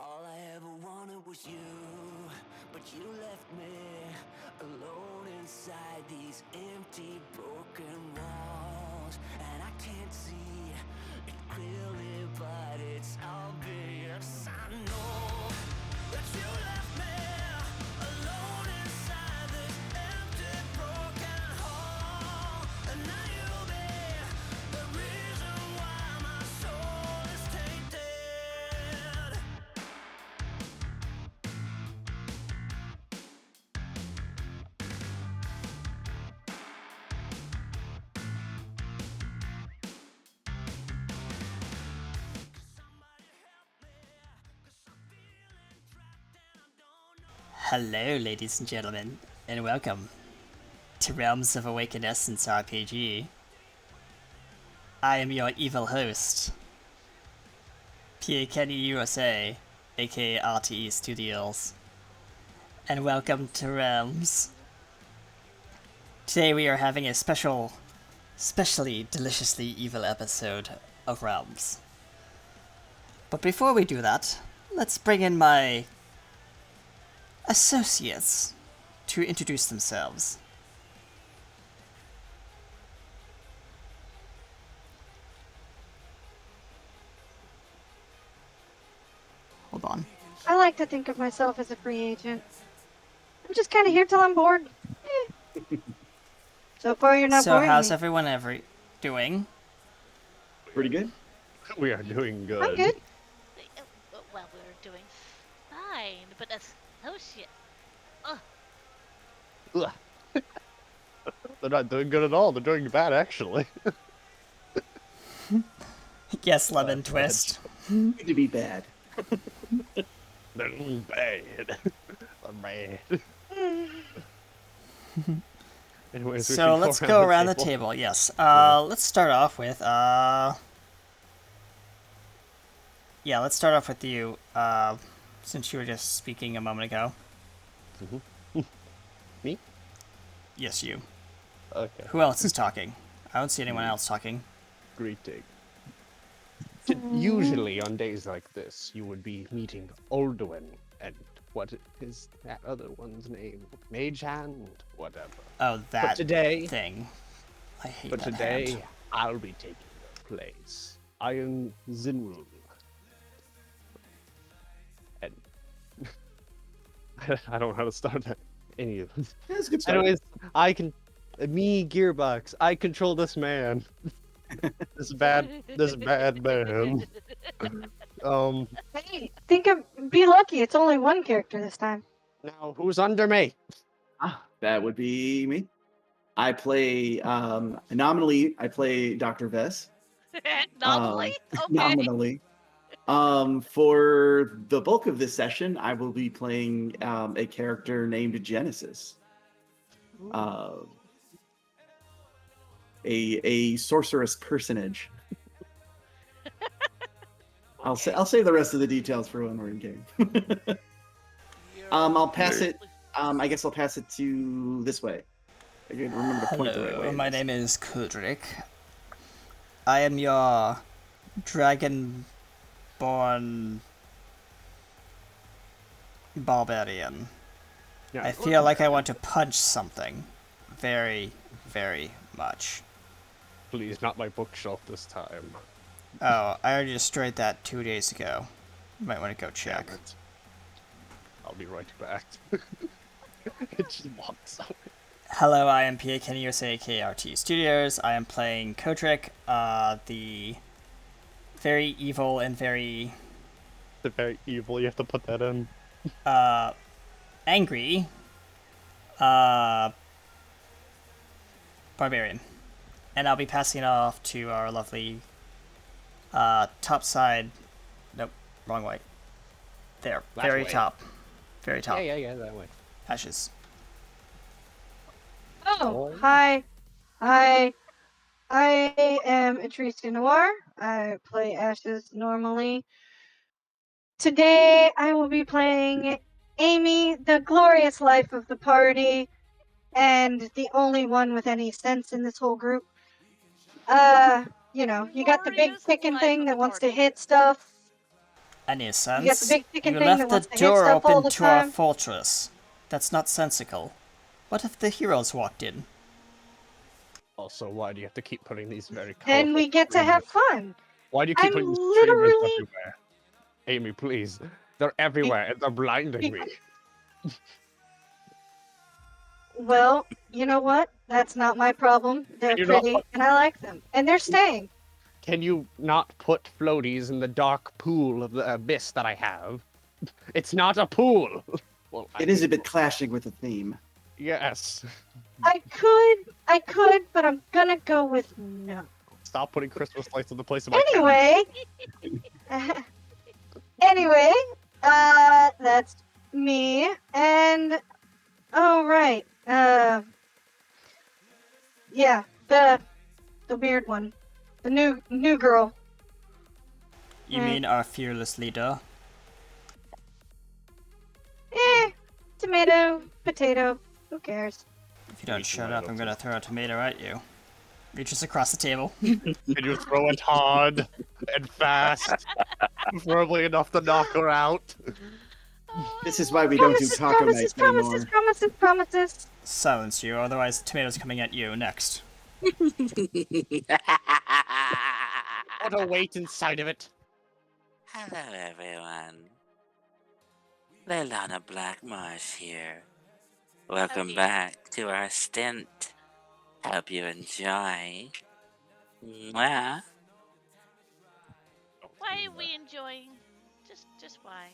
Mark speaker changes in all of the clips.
Speaker 1: All I ever wanted was you, but you left me alone inside these empty, broken walls. And I can't see it clearly, but it's obvious. I know that you left me alone inside this empty, broken hall. And now you'll be the reason why my soul is tainted.
Speaker 2: Hello, ladies and gentlemen, and welcome to Realms of Awakened Essence RPG. I am your evil host, P.A. Kenny USA, aka RTE Studios, and welcome to Realms. Today we are having a specially deliciously evil episode of Realms. But before we do that, let's bring in my associates to introduce themselves. Hold on.
Speaker 3: I like to think of myself as a free agent. I'm just kind of here till I'm bored. So far, you're not
Speaker 2: So
Speaker 3: boring
Speaker 2: how's
Speaker 3: me.
Speaker 2: everyone doing?
Speaker 4: Pretty good.
Speaker 5: We are doing good.
Speaker 3: I'm good.
Speaker 6: Well, we're doing fine, but associate.
Speaker 5: Ugh. They're not doing good at all. They're doing bad, actually.
Speaker 2: Yes, lemon twist.
Speaker 4: Good to be bad.
Speaker 5: They're doing bad. They're bad. Anyways, we
Speaker 2: So
Speaker 5: should
Speaker 2: let's go around the table. Yes. Let's start off with yeah, let's start off with you. Since you were just speaking a moment ago.
Speaker 5: Me?
Speaker 2: Yes, you.
Speaker 5: Okay.
Speaker 2: Who else is talking? I don't see anyone else talking.
Speaker 5: Greeting. Usually on days like this, you would be meeting Alduin and what is that other one's name? Mage Hand? Whatever.
Speaker 2: Oh, that
Speaker 5: But today,
Speaker 2: thing. I hate
Speaker 5: but
Speaker 2: that
Speaker 5: today,
Speaker 2: hand.
Speaker 5: I'll be taking your place. I am Zinrul. And I don't know how to start any of this.
Speaker 4: That's a good start.
Speaker 5: Anyways, Gearbox, I control this man. this bad man.
Speaker 3: Hey, be lucky. It's only one character this time.
Speaker 5: Now who's under me?
Speaker 4: That would be me. I play nominally. I play Dr. Vess.
Speaker 6: Nominally? Okay.
Speaker 4: Nominally. For the bulk of this session, I will be playing a character named Genesis. A sorceress personage. I'll say the rest of the details for when we're in game. I'll pass it. I guess I'll pass it to this way. I didn't remember to point the right
Speaker 2: Hello,
Speaker 4: way.
Speaker 2: my name is Kudrik. I am your dragon-born barbarian.
Speaker 5: Yeah.
Speaker 2: I feel like I want to punch something very, very much.
Speaker 5: Please, not my bookshelf this time.
Speaker 2: Oh, I already destroyed that 2 days ago. You might want to go check.
Speaker 5: Damn it. I'll be right back. It just walks out.
Speaker 2: Hello, I am P.A. Kenny USA, KRT Studios. I am playing Kotrik, the very evil and very
Speaker 5: They're very evil. You have to put that in.
Speaker 2: angry barbarian. And I'll be passing it off to our lovely top side. Nope, wrong way. There,
Speaker 5: That
Speaker 2: very
Speaker 5: way.
Speaker 2: top. Very top.
Speaker 5: Yeah, that way.
Speaker 2: Ashes.
Speaker 3: Oh, hi. I am Atrice Noir. I play Ashes normally. Today, I will be playing Amy, the glorious life of the party, and the only one with any sense in this whole group. You got the big
Speaker 6: Glorious
Speaker 3: chicken
Speaker 6: life
Speaker 3: thing
Speaker 6: of
Speaker 3: that
Speaker 6: the
Speaker 3: wants to
Speaker 6: party.
Speaker 3: hit stuff.
Speaker 2: Any
Speaker 3: You got the
Speaker 2: sense?
Speaker 3: big chicken
Speaker 2: You
Speaker 3: thing
Speaker 2: left
Speaker 3: that
Speaker 2: the
Speaker 3: wants to hit
Speaker 2: door
Speaker 3: stuff all
Speaker 2: open
Speaker 3: the
Speaker 2: to our
Speaker 3: time.
Speaker 2: fortress. That's not sensical. What if the heroes walked in?
Speaker 5: Also, why do you have to keep putting these very colorful
Speaker 3: Then we get to have
Speaker 5: streamers?
Speaker 3: fun.
Speaker 5: Why do you keep
Speaker 3: I'm
Speaker 5: putting these streamers
Speaker 3: literally.
Speaker 5: everywhere? Amy, please. They're everywhere and they're blinding me.
Speaker 3: Well, you know what? That's not my problem. They're
Speaker 5: you not
Speaker 3: pretty,
Speaker 5: put-
Speaker 3: and I like them. And they're staying.
Speaker 5: Can you not put floaties in the dark pool of the abyss that I have? It's not a pool. Well,
Speaker 4: It is a bit clashing with the theme.
Speaker 5: Yes.
Speaker 3: I could, but I'm gonna go with no.
Speaker 5: Stop putting Christmas lights in the place of my cat.
Speaker 3: Anyway, that's me. And oh right, yeah, the weird one, the new girl.
Speaker 2: You mean our fearless leader?
Speaker 3: Tomato, potato. Who cares?
Speaker 2: If you don't shut up, I'm gonna throw a tomato at you. Reaches across the table.
Speaker 5: Can you throw it hard and fast? Preferably enough to knock her out.
Speaker 4: This is why we don't do taco nights anymore.
Speaker 3: Promises.
Speaker 2: Silence you, otherwise the tomato's coming at you next.
Speaker 5: What a weight inside of it.
Speaker 1: Hello, everyone. Leilana Blackmarsh here. Welcome back to our stint. Hope you enjoy. Mwah.
Speaker 6: Why are we enjoying? Just why?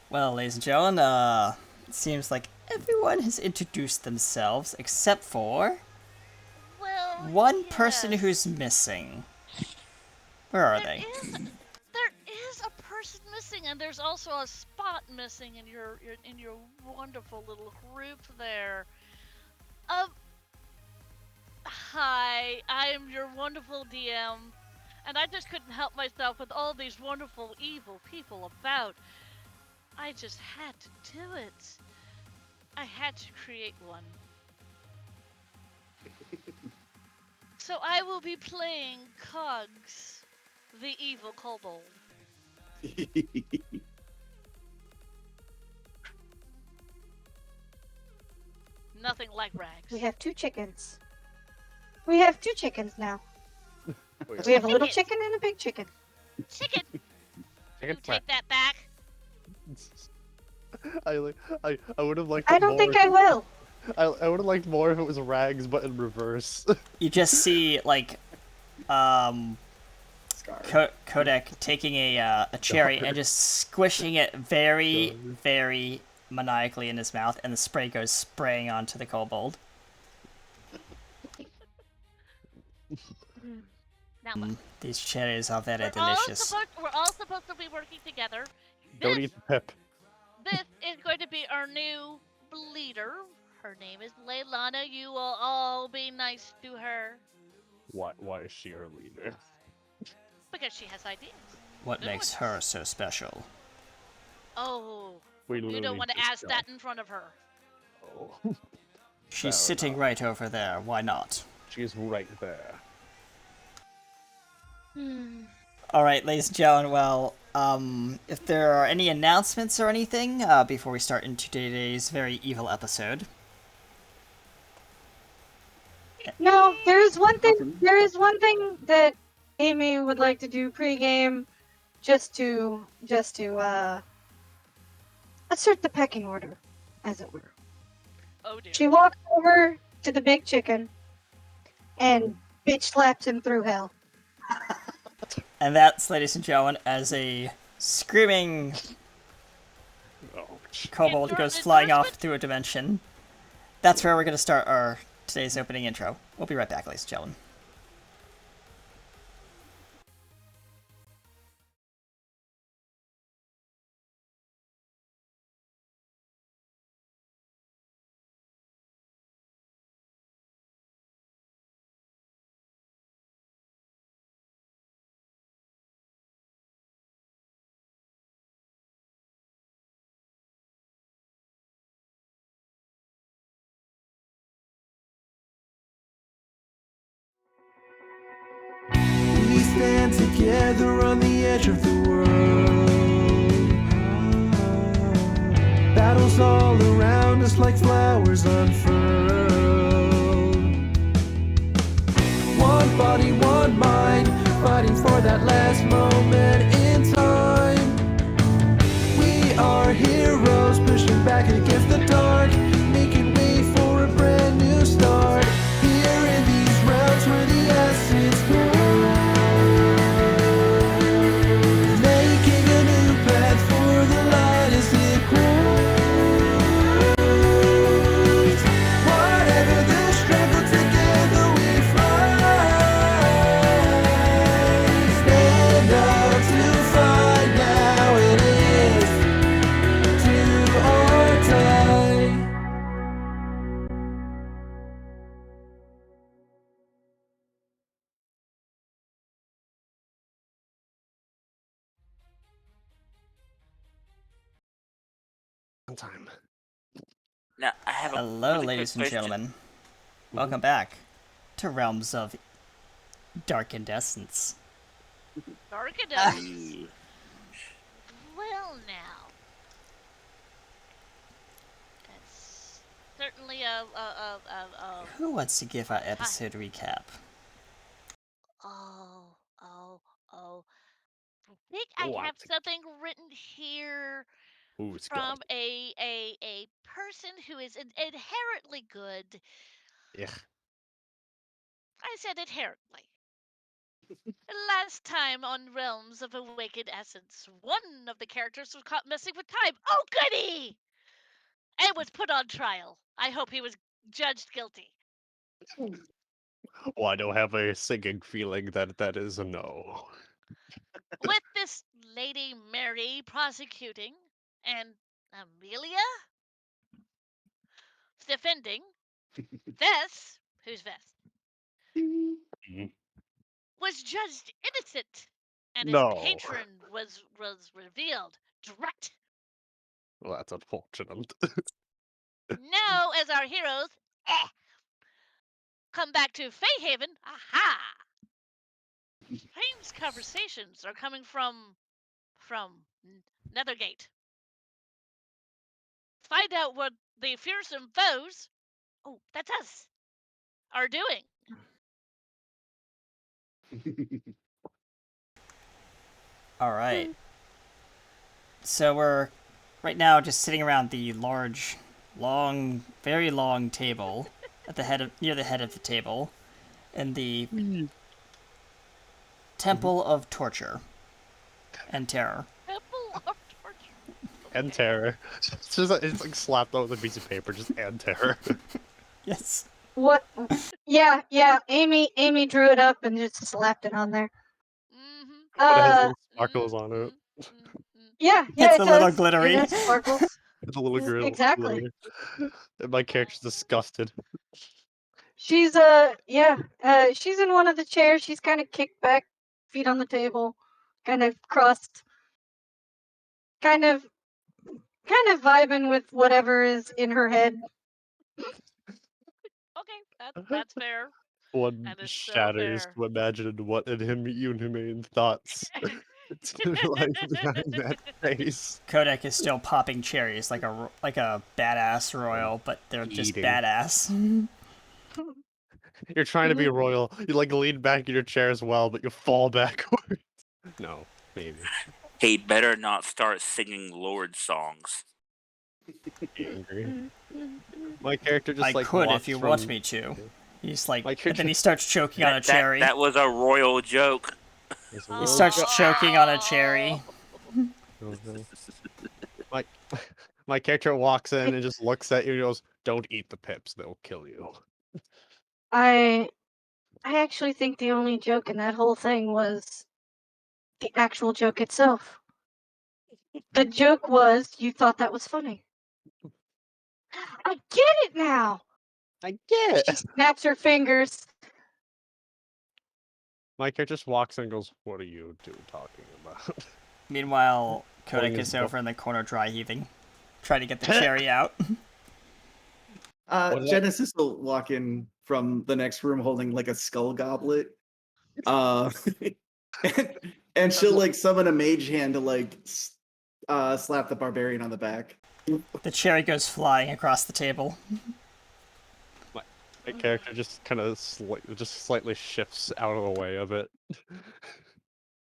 Speaker 2: Well, ladies and gentlemen, it seems like everyone has introduced themselves except for
Speaker 6: Well,
Speaker 2: one person
Speaker 6: yes.
Speaker 2: who's missing. Where are they?
Speaker 6: There is a person missing, and there's also a spot missing in your wonderful little group there. Hi, I am your wonderful DM, and I just couldn't help myself with all these wonderful evil people about. I just had to do it. I had to create one. So I will be playing Cogs, the evil kobold. Nothing like rags.
Speaker 3: We have two chickens. We have two chickens now. We have a little chicken and a big chicken.
Speaker 6: Chicken!
Speaker 5: Chicken
Speaker 6: You take that back.
Speaker 5: I would have liked.
Speaker 3: I don't think I will.
Speaker 5: I would have liked more if it was rags, but in reverse.
Speaker 2: You just see, like, Kodak taking a cherry and just squishing it very, very maniacally in his mouth, and the spray goes spraying onto the kobold.
Speaker 6: Now look.
Speaker 2: These cherries are very
Speaker 6: We're
Speaker 2: delicious.
Speaker 6: all supposed to be working together.
Speaker 5: Don't eat the pip.
Speaker 6: This is going to be our new leader. Her name is Leilana. You will all be nice to her
Speaker 5: Why is she our leader?
Speaker 6: because she has ideas.
Speaker 2: What
Speaker 6: Good
Speaker 2: makes
Speaker 6: ones.
Speaker 2: her so special?
Speaker 6: Oh,
Speaker 5: We
Speaker 6: you
Speaker 5: literally
Speaker 6: don't want to
Speaker 5: just
Speaker 6: ask
Speaker 5: got-
Speaker 6: that in front of her.
Speaker 5: Oh.
Speaker 2: She's
Speaker 5: Fair
Speaker 2: sitting
Speaker 5: enough.
Speaker 2: right over there. Why not?
Speaker 5: She's right there.
Speaker 2: All right, ladies and gentlemen. Well, if there are any announcements or anything before we start into today's very evil episode.
Speaker 3: No, there is one thing. There is one thing that Amy would like to do pregame, just to assert the pecking order, as it were.
Speaker 6: Oh dear.
Speaker 3: She walks over to the big chicken and bitch slaps him through hell.
Speaker 2: And that's, ladies and gentlemen, as a screaming
Speaker 5: Oh,
Speaker 2: kobold goes flying off through a dimension. That's where we're going to start our today's opening intro. We'll be right back, ladies and gentlemen.
Speaker 7: edge of the world. Battles all around us like flowers unfurled. One body, one mind, fighting for that last moment in time. We are heroes pushing back against the dark, making way for a brand new start. Here in these realms where the essence grows, making a new path for the light as it grows. Whatever the struggle, together we fly. Stand up to fight now, it is do or die.
Speaker 5: On time.
Speaker 8: Now, I have a
Speaker 2: Hello,
Speaker 8: really
Speaker 2: ladies
Speaker 8: quick
Speaker 2: and
Speaker 8: question.
Speaker 2: gentlemen. Welcome back to Realms of Darkened Essence.
Speaker 6: Dark enough.
Speaker 8: Ooh.
Speaker 6: Well, now. That's certainly a
Speaker 2: Who wants to give our episode recap?
Speaker 6: oh. I think I
Speaker 5: Oh,
Speaker 6: have something written here
Speaker 5: Who's
Speaker 6: from
Speaker 5: got?
Speaker 6: a person who is inherently good.
Speaker 5: Yeah.
Speaker 6: I said inherently. Last time on Realms of Awakened Essence, one of the characters was caught messing with time. Oh, goody! And was put on trial. I hope he was judged guilty.
Speaker 5: Well, I don't have a sinking feeling that that is a no.
Speaker 6: With this Lady Mary prosecuting and Amelia defending, Vess, who's Vess,
Speaker 5: Mhm.
Speaker 6: was judged innocent, and his
Speaker 5: No.
Speaker 6: patron was revealed. Drat!
Speaker 5: Well, that's unfortunate.
Speaker 6: Now, as our heroes come back to Feyhaven, aha! Strange conversations are coming from Nethergate. Find out what the fearsome foes, oh, that's us, are doing.
Speaker 2: Alright. So we're right now just sitting around the large, long, very long table at the head of near the head of the table in the Temple of Torture and Terror.
Speaker 6: Temple of Torture.
Speaker 5: And
Speaker 6: Okay.
Speaker 5: terror. It's like slapped out with a piece of paper, just and terror.
Speaker 2: Yes.
Speaker 3: What? Yeah. Amy drew it up and just slapped it on there.
Speaker 6: Mm-hmm.
Speaker 5: But it has
Speaker 3: Uh,
Speaker 5: little sparkles on it.
Speaker 3: yeah,
Speaker 2: It's
Speaker 3: it
Speaker 2: a little
Speaker 3: does.
Speaker 2: glittery.
Speaker 3: It has sparkles.
Speaker 5: It's a little grill.
Speaker 3: Exactly.
Speaker 5: And my character's disgusted.
Speaker 3: She's she's in one of the chairs. She's kind of kicked back, feet on the table, kind of crossed, kind of vibing with whatever is in her head.
Speaker 6: Okay, that's fair.
Speaker 5: One
Speaker 6: That is so
Speaker 5: shatters
Speaker 6: fair.
Speaker 5: to imagine what inhumane thoughts like behind that face.
Speaker 2: Kodak is still popping cherries like a badass royal, but they're just
Speaker 5: Eating.
Speaker 2: badass.
Speaker 5: You're trying to be royal. You like lean back in your chair as well, but you fall backwards. No, maybe.
Speaker 8: He'd better not start singing Lord songs.
Speaker 5: Angry. My character just
Speaker 2: I
Speaker 5: like
Speaker 2: could
Speaker 5: walks
Speaker 2: if you
Speaker 5: from...
Speaker 2: want me to. He's like,
Speaker 5: My
Speaker 2: and
Speaker 5: character...
Speaker 2: then he starts choking on a cherry.
Speaker 8: That was a royal joke.
Speaker 2: He starts choking on a cherry.
Speaker 5: My character walks in and just looks at you and goes, "Don't eat the pips; they'll kill you."
Speaker 3: I actually think the only joke in that whole thing was the actual joke itself. The joke was you thought that was funny. I get it now.
Speaker 5: I get
Speaker 3: She
Speaker 5: it.
Speaker 3: snaps her fingers.
Speaker 5: My character just walks in and goes, "What are you talking about?"
Speaker 2: Meanwhile,
Speaker 5: Holding
Speaker 2: Kodak
Speaker 5: his
Speaker 2: is
Speaker 5: book.
Speaker 2: over in the corner dry heaving, trying to get the cherry out.
Speaker 5: What is that?
Speaker 4: Genesis will walk in from the next room holding like a skull goblet. And, And she'll like summon a mage hand to like slap the barbarian on the back.
Speaker 2: The cherry goes flying across the table.
Speaker 5: My character just kind of slightly shifts out of the way of it.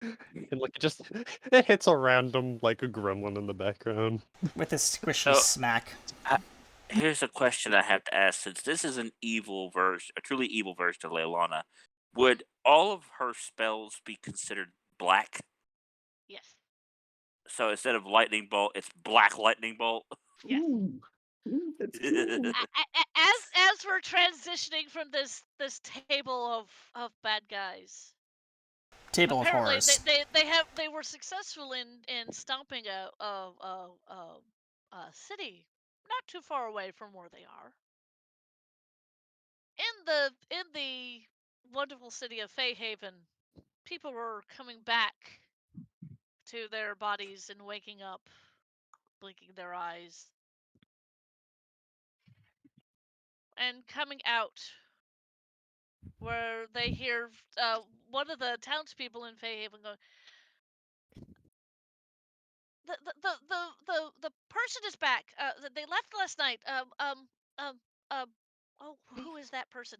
Speaker 5: And like it hits a random like a gremlin in the background.
Speaker 2: With a squishy
Speaker 8: So-
Speaker 2: smack.
Speaker 8: Here's a question I have to ask. Since this is a truly evil version of Leilana, would all of her spells be considered black?
Speaker 6: Yes.
Speaker 8: So instead of lightning bolt, it's black lightning bolt.
Speaker 6: Yes.
Speaker 4: Ooh, that's cool.
Speaker 6: As we're transitioning from this table of bad guys,
Speaker 2: Table of
Speaker 6: apparently
Speaker 2: horrors.
Speaker 6: they were successful in stomping a city not too far away from where they are. In the wonderful city of Fayhaven, people were coming back to their bodies and waking up, blinking their eyes, and coming out where they hear one of the townspeople in Fayhaven go, the person is back. They left last night. Oh, who is that person?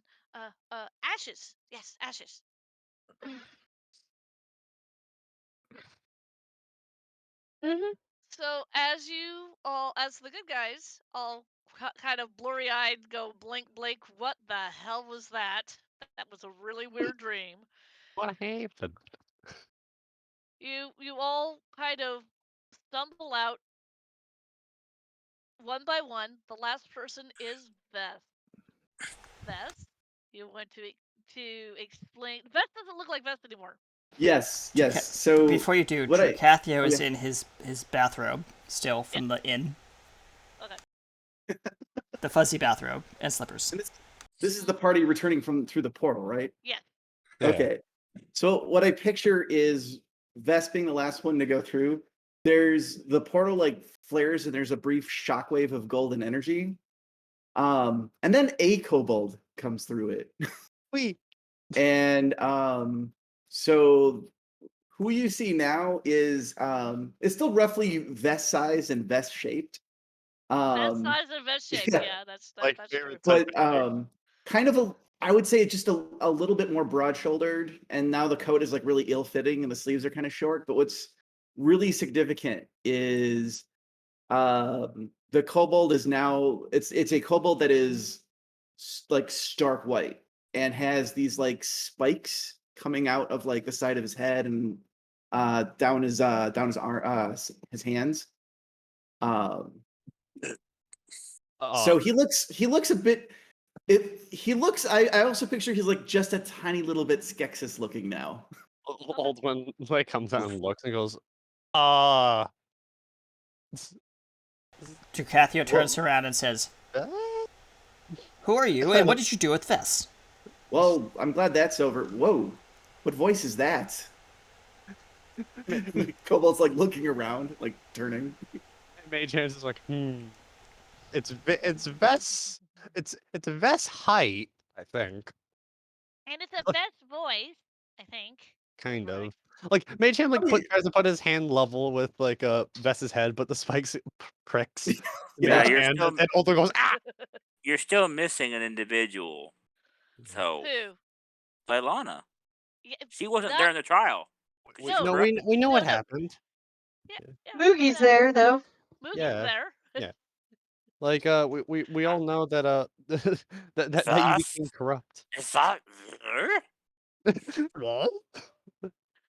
Speaker 6: Ashes. Yes, Ashes.
Speaker 3: Mhm.
Speaker 6: So as the good guys, all kind of blurry-eyed, go blink, blink. What the hell was that? That was a really weird dream.
Speaker 5: What happened?
Speaker 6: You all kind of stumble out one by one. The last person is Beth. Beth, you want to explain? Beth doesn't look like Beth anymore.
Speaker 4: Yes. So
Speaker 2: Before you do,
Speaker 4: what I-
Speaker 2: Trucathio is
Speaker 4: okay.
Speaker 2: in his bathrobe still from the inn.
Speaker 6: Okay.
Speaker 2: The fuzzy bathrobe and slippers.
Speaker 4: This is the party returning through the portal, right?
Speaker 6: Yeah.
Speaker 5: Yeah.
Speaker 4: Okay. So what I picture is Vest being the last one to go through. There's the portal like flares and there's a brief shockwave of golden energy. And then a kobold comes through it.
Speaker 5: Wait.
Speaker 4: And so who you see now is still roughly vest size and vest shaped.
Speaker 6: Vest size and vest shape.
Speaker 4: yeah.
Speaker 6: Yeah, that's
Speaker 5: Like
Speaker 6: true.
Speaker 5: favorite
Speaker 4: But
Speaker 5: type.
Speaker 4: kind of I would say just a little bit more broad shouldered, and now the coat is like really ill fitting and the sleeves are kind of short. But what's really significant is the kobold is now it's a kobold that is like stark white and has these like spikes coming out of like the side of his head and down his arm his hands. So he looks a bit I also picture he's like just a tiny little bit Skeksis looking now.
Speaker 5: Old one like comes out and looks and goes,
Speaker 2: Trucathio turns around and says, "Who are you, and what did you do with Vess?"
Speaker 4: Well, I'm glad that's over. Whoa, what voice is that? Kobold's like looking around, like turning.
Speaker 5: Mage Hands is like, It's Vess. It's Vess height, I think.
Speaker 6: And it's a best voice, I think.
Speaker 5: Kind of. Like Mage Hand tries to put his hand level with like Vess's head, but the spikes pricks.
Speaker 8: Yeah,
Speaker 5: Mage
Speaker 8: you're
Speaker 5: Hand,
Speaker 8: still-
Speaker 5: and Ultra goes, ah!
Speaker 8: You're still missing an individual. So
Speaker 6: Who?
Speaker 8: Leilana.
Speaker 6: Yeah,
Speaker 8: She wasn't
Speaker 6: that-
Speaker 8: there in the trial.
Speaker 6: No,
Speaker 5: we know what
Speaker 6: no.
Speaker 5: happened.
Speaker 6: Yeah,
Speaker 3: Moogie's there though.
Speaker 6: Moogie's
Speaker 5: Yeah.
Speaker 6: there.
Speaker 5: Yeah. Like we all know that that you
Speaker 8: Vess?
Speaker 5: became corrupt.
Speaker 8: Is that her?
Speaker 5: It's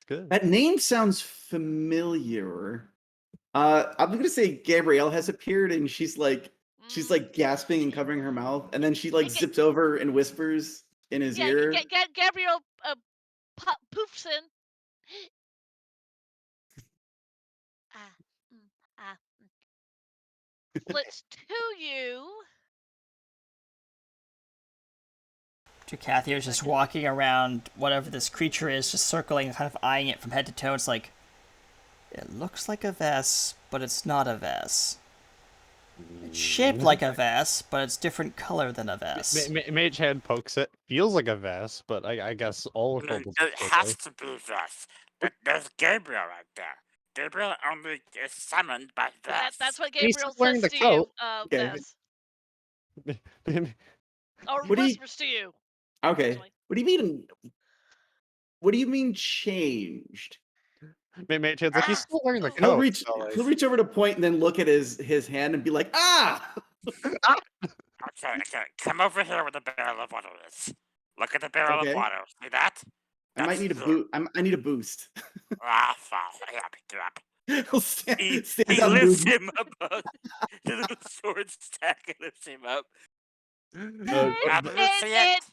Speaker 5: good.
Speaker 4: That name sounds familiar. I'm gonna say Gabrielle has appeared and she's like gasping and covering her mouth, and then she like zips over and whispers in his ear.
Speaker 6: Gabriel poofs in. Splits to you.
Speaker 2: Trucathio's just walking around whatever this creature is, just circling, kind of eyeing it from head to toe. It's like, it looks like a Vess, but it's not a Vess. It's shaped like a Vess, but it's different color than a Vess.
Speaker 5: Mage Hand pokes it. Feels like a Vess, but I guess all of
Speaker 8: It has to be Vess. There's Gabriel right there. Gabriel only is summoned by this.
Speaker 6: That's what
Speaker 5: He's
Speaker 6: Gabriel
Speaker 5: wearing
Speaker 6: says
Speaker 5: the
Speaker 6: to you,
Speaker 5: coat.
Speaker 4: Okay.
Speaker 6: Vess. Or
Speaker 4: What do you-
Speaker 6: whispers to you.
Speaker 4: Okay.
Speaker 6: actually.
Speaker 4: What do you mean? What do you mean changed?
Speaker 5: Mage Hand's like, he's still wearing the
Speaker 4: He'll
Speaker 5: coat.
Speaker 4: reach.
Speaker 5: so, like-
Speaker 4: He'll reach over to point and then look at his hand and be like, "Ah!"
Speaker 8: Okay, come over here where the barrel of water is. Look at the barrel
Speaker 4: Okay.
Speaker 8: of water. See that?
Speaker 4: I might
Speaker 8: That's
Speaker 4: need a
Speaker 8: the-
Speaker 4: boot. I need a boost.
Speaker 8: Ah, fine. Yeah, pick you up.
Speaker 4: He'll stand,
Speaker 8: He
Speaker 4: stand on
Speaker 8: lifts
Speaker 4: movement.
Speaker 8: him above the little sword stack and lifts him up.
Speaker 5: Uh,
Speaker 8: Now see it?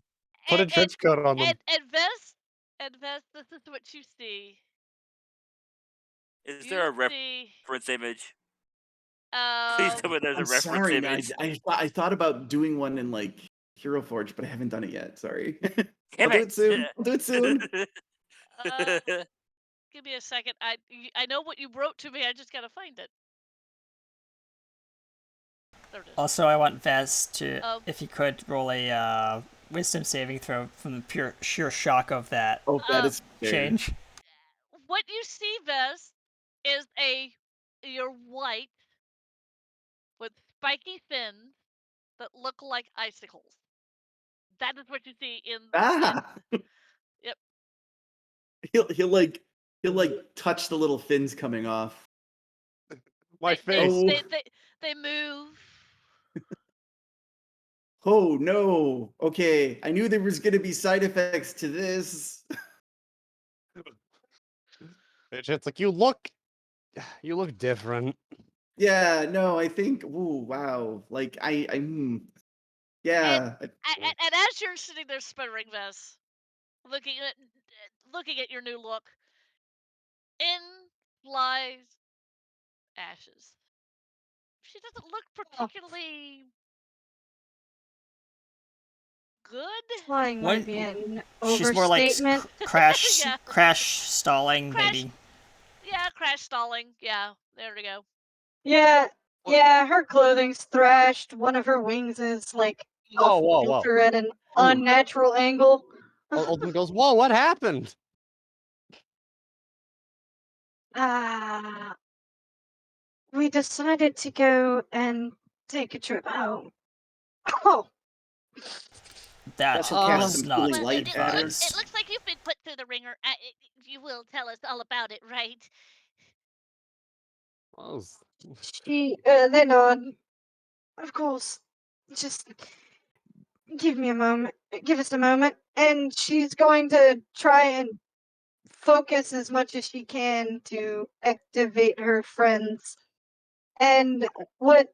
Speaker 5: put a trench coat on them.
Speaker 6: And Vess, this is what you see.
Speaker 8: Is
Speaker 6: You
Speaker 8: there a
Speaker 6: see,
Speaker 8: reference image? Please tell me there's a
Speaker 4: I'm
Speaker 8: reference
Speaker 4: sorry, man.
Speaker 8: image.
Speaker 4: I thought about doing one in like Hero Forge, but I haven't done it yet. Sorry. I'll
Speaker 8: Damn
Speaker 4: do it soon. I'll do it soon.
Speaker 6: give me a second. I know what you wrote to me. I just gotta find it. There it is.
Speaker 2: Also, I want Vez to, if he could, roll a wisdom saving throw from the sheer shock of that
Speaker 4: Oh, that is fair.
Speaker 2: change.
Speaker 6: What you see, Vez, is you're white with spiky fins that look like icicles. That is what you see in.
Speaker 4: Ah.
Speaker 6: Yep.
Speaker 4: He'll like touch the little fins coming off.
Speaker 5: My
Speaker 6: they,
Speaker 5: face.
Speaker 6: They move.
Speaker 4: Oh no. Okay. I knew there was gonna be side effects to this.
Speaker 5: It's like, you look different.
Speaker 4: Yeah, no, I think ooh, wow. Like yeah.
Speaker 6: And as you're sitting there sputtering, Vess, looking at your new look, in flies Ashes. She doesn't look particularly good.
Speaker 3: Flying
Speaker 2: What-
Speaker 3: might be an
Speaker 2: She's more like
Speaker 3: overstatement.
Speaker 2: crash
Speaker 6: Yeah.
Speaker 2: crash stalling,
Speaker 6: Crash-
Speaker 2: maybe.
Speaker 6: Yeah, crash stalling. Yeah, there we go.
Speaker 3: Yeah, her clothing's thrashed. One of her wings is like off
Speaker 5: Whoa.
Speaker 3: kilter at an unnatural angle.
Speaker 5: Ultimate goes, whoa, what happened?
Speaker 3: We decided to go and take a trip out. Oh,
Speaker 2: That
Speaker 4: She'll cast
Speaker 2: was
Speaker 4: some
Speaker 2: not
Speaker 4: healing
Speaker 6: Well,
Speaker 4: light
Speaker 6: it,
Speaker 4: at her.
Speaker 6: looks, it looks like you've been put through the ringer. You will tell us all about it, right?
Speaker 3: they nod. Of course. Just give me a moment. Give us a moment. And she's going to try and focus as much as she can to activate her friends. And what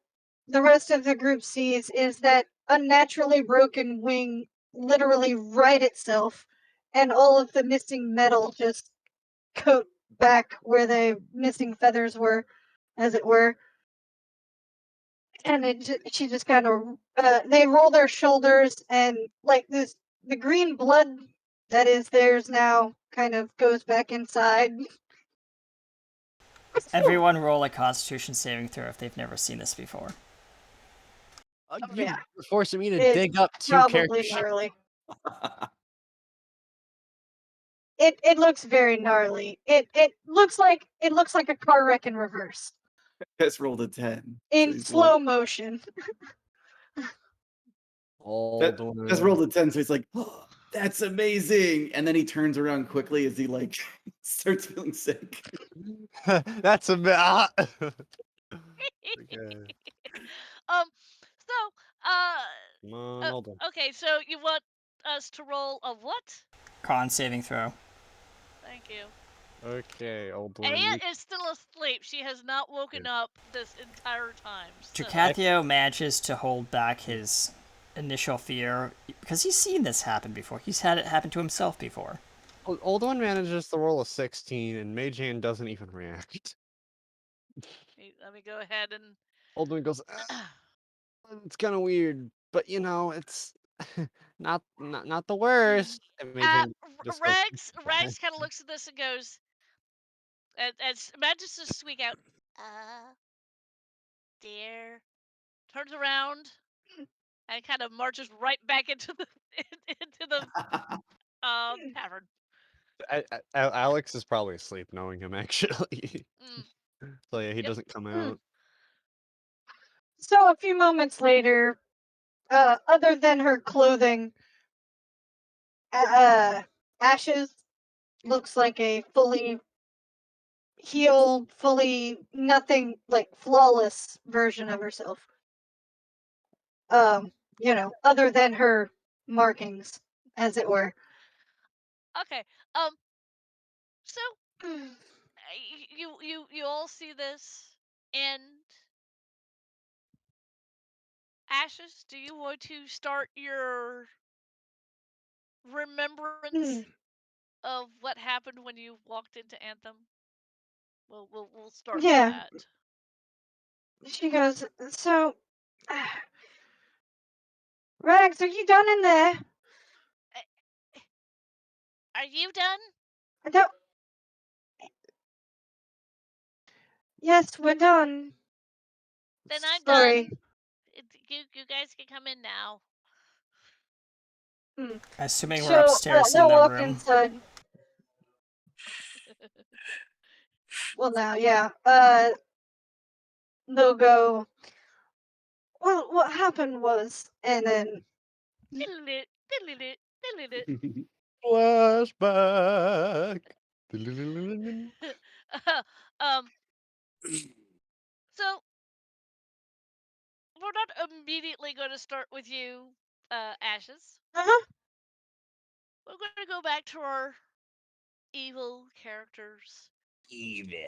Speaker 3: the rest of the group sees is that unnaturally broken wing literally right itself, and all of the missing metal just coat back where the missing feathers were, as it were. And she just kind of they roll their shoulders, and like the green blood that is theirs now kind of goes back inside.
Speaker 2: Everyone roll a Constitution saving throw if they've never seen this before.
Speaker 5: You're forcing me to
Speaker 3: It's
Speaker 5: dig up two
Speaker 3: probably
Speaker 5: characters.
Speaker 3: gnarly. It looks very gnarly. It looks like a car wreck in reverse.
Speaker 4: That's rolled a 10.
Speaker 3: In
Speaker 4: he's
Speaker 3: slow
Speaker 4: like-
Speaker 3: motion.
Speaker 4: That's rolled a 10, so he's like, oh, that's amazing. And then he turns around quickly as he like starts feeling sick.
Speaker 5: That's a bit. Okay.
Speaker 6: So,
Speaker 5: Come on, hold on.
Speaker 6: okay, so you want us to roll a what?
Speaker 2: Con saving throw.
Speaker 6: Thank you.
Speaker 5: Okay, old
Speaker 6: Aya
Speaker 5: one.
Speaker 6: is still asleep. She has not woken up this entire time. So.
Speaker 2: Tricathio manages to hold back his initial fear because he's seen this happen before. He's had it happen to himself before.
Speaker 5: Old one manages to roll a 16, and Mage Hand doesn't even react.
Speaker 6: Let me go ahead and.
Speaker 5: Old one goes, it's kind of weird, but it's not the worst. And Mage Hand just goes,
Speaker 6: Rags kind of looks at this and goes, and manages to squeak out, dear. Turns around and kind of marches right back into the tavern.
Speaker 5: Alex is probably asleep, knowing him actually.
Speaker 6: Mm.
Speaker 5: So yeah, he
Speaker 6: Yep.
Speaker 5: doesn't come
Speaker 3: Mm.
Speaker 5: out.
Speaker 3: So a few moments later, other than her clothing, Ashes looks like a fully healed, fully nothing like flawless version of herself. Other than her markings, as it were.
Speaker 6: Okay. So you all see this, and Ashes, do you want to start your remembrance of what happened when you walked into Anthem? We'll start with
Speaker 3: Yeah,
Speaker 6: that.
Speaker 3: she goes, so, Rags, are you done in there?
Speaker 6: Are you done?
Speaker 3: I don't. Yes, we're done.
Speaker 6: Then I'm
Speaker 3: Sorry.
Speaker 6: done. You guys can come in now.
Speaker 2: Assuming we're
Speaker 3: So,
Speaker 2: upstairs in
Speaker 3: they'll
Speaker 2: the
Speaker 3: walk
Speaker 2: room.
Speaker 3: inside. Well, now, yeah. They'll go, well, what happened was, and then,
Speaker 5: Flashback.
Speaker 6: um. So we're not immediately going to start with you, Ashes.
Speaker 3: uh-huh.
Speaker 6: We're going to go back to our evil characters. Evil.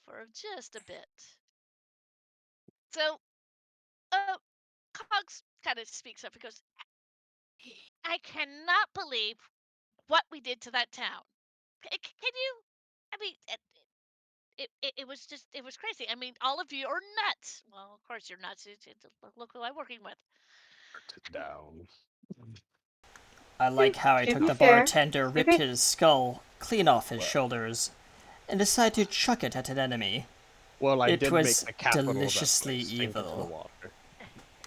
Speaker 6: For just a bit. So, Cogs kind of speaks up because I cannot believe what we did to that town. Can you? I mean, it was crazy. I mean, all of you are nuts. Well, of course you're nuts. Look who I'm working with.
Speaker 5: Down.
Speaker 2: I like how I
Speaker 3: To
Speaker 2: took
Speaker 3: be
Speaker 2: the
Speaker 3: fair,
Speaker 2: bartender,
Speaker 3: to
Speaker 2: ripped
Speaker 3: be-
Speaker 2: his skull clean off his
Speaker 5: Well.
Speaker 2: shoulders, and decided to chuck it at an enemy.
Speaker 5: Well, I
Speaker 2: It
Speaker 5: did
Speaker 2: was
Speaker 5: make the capital
Speaker 2: deliciously
Speaker 5: of that place sink into the
Speaker 2: evil.
Speaker 5: water.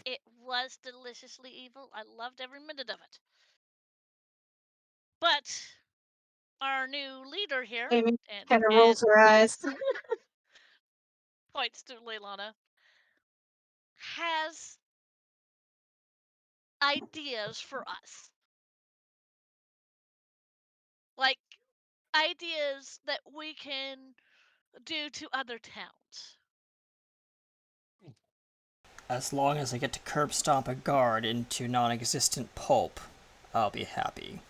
Speaker 6: It was deliciously evil. I loved every minute of it. But our new leader here,
Speaker 3: Amy
Speaker 6: and
Speaker 3: kind of rolls her eyes.
Speaker 6: points to Leilana, has ideas for us. Like ideas that we can do to other towns.
Speaker 2: As long as I get to curb stomp a guard into non-existent pulp, I'll be happy.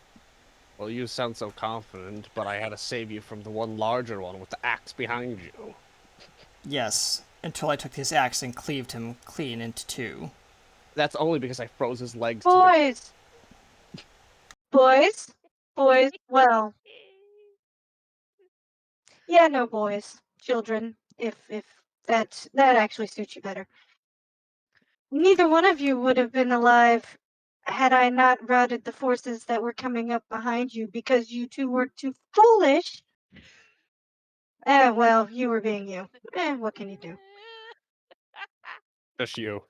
Speaker 5: Well, you sound so confident, but I had to save you from the one larger one with the axe behind you.
Speaker 2: Yes, until I took his axe and cleaved him clean into two.
Speaker 5: That's only because I froze his legs to
Speaker 3: Boys! Boys? Boys, well. Yeah, no, boys. Children, if that actually suits you better. Neither one of you would have been alive had I not routed the forces that were coming up behind you because you two were too foolish. Well, you were being you. What can you do?
Speaker 5: just you.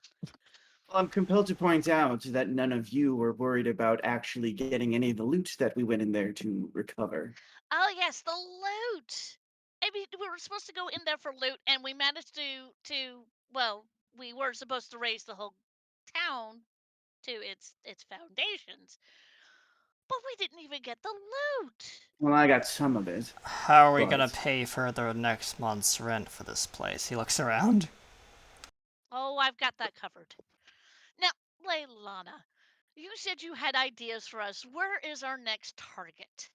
Speaker 4: Well, I'm compelled to point out that none of you were worried about actually getting any of the loot that we went in there to recover.
Speaker 6: Oh yes, the loot. I mean, we were supposed to go in there for loot, and we managed to well, we were supposed to raise the whole town to its foundations, but we didn't even get the loot.
Speaker 4: Well, I got some of it.
Speaker 2: How are we gonna
Speaker 4: But-
Speaker 2: pay for the next month's rent for this place? He looks around.
Speaker 6: Oh, I've got that covered. Now, Leilana, you said you had ideas for us. Where is our next target?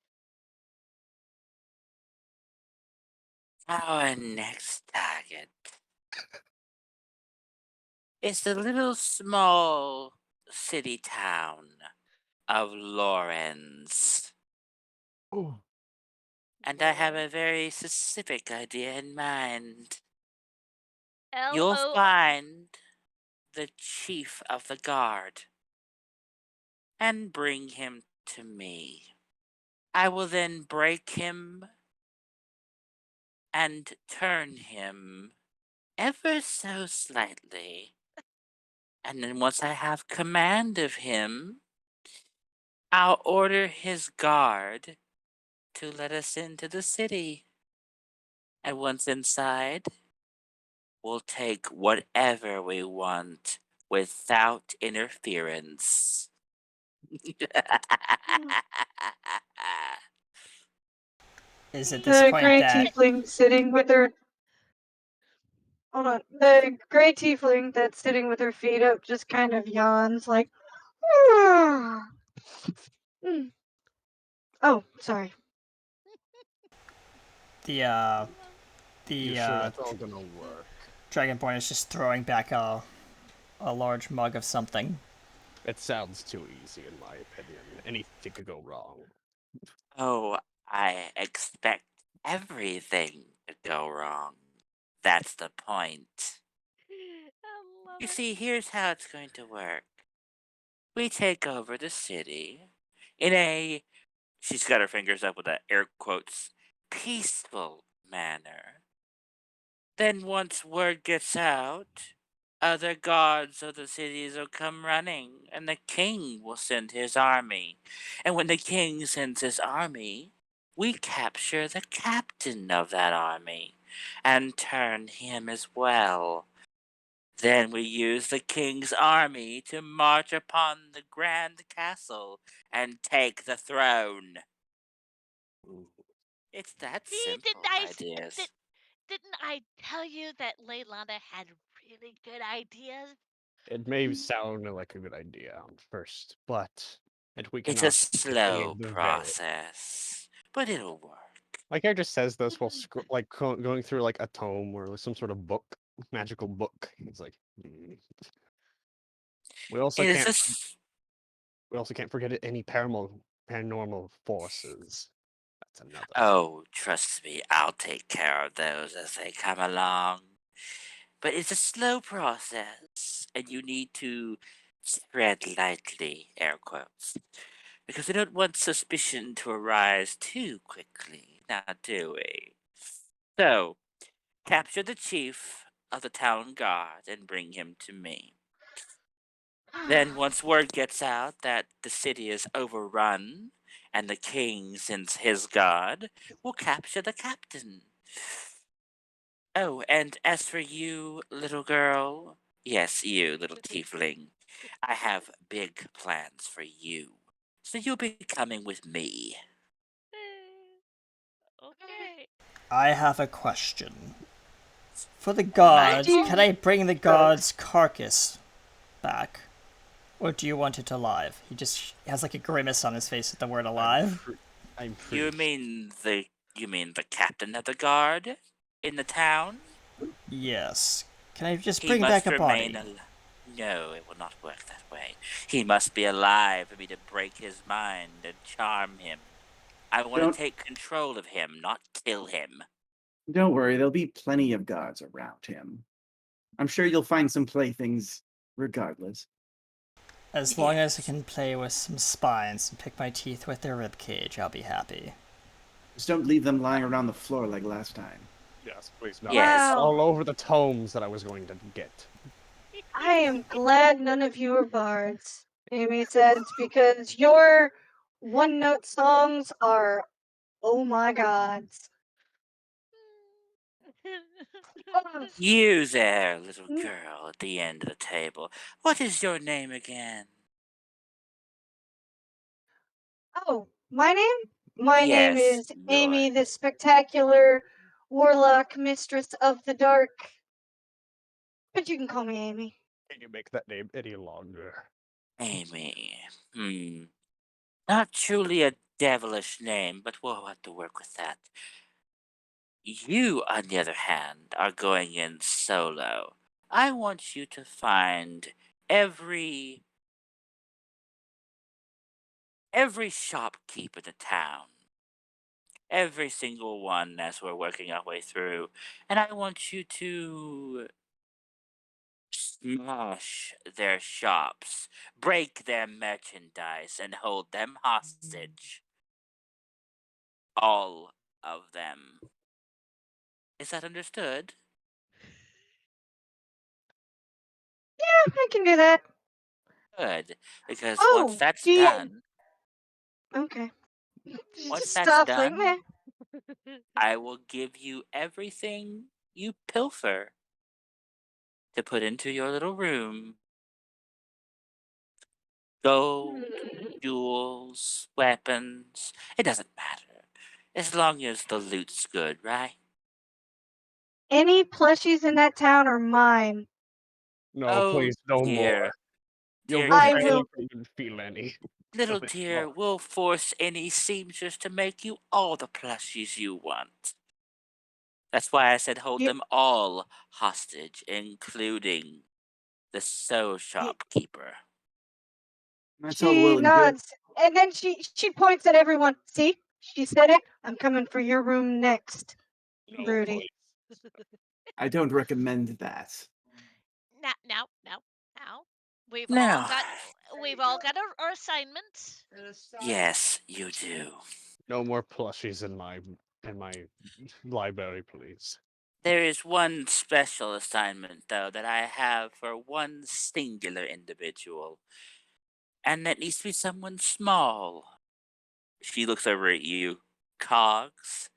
Speaker 8: Our next target is the little small city town of Lawrence.
Speaker 5: Oh.
Speaker 8: And I have a very specific idea in mind.
Speaker 6: L
Speaker 8: You'll
Speaker 6: O.
Speaker 8: find the chief of the guard and bring him to me. I will then break him and turn him ever so slightly. And then once I have command of him, I'll order his guard to let us into the city. And once inside, we'll take whatever we want without interference.
Speaker 2: Is at this
Speaker 3: The
Speaker 2: point
Speaker 3: gray
Speaker 2: that
Speaker 3: tiefling sitting with her. Hold on. The gray tiefling that's sitting with her feet up just kind of yawns, like. Mm. Oh, sorry.
Speaker 2: the
Speaker 5: You sure that's all gonna work?
Speaker 2: Dragonborn is just throwing back a large mug of something.
Speaker 5: It sounds too easy, in my opinion. Anything could go wrong.
Speaker 8: Oh, I expect everything to go wrong. That's the point.
Speaker 6: I love
Speaker 8: You
Speaker 6: it.
Speaker 8: see, here's how it's going to work. We take over the city in a, she's got her fingers up with the air quotes, peaceful manner. Then once word gets out, other guards of the cities will come running, and the king will send his army. And when the king sends his army, we capture the captain of that army and turn him as well. Then we use the king's army to march upon the grand castle and take the throne. It's that
Speaker 6: See,
Speaker 8: simple, my dears.
Speaker 6: didn't I tell you that Leilanda had really good ideas?
Speaker 5: It may sound like a good idea at first, but we
Speaker 8: It's a
Speaker 5: cannot
Speaker 8: slow
Speaker 5: the veil.
Speaker 8: process, but it'll work.
Speaker 5: My character says this while going through like a tome or some sort of book, magical book. It's like we also
Speaker 8: It is
Speaker 5: can't
Speaker 8: a s-
Speaker 5: forget any paranormal forces. That's another thing.
Speaker 8: Oh, trust me, I'll take care of those as they come along. But it's a slow process, and you need to tread lightly, air quotes, because we don't want suspicion to arise too quickly, now do we? So, capture the chief of the town guard and bring him to me. Then, once word gets out that the city is overrun and the king sends his guard, we'll capture the captain. Oh, and as for you, little girl, yes, you, little tiefling, I have big plans for you. So you'll be coming with me.
Speaker 6: Okay.
Speaker 2: I have a question. For the
Speaker 3: Why
Speaker 2: gods,
Speaker 3: do you
Speaker 2: can I bring the
Speaker 3: drugs?
Speaker 2: god's carcass back? Or do you want it alive? He just has like a grimace on his face at the word alive.
Speaker 5: I'm pretty
Speaker 8: You mean the captain of the guard in the town?
Speaker 2: Yes. Can I just
Speaker 8: He
Speaker 2: bring back
Speaker 8: must
Speaker 2: a
Speaker 8: remain
Speaker 2: body?
Speaker 8: No, it will not work that way. He must be alive for me to break his mind and charm him. I want to
Speaker 4: Don't
Speaker 8: take control of him, not kill him.
Speaker 4: don't worry, there'll be plenty of gods around him. I'm sure you'll find some playthings regardless.
Speaker 2: As long as I
Speaker 8: Yes.
Speaker 2: can play with some spines and pick my teeth with their ribcage, I'll be happy.
Speaker 4: Just don't leave them lying around the floor like last time.
Speaker 5: yes, please not.
Speaker 8: Yes.
Speaker 3: Wow.
Speaker 5: All over the tomes that I was going to get.
Speaker 3: I am glad none of you are bards. Amy says, because your one note songs are, oh my gods.
Speaker 8: You there, little
Speaker 3: Mm.
Speaker 8: girl at the end of the table. What is your name again?
Speaker 3: Oh, my name? My name
Speaker 8: Yes,
Speaker 3: is
Speaker 8: your.
Speaker 3: Amy, the spectacular warlock mistress of the dark. But you can call me Amy.
Speaker 5: Can you make that name any longer?
Speaker 8: Amy. Not truly a devilish name, but we'll have to work with that. You, on the other hand, are going in solo. I want you to find every shopkeep in the town. Every single one as we're working our way through. And I want you to smash their shops, break their merchandise, and hold them hostage. All of them. Is that understood?
Speaker 3: Yeah, I can do that.
Speaker 8: Good. Because once
Speaker 3: Oh,
Speaker 8: that's
Speaker 3: do you,
Speaker 8: done.
Speaker 3: Okay.
Speaker 8: Once that's
Speaker 3: Stuff like
Speaker 8: done,
Speaker 3: meh.
Speaker 8: I will give you everything you pilfer to put into your little room. Gold, jewels, weapons. It doesn't matter. As long as the loot's good, right?
Speaker 3: Any plushies in that town are mine.
Speaker 5: No,
Speaker 8: Oh,
Speaker 5: please, no more.
Speaker 8: dear.
Speaker 5: You'll
Speaker 8: Dear,
Speaker 5: go
Speaker 3: I
Speaker 8: dear,
Speaker 5: crazy
Speaker 3: will.
Speaker 5: if you even feel any.
Speaker 8: little
Speaker 5: of it
Speaker 8: dear,
Speaker 5: more.
Speaker 8: we'll force any seamstress to make you all the plushies you want. That's why I said hold
Speaker 3: You,
Speaker 8: them all hostage, including the sew
Speaker 3: you,
Speaker 8: shopkeeper.
Speaker 4: That's all
Speaker 3: she
Speaker 4: well and good.
Speaker 3: nods, and then she points at everyone. See, she said it. I'm coming for your room next,
Speaker 5: No,
Speaker 3: Rudy.
Speaker 5: please.
Speaker 4: I don't recommend that.
Speaker 6: Now. We've all
Speaker 8: No.
Speaker 6: got our assignments.
Speaker 8: Yes, you do.
Speaker 5: No more plushies in my library, please.
Speaker 8: There is one special assignment, though, that I have for one singular individual. And that needs to be someone small. She looks over at you. Cogs,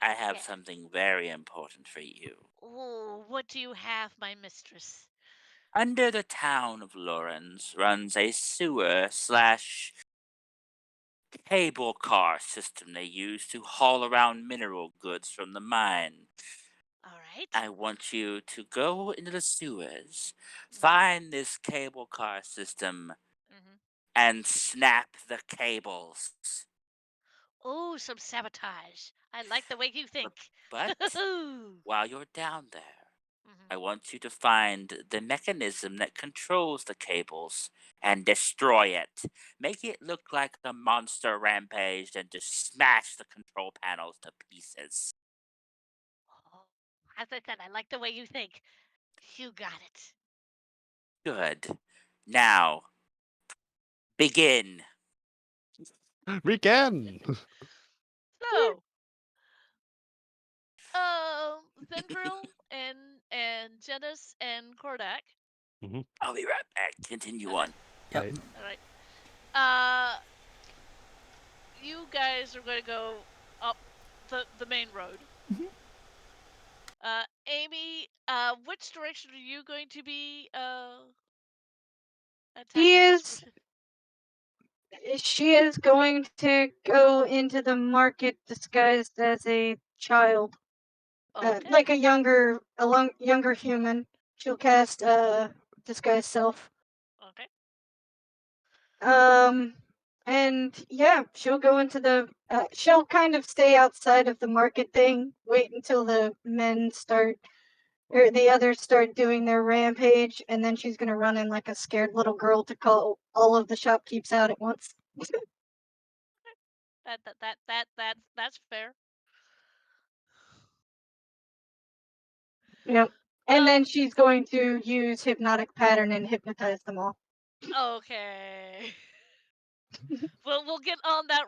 Speaker 8: I have
Speaker 6: Yeah.
Speaker 8: something very important for you.
Speaker 6: Oh, what do you have, my mistress?
Speaker 8: Under the town of Lawrence runs a sewer/cable car system they use to haul around mineral goods from the mine.
Speaker 6: All right.
Speaker 8: I want you to go into the sewers, find this cable car system,
Speaker 6: Mm-hmm.
Speaker 8: and snap the cables.
Speaker 6: Oh, some sabotage. I like the way you think.
Speaker 8: But
Speaker 6: Mhm.
Speaker 8: while you're down there, I want you to find the mechanism that controls the cables and destroy it. Make it look like a monster rampaged and just smash the control panels to pieces.
Speaker 6: Oh, as I said, I like the way you think. You got it.
Speaker 8: Good. Now, begin.
Speaker 5: Weekend.
Speaker 6: So, Vendril and Janice and Kordak.
Speaker 8: I'll be right back. Continue
Speaker 6: Okay.
Speaker 8: on.
Speaker 2: Yep.
Speaker 5: Right.
Speaker 6: All right. Uh, you guys are going to go up the main road. Amy, which direction are you going to be
Speaker 3: She
Speaker 6: attacking this?
Speaker 3: she is going to go into the market disguised as a child,
Speaker 6: Okay.
Speaker 3: like a younger human. She'll cast disguise self.
Speaker 6: Okay.
Speaker 3: Um, and yeah, she'll go into the. She'll kind of stay outside of the market thing. Wait until the men start, or the others start doing their rampage, and then she's gonna run in like a scared little girl to call all of the shopkeepers out at once.
Speaker 6: That's fair.
Speaker 3: Yep. And
Speaker 6: Um.
Speaker 3: then she's going to use hypnotic pattern and hypnotize them all.
Speaker 6: Okay. We'll get on that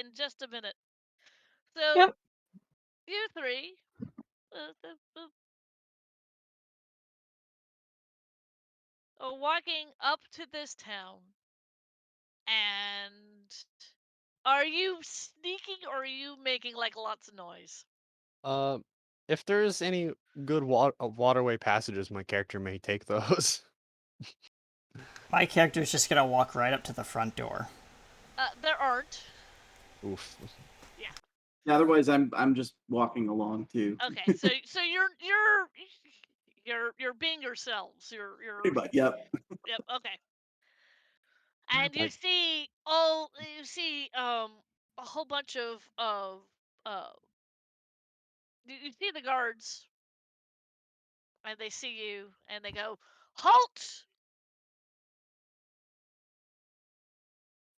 Speaker 6: in just a minute. So
Speaker 3: Yep.
Speaker 6: you three are walking up to this town, and are you sneaking or are you making like lots of noise?
Speaker 5: Uh, if there's any good waterway passages, my character may take those.
Speaker 2: My character's just gonna walk right up to the front door.
Speaker 6: There aren't.
Speaker 5: Oof.
Speaker 6: Yeah.
Speaker 4: Yeah, otherwise, I'm just walking along too.
Speaker 6: Okay. So you're being yourselves.
Speaker 4: Pretty much. Yep.
Speaker 6: Yep. Okay. And
Speaker 5: Like,
Speaker 6: you see a whole bunch of uh you see the guards, and they see you and they go, "Halt!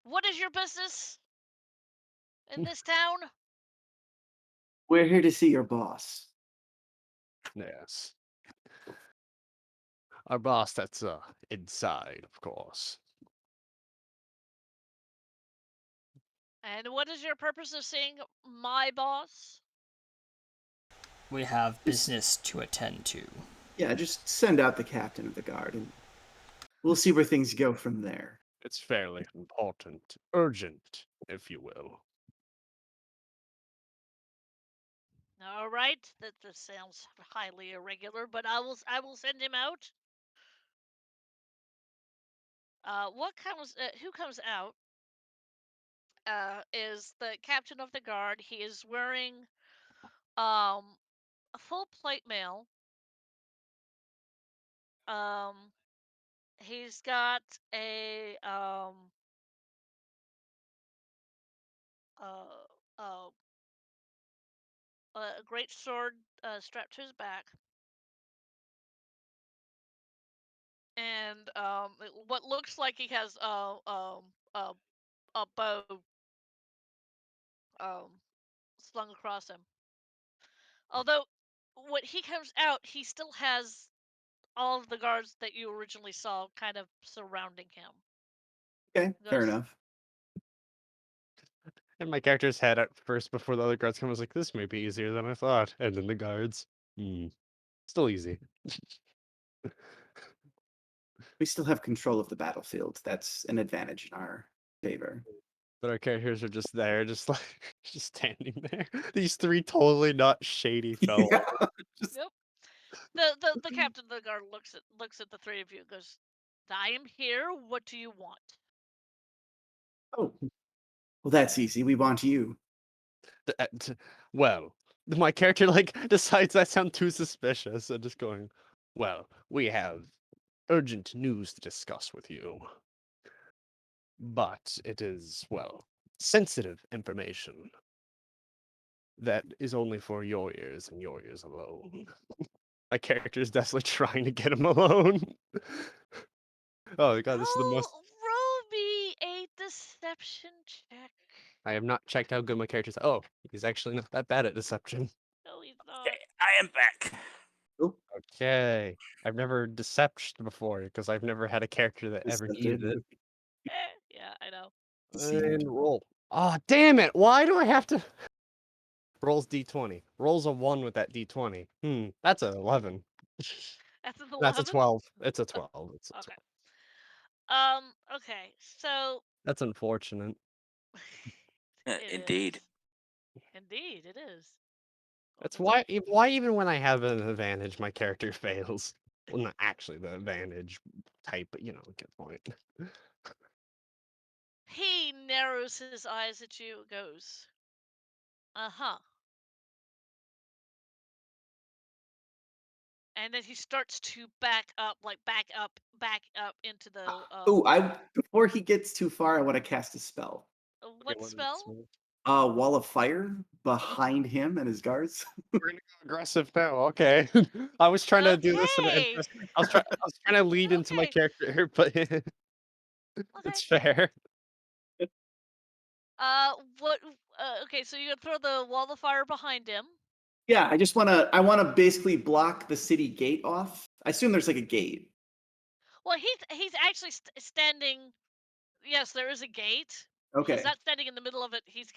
Speaker 6: What is your business in this town?"
Speaker 4: We're here to see your boss.
Speaker 5: yes. Our boss, that's inside, of course.
Speaker 6: And what is your purpose of seeing my boss?
Speaker 2: We have business to attend to.
Speaker 4: Yeah, just send out the captain of the guard, and we'll see where things go from there.
Speaker 5: It's fairly important, urgent, if you will.
Speaker 6: All right, that just sounds highly irregular, but I will send him out. Who comes out? Is the captain of the guard. He is wearing a full plate mail. He's got uh, uh, a great sword strapped to his back, and what looks like he has a bow um, slung across him. Although, when he comes out, he still has all of the guards that you originally saw kind of surrounding him.
Speaker 4: Okay, fair
Speaker 6: Goes,
Speaker 4: enough.
Speaker 5: And my character's head at first before the other guards come was like, this may be easier than I thought. And then the guards. Still easy.
Speaker 4: We still have control of the battlefield. That's an advantage in our favor.
Speaker 5: But our characters are just there, just like just standing there. These three totally not shady fellows.
Speaker 4: Yeah, just-
Speaker 6: Yep. The captain of the guard looks at the three of you and goes, I am here. What do you want?
Speaker 4: Oh, well, that's easy. We want you.
Speaker 5: Well, my character like decides that sounds too suspicious and just going, well, we have urgent news to discuss with you. But it is, well, sensitive information that is only for your ears and your ears alone. My character is definitely trying to get him alone. Oh god, this is the most.
Speaker 6: Roll me a deception check.
Speaker 5: I have not checked how good my character is. Oh, he's actually not that bad at deception.
Speaker 6: No, he's not.
Speaker 8: Okay, I am back.
Speaker 5: Okay. I've never deception before because I've never had a character that ever needed it.
Speaker 6: Yeah, I know.
Speaker 5: And roll. Ah, damn it! Why do I have to? Rolls d20. Rolls a 1 with that d20. That's a 11.
Speaker 6: That's an 11?
Speaker 5: That's a 12. It's a 12. It's a 12.
Speaker 6: Okay. Okay, so
Speaker 5: That's unfortunate.
Speaker 8: Indeed.
Speaker 6: Indeed, it is.
Speaker 5: That's why even when I have an advantage, my character fails. Well, not actually the advantage type, but you know, get the point.
Speaker 6: He narrows his eyes at you and goes, uh-huh. And then he starts to back up into the
Speaker 4: Before he gets too far, I want to cast a spell.
Speaker 6: what spell?
Speaker 4: Wall of fire behind him and his guards.
Speaker 5: We're gonna go aggressive now. Okay. I was trying to do this.
Speaker 6: Okay.
Speaker 5: I was trying to lead into my
Speaker 6: Okay.
Speaker 5: character, but it's fair.
Speaker 6: What? Okay, so you throw the wall of fire behind him.
Speaker 4: Yeah, I want to basically block the city gate off. I assume there's like a gate.
Speaker 6: Well, he's actually standing. Yes, there is a gate.
Speaker 4: Okay.
Speaker 6: He's not standing in the middle of it. He's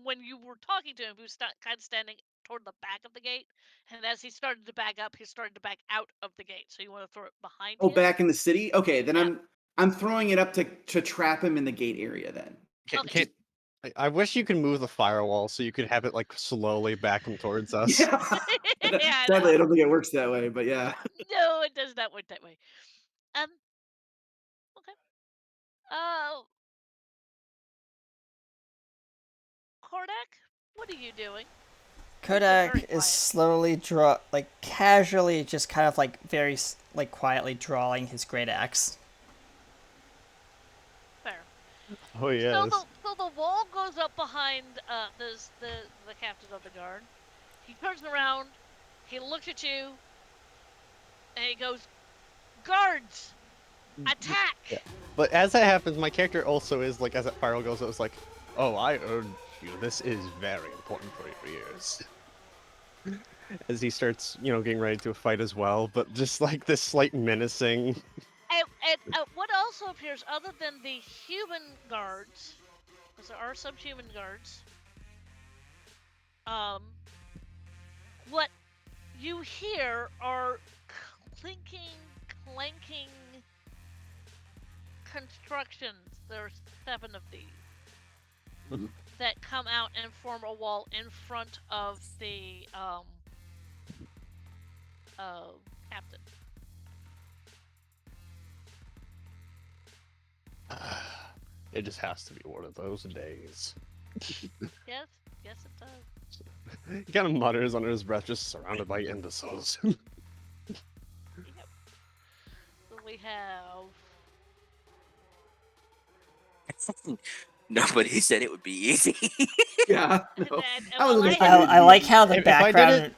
Speaker 6: when you were talking to him, he was kind of standing toward the back of the gate. And as he started to back up, he started to back out of the gate. So you want to throw it behind him?
Speaker 4: Oh, back in the city? Okay, then
Speaker 6: Yeah.
Speaker 4: I'm throwing it up to trap him in the gate area then.
Speaker 6: Okay.
Speaker 5: I wish you could move the firewall so you could have it like slowly back and towards us.
Speaker 4: Yeah.
Speaker 6: Yeah,
Speaker 4: Sadly, I don't think it works that way, but yeah.
Speaker 6: No, it does not work that way. Okay. Kodak, what are you doing?
Speaker 2: Kodak
Speaker 6: very
Speaker 2: is
Speaker 6: quiet.
Speaker 2: slowly casually, just kind of very quietly drawing his great axe.
Speaker 6: Fair.
Speaker 5: Oh yes.
Speaker 6: So the wall goes up behind the captain of the guard. He turns around, he looks at you, and he goes, "Guards, attack!"
Speaker 5: Yeah. But as that happens, my character also is like, as that firewall goes, it was like, oh, I urge you. This is very important for your ears. As he starts, getting ready to a fight as well, but just like this slight menacing.
Speaker 6: And what also appears, other than the human guards, because there are some human guards, what you hear are clinking, clanking constructions. There's 7 of these
Speaker 5: Mhm.
Speaker 6: that come out and form a wall in front of the captain.
Speaker 5: It just has to be one of those days.
Speaker 6: Yes, yes, it does.
Speaker 5: He kind of mutters under his breath, just surrounded by imbeciles.
Speaker 6: Yep. So we have.
Speaker 8: Nobody said it would be easy.
Speaker 4: Yeah.
Speaker 6: And,
Speaker 4: No.
Speaker 6: and,
Speaker 4: I wasn't
Speaker 6: well,
Speaker 4: expecting it to
Speaker 2: I
Speaker 4: be
Speaker 2: like
Speaker 4: easy.
Speaker 2: how the
Speaker 5: if I
Speaker 2: background.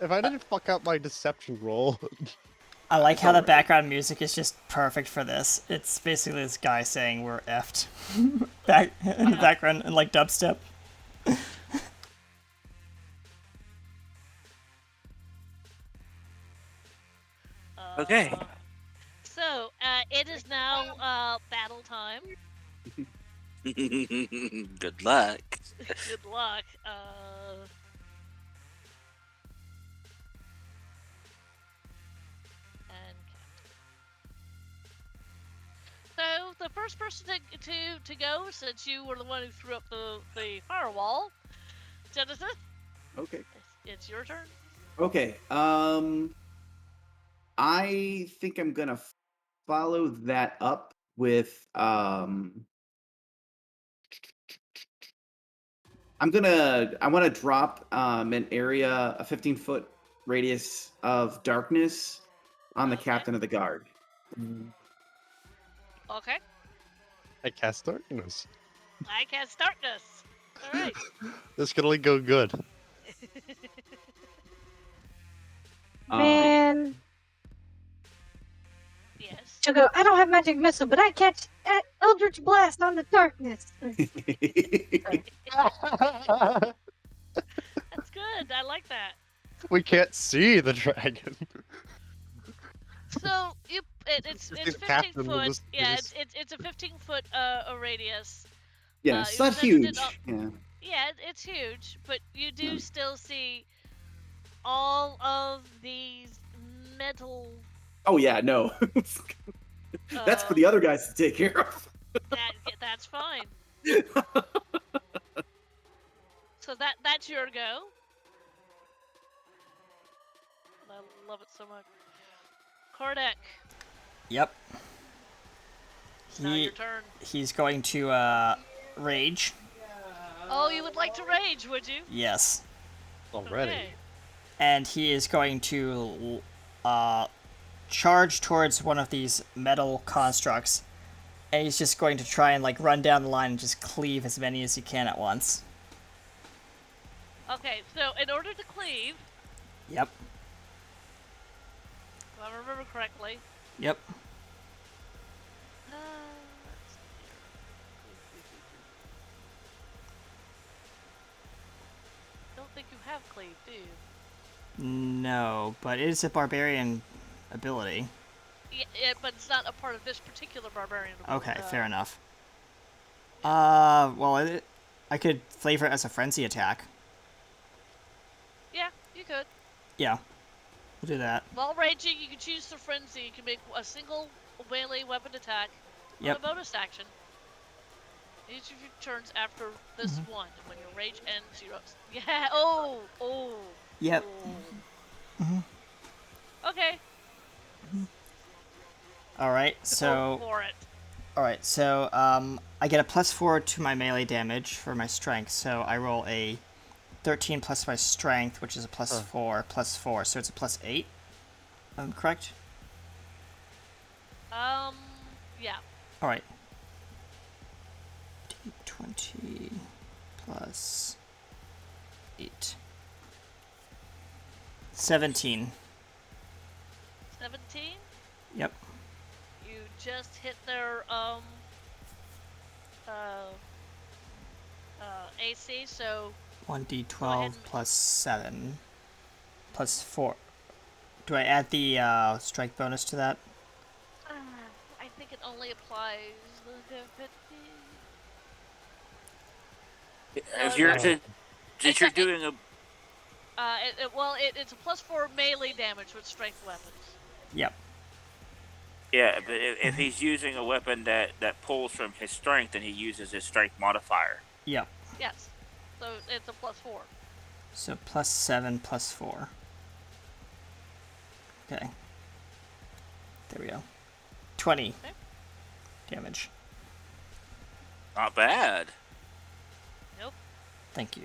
Speaker 5: if I didn't fuck up my deception roll,
Speaker 2: I like how the
Speaker 4: alright.
Speaker 2: background music is just perfect for this. It's basically this guy saying we're effed back in the background and like dubstep.
Speaker 8: Okay.
Speaker 6: So it is now battle time.
Speaker 8: Good luck.
Speaker 6: Good luck. And so the first person to go, since you were the one who threw up the firewall, Genesis,
Speaker 4: Okay.
Speaker 6: it's your turn.
Speaker 4: Okay. I think I'm gonna follow that up with I want to drop an area, a 15-foot radius of darkness on the
Speaker 6: Okay.
Speaker 4: captain of the guard.
Speaker 6: Okay.
Speaker 5: I cast darkness.
Speaker 6: I cast darkness. All right.
Speaker 5: This could only go good.
Speaker 3: Man,
Speaker 6: Yes.
Speaker 3: she'll go, I don't have magic missile, but I catch Eldritch Blast on the darkness.
Speaker 6: That's good. I like that.
Speaker 5: We can't see the dragon.
Speaker 6: So it's
Speaker 5: The
Speaker 6: 15
Speaker 5: captain will
Speaker 6: foot.
Speaker 5: just-
Speaker 6: Yeah,
Speaker 5: just-
Speaker 6: it's a 15-foot radius.
Speaker 4: Yeah,
Speaker 6: you
Speaker 4: it's not
Speaker 6: presented it
Speaker 4: huge.
Speaker 6: up-
Speaker 4: Yeah.
Speaker 6: Yeah, it's huge, but you do
Speaker 4: Yeah.
Speaker 6: still see all of these metal.
Speaker 4: Oh yeah, no. That's for the other guys to take care of.
Speaker 6: That's fine. So that's your go. I love it so much. Kordek,
Speaker 2: Yep.
Speaker 6: now your turn.
Speaker 2: He's going to rage.
Speaker 6: Oh, you would like to rage, would you?
Speaker 2: Yes.
Speaker 5: Already.
Speaker 6: Okay.
Speaker 2: And he is going to charge towards one of these metal constructs. And he's just going to try and like run down the line and just cleave as many as he can at once.
Speaker 6: Okay, so in order to cleave,
Speaker 2: Yep.
Speaker 6: if I remember correctly,
Speaker 2: Yep.
Speaker 6: let's see here. Don't think you have cleave, do you?
Speaker 2: No, but it is a barbarian ability.
Speaker 6: Yeah, but it's not a part of this particular barbarian.
Speaker 2: Okay, fair enough. Well, I could flavor it as a frenzy attack.
Speaker 6: Yeah, you could.
Speaker 2: Yeah, we'll do that.
Speaker 6: While raging, you can choose the frenzy. You can make a single melee weapon attack
Speaker 2: Yep.
Speaker 6: on a bonus action. Each of your turns after this one. When your rage ends, you're up. Yeah. Oh.
Speaker 2: Yep.
Speaker 6: Oh. Okay.
Speaker 2: All right.
Speaker 6: Go
Speaker 2: So.
Speaker 6: for it.
Speaker 2: All right. So I get a +4 to my melee damage for my strength. So I roll a 13 plus my strength, which is a +4 +4. So it's a +8. Correct?
Speaker 6: Yeah.
Speaker 2: All right. D20 plus 8. 17.
Speaker 6: 17.
Speaker 2: Yep.
Speaker 6: You just hit their AC, so
Speaker 2: 1d12 plus 7 plus 4. Do I add the strike bonus to that?
Speaker 6: I think it only applies.
Speaker 8: If you're since you're doing a
Speaker 6: It's a +4 melee damage with strength weapons.
Speaker 2: Yep.
Speaker 8: Yeah, but if he's using a weapon that pulls from his strength, then he uses his strength modifier.
Speaker 2: Yep.
Speaker 6: Yes. So it's a +4.
Speaker 2: So +7 +4. Okay. There we go. 20
Speaker 6: Okay.
Speaker 2: damage.
Speaker 8: Not bad.
Speaker 6: Nope.
Speaker 2: Thank you.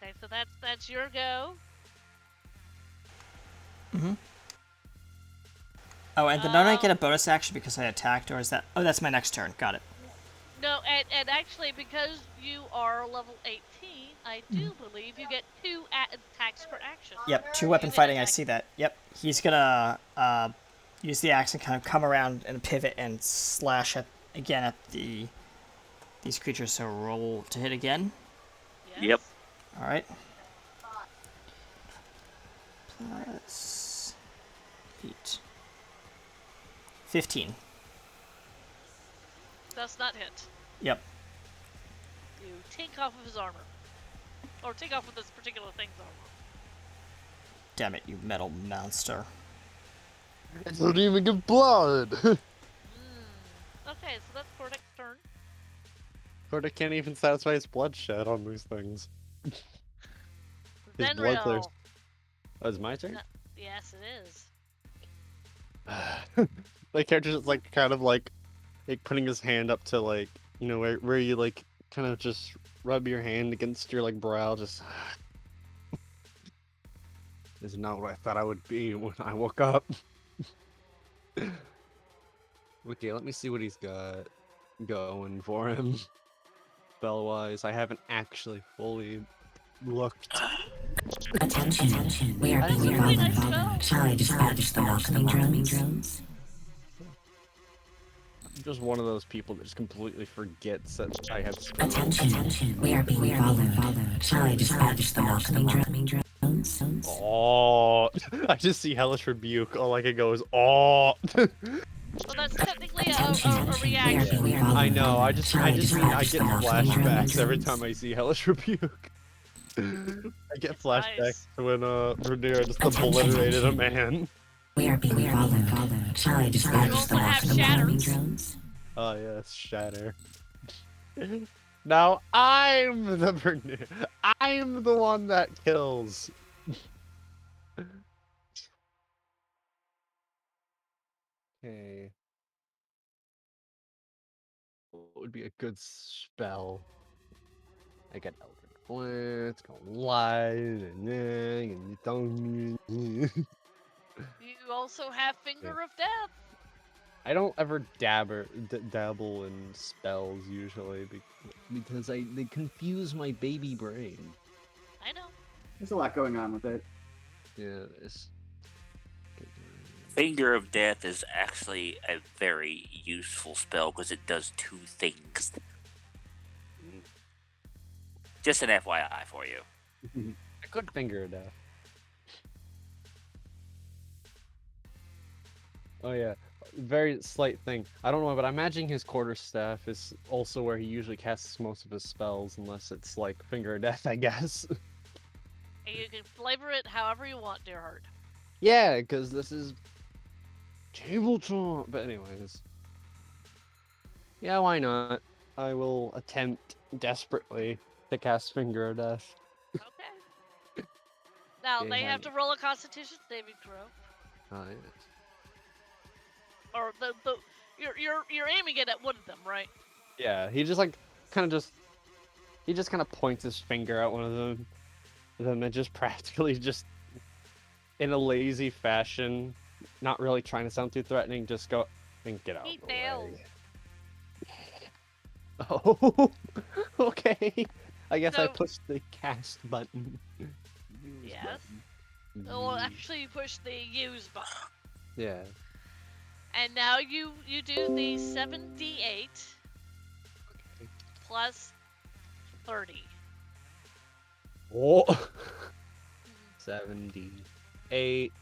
Speaker 6: Okay, so that's your go.
Speaker 2: Mm-hmm. Oh, and then don't I get a bonus action because I attacked, or is that... Oh, that's my next turn. Got it.
Speaker 6: No, and actually, because you are level 18, I do believe you get 2 attacks per action.
Speaker 2: Yep, 2 weapon fighting, I see that. Yep, he's gonna use the axe and kind of come around and pivot and slash again at these creatures, so roll to hit again.
Speaker 6: Yes.
Speaker 8: Yep.
Speaker 2: Alright. Plus 8. 15.
Speaker 6: Does not hit.
Speaker 2: Yep.
Speaker 6: You take off of his armor. Or take off of this particular thing's armor.
Speaker 2: Damn it, you metal monster.
Speaker 5: It doesn't even get blood.
Speaker 6: Okay, so that's Kordak's turn.
Speaker 5: Kordak can't even satisfy his bloodshed on these things. His
Speaker 6: Zenrio.
Speaker 5: bloodthirst. Oh, it's my turn?
Speaker 6: Yes, it is.
Speaker 5: My character's just like kind of like putting his hand up to like, you know, where you like kind of just rub your hand against your like brow, just this is not what I thought I would be when I woke up. Okay, let me see what he's got going for him. Spell wise, I haven't actually fully looked.
Speaker 9: Attention, we are
Speaker 6: That's
Speaker 9: being
Speaker 6: a really nice
Speaker 9: followed.
Speaker 6: spell.
Speaker 9: Shall I dispatch the welcoming drones?
Speaker 5: I'm just one of those people that just completely forgets that I have spells.
Speaker 9: Attention, we are being followed. Shall I dispatch the welcoming drones?
Speaker 5: Oh, I just see Hellish Rebuke. All I can go is oh.
Speaker 6: Well, that's technically a reaction.
Speaker 5: I know. I just mean I get flashbacks every time I see Hellish Rebuke. I get flashbacks
Speaker 6: Nice.
Speaker 5: to when Rhaenyra just obliterated a man.
Speaker 9: We are being followed. Shall I dispatch
Speaker 6: You
Speaker 9: the
Speaker 6: also have
Speaker 9: welcoming
Speaker 6: shatter.
Speaker 9: drones?
Speaker 5: Oh yes, Shatter. Now I'm the Rhaenyra. I'm the one that kills. Okay. What would be a good spell? I got Eldritch Blitz, go light, and don't.
Speaker 6: You also have Finger of Death.
Speaker 5: I don't ever dabble in spells usually because they confuse my baby brain.
Speaker 6: I know.
Speaker 4: There's a lot going on with it.
Speaker 5: Yeah, it's.
Speaker 8: Finger of Death is actually a very useful spell because it does 2 things. Just an FYI for you.
Speaker 5: I could finger of death. Oh yeah, very slight thing. I don't know, but I'm imagining his quarterstaff is also where he usually casts most of his spells, unless it's like finger of death, I guess.
Speaker 6: And you can flavor it however you want, dear heart.
Speaker 5: Yeah, because this is tabletop. But anyways, yeah, why not? I will attempt desperately to cast finger of death.
Speaker 6: Okay. Now
Speaker 5: Okay,
Speaker 6: they have
Speaker 5: honey.
Speaker 6: to roll a Constitution saving throw,
Speaker 5: Oh yes.
Speaker 6: or you're aiming it at one of them, right?
Speaker 5: Yeah, he just like kind of points his finger at one of them, and just practically just in a lazy fashion, not really trying to sound too threatening, just go and get out
Speaker 6: He
Speaker 5: of the
Speaker 6: fails.
Speaker 5: way. Oh, okay. I guess I
Speaker 6: So-
Speaker 5: pushed the cast button.
Speaker 6: Yes. Well, actually, you push the use button,
Speaker 5: Yeah.
Speaker 6: and now you do the 7d8 plus 30.
Speaker 5: Oh. 78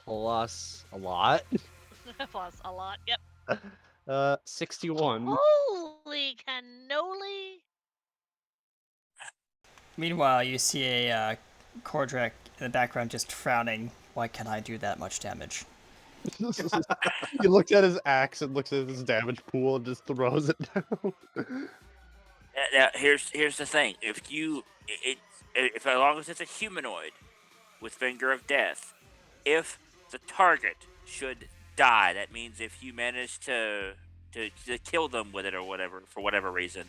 Speaker 5: plus a lot.
Speaker 6: Plus a lot. Yep.
Speaker 5: 61.
Speaker 6: Holy cannoli!
Speaker 2: Meanwhile, you see a Kordrak in the background just frowning. Why can I do that much damage?
Speaker 5: He looks at his axe and looks at his damage pool and just throws it down.
Speaker 8: Now, here's the thing: if as long as it's a humanoid with finger of death, if the target should die, that means if you manage to kill them with it or whatever for whatever reason,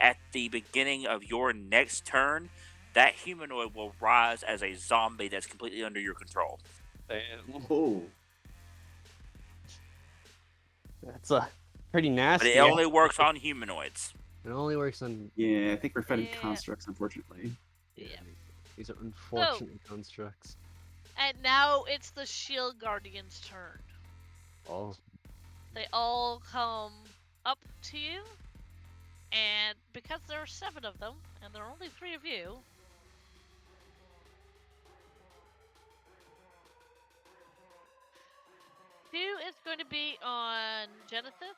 Speaker 8: at the beginning of your next turn, that humanoid will rise as a zombie that's completely under your control.
Speaker 5: Damn.
Speaker 4: Oh,
Speaker 5: That's pretty
Speaker 8: But
Speaker 5: nasty.
Speaker 8: it only works on humanoids.
Speaker 5: It only works on.
Speaker 4: yeah. I think we're fighting
Speaker 6: Yeah.
Speaker 4: constructs, unfortunately.
Speaker 6: Yeah.
Speaker 5: These are unfortunate constructs.
Speaker 6: And now it's the Shield Guardian's turn.
Speaker 5: Oh.
Speaker 6: They all come up to you, and because there are 7 of them, and there are only 3 of you, two is going to be on Genesis,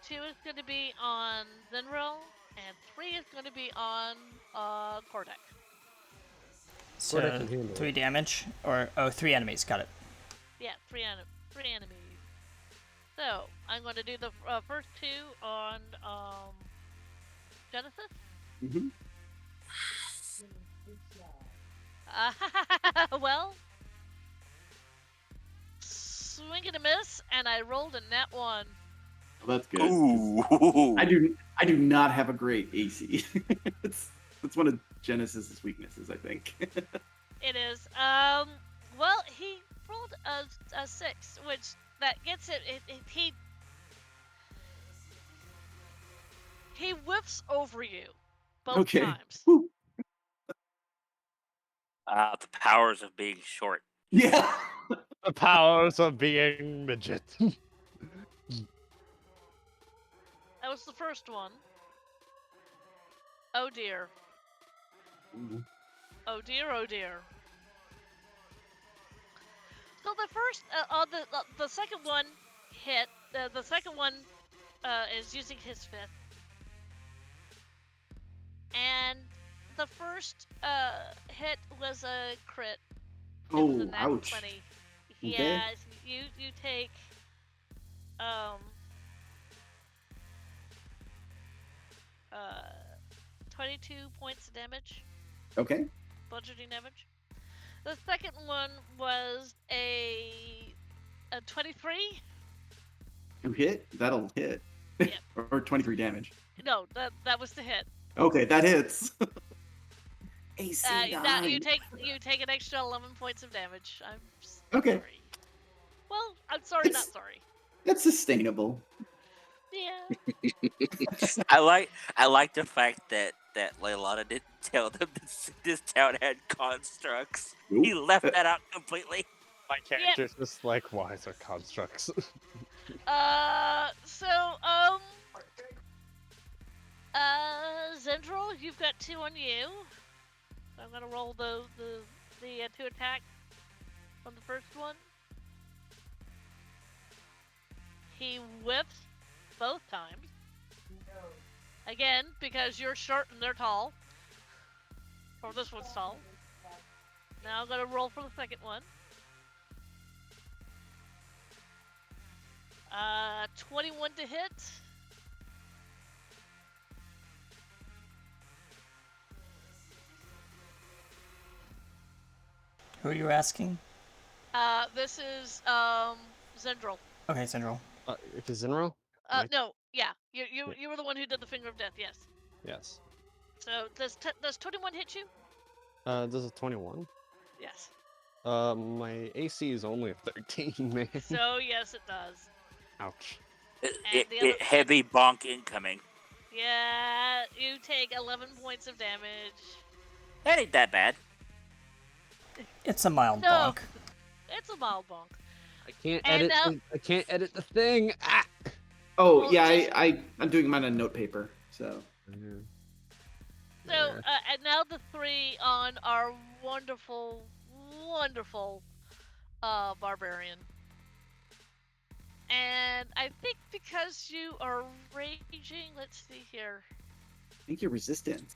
Speaker 6: 2 is going to be on Zenril, and 3 is going to be on Kordek.
Speaker 2: So
Speaker 5: can handle
Speaker 2: 3
Speaker 5: it.
Speaker 2: damage, or 3 enemies. Got it.
Speaker 6: Yeah, 3 enemies. So I'm going to do the first 2 on Genesis.
Speaker 4: Mm-hmm.
Speaker 6: Well, swing and a miss, and I rolled a nat 1.
Speaker 4: Well, that's good.
Speaker 8: Ooh.
Speaker 4: I do not have a great AC. It's one of Genesis's weaknesses, I think.
Speaker 6: It is. Well, he rolled a 6, which that gets it. He whips over you both
Speaker 4: Okay.
Speaker 6: times.
Speaker 4: Whew.
Speaker 8: The powers of being short.
Speaker 4: Yeah.
Speaker 5: The powers of being midget.
Speaker 6: That was the first one. Oh dear.
Speaker 4: Ooh.
Speaker 6: Oh dear. Oh dear. So the first, the second one hit. The second one is using his fifth, and the first hit was a crit. It was a
Speaker 4: Oh,
Speaker 6: nat
Speaker 4: ouch.
Speaker 6: 20.
Speaker 4: Okay.
Speaker 6: Yeah, you take 22 points of damage,
Speaker 4: Okay.
Speaker 6: bludgeoning damage. The second one was a 23.
Speaker 4: You hit? That'll hit.
Speaker 6: Yep.
Speaker 4: Or 23 damage.
Speaker 6: No, that was the hit.
Speaker 4: Okay, that hits. AC
Speaker 6: That
Speaker 4: 9.
Speaker 6: you take an extra 11 points of damage. I'm
Speaker 4: Okay.
Speaker 6: sorry. Well, I'm sorry,
Speaker 4: It's-
Speaker 6: not sorry.
Speaker 4: That's sustainable.
Speaker 6: Yeah.
Speaker 8: I like the fact that Leilani didn't tell them this town had constructs. He
Speaker 4: Nope.
Speaker 8: left that out completely.
Speaker 5: My character's just like, why is there constructs?
Speaker 6: Zendril, you've got 2 on you. So I'm gonna roll the 2 attack on the first one. He whips both times. Again, because you're short and they're tall. Or this one's tall. Now I'm gonna roll for the second one. 21 to hit.
Speaker 2: Who are you asking?
Speaker 6: This is Zendril.
Speaker 2: Okay, Central.
Speaker 5: If it's Zenro? Right.
Speaker 6: No, yeah, you were the one who did the finger of death. Yes.
Speaker 5: Yes.
Speaker 6: So does 21 hit you?
Speaker 5: Does a 21?
Speaker 6: Yes.
Speaker 5: My AC is only a 13, man.
Speaker 6: So yes, it does.
Speaker 5: Ouch.
Speaker 6: And the other-
Speaker 8: Heavy bonk incoming.
Speaker 6: Yeah, you take 11 points of damage.
Speaker 8: That ain't that bad.
Speaker 2: It's a mild
Speaker 6: No.
Speaker 2: bonk.
Speaker 6: It's a mild bonk.
Speaker 5: I can't
Speaker 6: And
Speaker 5: edit. I can't edit the thing. Ah!
Speaker 4: Oh,
Speaker 6: Well,
Speaker 4: yeah,
Speaker 6: just-
Speaker 4: I'm doing mine on note paper, so.
Speaker 6: So, and now the 3 on our wonderful, wonderful barbarian. And I think because you are raging, let's see here.
Speaker 4: I think you're resistant.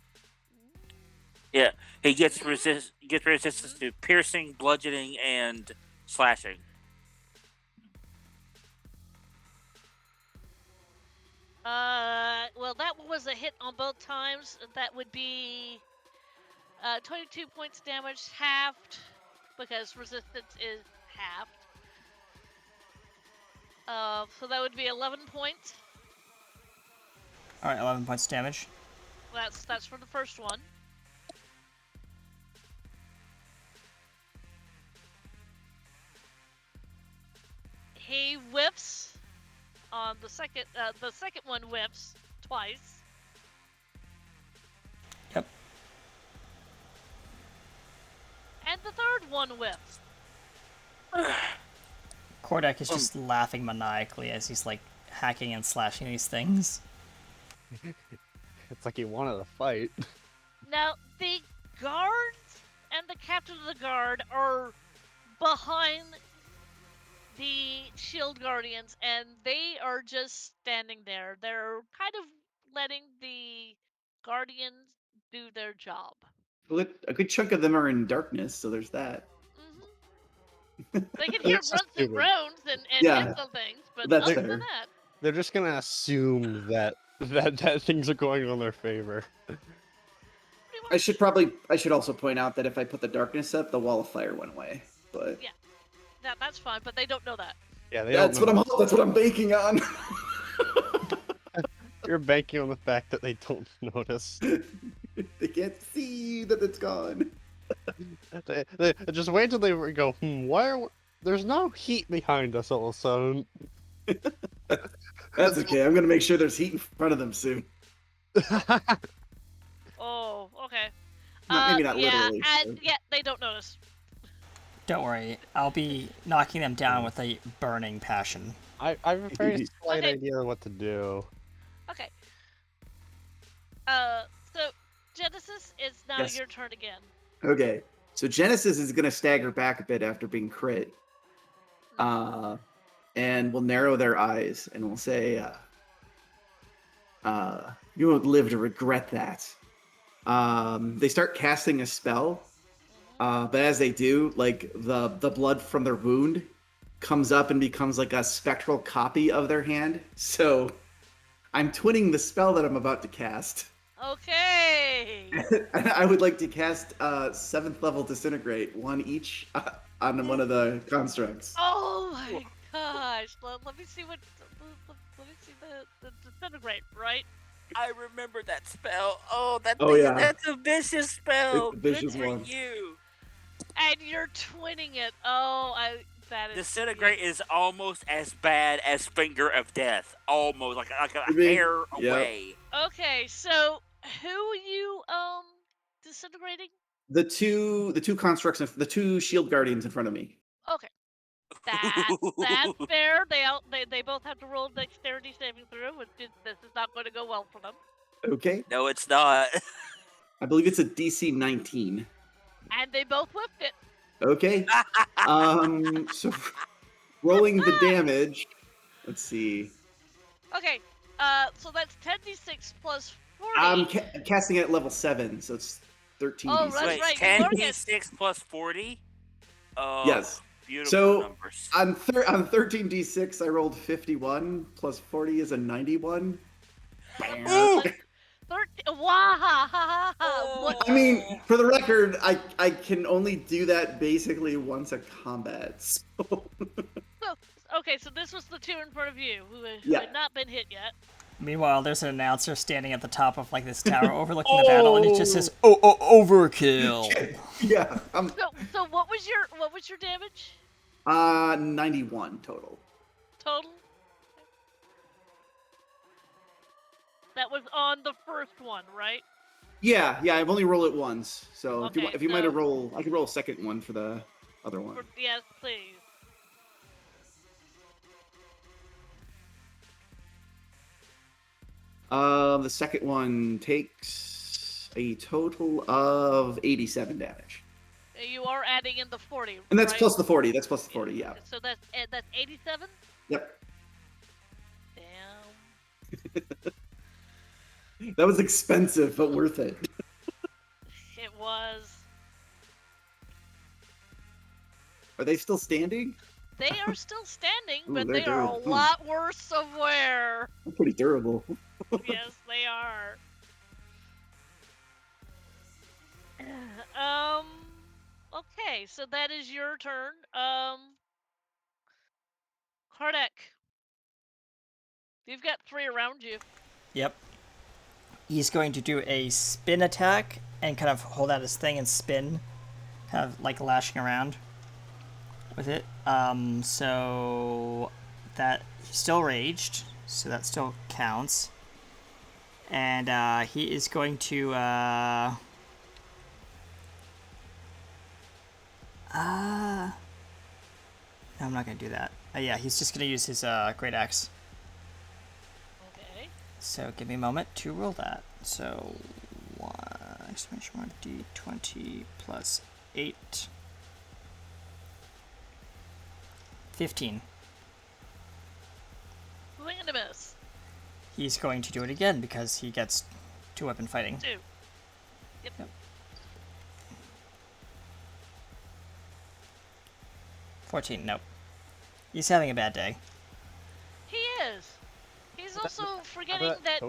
Speaker 8: Yeah, he gets resistance to piercing, bludgeoning, and slashing.
Speaker 6: Well, that was a hit on both times. That would be 22 points damage, halved, because resistance is halved. So that would be 11 points.
Speaker 2: All right, 11 points damage.
Speaker 6: That's for the first one. He whiffs on the second. The second one whiffs twice.
Speaker 2: Yep.
Speaker 6: And the third one whiffs.
Speaker 2: Kordek is just laughing maniacally as he's like hacking and slashing these things.
Speaker 5: It's like he wanted to fight.
Speaker 6: Now, the guards and the captain of the guard are behind the shield guardians, and they are just standing there. They're kind of letting the guardians do their job.
Speaker 4: A good chunk of them are in darkness, so there's that.
Speaker 6: They can hear
Speaker 5: That's
Speaker 6: grunts and
Speaker 5: stupid.
Speaker 6: groans and
Speaker 4: Yeah,
Speaker 6: hits on things, but
Speaker 4: that's
Speaker 6: other
Speaker 4: fair.
Speaker 6: than that,
Speaker 5: They're just gonna assume that things are going on their favor.
Speaker 6: pretty
Speaker 4: I
Speaker 6: much.
Speaker 4: should also point out that if I put the darkness up, the wall of fire went away. But
Speaker 6: Yeah, that's fine, but they don't know that.
Speaker 5: Yeah, they
Speaker 4: that's
Speaker 5: don't know.
Speaker 4: what I'm banking on.
Speaker 5: You're banking on the fact that they don't notice.
Speaker 4: They can't see that it's gone.
Speaker 5: They just wait till they go, why there's no heat behind us all of a sudden.
Speaker 4: That's okay. I'm gonna make sure there's heat in front of them soon.
Speaker 6: Oh, okay.
Speaker 4: Maybe not
Speaker 6: yeah,
Speaker 4: literally.
Speaker 6: and yeah, they don't notice.
Speaker 2: Don't worry, I'll be knocking them down with a burning passion.
Speaker 5: I have a very slight
Speaker 6: Okay.
Speaker 5: idea of what to do.
Speaker 6: Okay. So Genesis, it's now
Speaker 4: Yes.
Speaker 6: your turn again.
Speaker 4: Okay, so Genesis is gonna stagger back a bit after being crit, and will narrow their eyes and will say, "You won't live to regret that." They start casting a spell, but as they do, like the blood from their wound comes up and becomes like a spectral copy of their hand. So I'm twinning the spell that I'm about to cast.
Speaker 6: Okay.
Speaker 4: I would like to cast 7th level disintegrate, one each on one of the constructs.
Speaker 6: Oh my gosh. Let me see what. Let me see the disintegrate, right?
Speaker 8: I remember that spell. Oh,
Speaker 4: Oh, yeah.
Speaker 8: That's a vicious spell.
Speaker 4: It's a vicious
Speaker 8: Good for
Speaker 4: one.
Speaker 8: you.
Speaker 6: And you're twinning it. Oh, that is.
Speaker 8: Disintegrate is almost as bad as Finger of Death. Almost like a
Speaker 4: You mean-
Speaker 8: hair
Speaker 4: Yep.
Speaker 8: away.
Speaker 6: Okay, so who are you disintegrating?
Speaker 4: The two constructs, the two shield guardians in front of me.
Speaker 6: Okay. That's fair. They both have to roll dexterity saving throw, which this is not going to go well for them.
Speaker 4: Okay,
Speaker 8: No, it's not.
Speaker 4: I believe it's a DC 19.
Speaker 6: And they both whipped it.
Speaker 4: Okay, so rolling the damage. Let's see.
Speaker 6: Okay, so that's 10d6 plus 40.
Speaker 4: I'm casting it at level 7, so it's 13
Speaker 6: Oh,
Speaker 4: d6.
Speaker 6: that's
Speaker 8: Wait,
Speaker 6: right, you
Speaker 8: 10d6 plus 40? Oh,
Speaker 4: Yes.
Speaker 8: Beautiful
Speaker 4: So
Speaker 8: numbers.
Speaker 4: on 13 d6, I rolled 51 plus 40 is a 91.
Speaker 8: Ooh!
Speaker 6: 13. Wow. What?
Speaker 4: I mean, for the record, I can only do that basically once a combat. So
Speaker 6: Okay, so this was the two in front of you who
Speaker 4: Yeah.
Speaker 6: had not been hit yet.
Speaker 2: Meanwhile, there's an announcer standing at the top of like this tower overlooking the battle, and it just says, "Oh, overkill."
Speaker 4: yeah,
Speaker 6: So what was your damage
Speaker 4: 91 total.
Speaker 6: total? That was on the first one, right?
Speaker 4: Yeah, I've only rolled it once. So
Speaker 6: Okay,
Speaker 4: if you might have
Speaker 6: so-
Speaker 4: roll, I can roll a second one for the other one.
Speaker 6: Yes, please.
Speaker 4: The second one takes a total of 87 damage.
Speaker 6: You are adding in the 40,
Speaker 4: And that's
Speaker 6: right?
Speaker 4: plus the 40. That's plus the 40, yeah.
Speaker 6: So that's 87?
Speaker 4: Yep.
Speaker 6: Damn.
Speaker 4: That was expensive, but worth it.
Speaker 6: It was.
Speaker 4: Are they still standing?
Speaker 6: They are still standing,
Speaker 4: Ooh,
Speaker 6: but
Speaker 4: they're
Speaker 6: they are a
Speaker 4: durable.
Speaker 6: lot worse somewhere.
Speaker 4: They're pretty durable.
Speaker 6: Yes, they are. Um. Okay, so that is your turn. Kardec. You've got 3 around you.
Speaker 2: Yep. He's going to do a spin attack and kind of hold out his thing and spin, kind of like lashing around with it. So that he's still raged, so that still counts. And he is going to no, I'm not gonna do that. Yeah, he's just gonna use his great axe.
Speaker 6: Okay.
Speaker 2: So give me a moment to roll that. So 1d20 plus 8. 15.
Speaker 6: Swing and a miss.
Speaker 2: He's going to do it again because he gets 2-weapon fighting.
Speaker 6: 2. Yep.
Speaker 2: 14, nope. He's having a bad day.
Speaker 6: He is. He's also forgetting that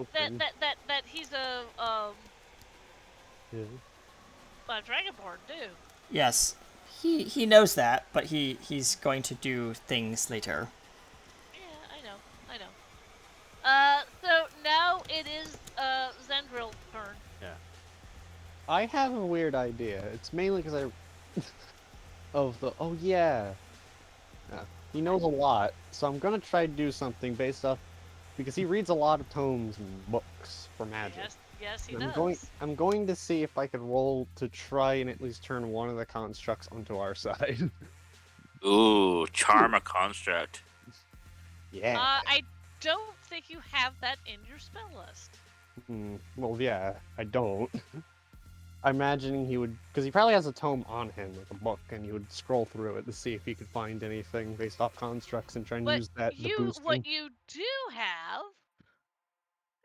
Speaker 6: he's a dragonborn too.
Speaker 2: Yes, he knows that, but he's going to do things later.
Speaker 6: Yeah, I know. So now it is Zendril's turn.
Speaker 5: Yeah. I have a weird idea. It's mainly because oh yeah. He knows a lot, so I'm gonna try to do something based off because he reads a lot of tomes and books for magic.
Speaker 6: Yes, he does.
Speaker 5: I'm going to see if I could roll to try and at least turn one of the constructs onto our side.
Speaker 8: Ooh, charm a construct.
Speaker 5: Yeah.
Speaker 6: I don't think you have that in your spell list.
Speaker 5: Well, yeah, I don't. I'm imagining he would, because he probably has a tome on him, like a book, and he would scroll through it to see if he could find anything based off constructs and try and use that to boost him.
Speaker 6: What you do have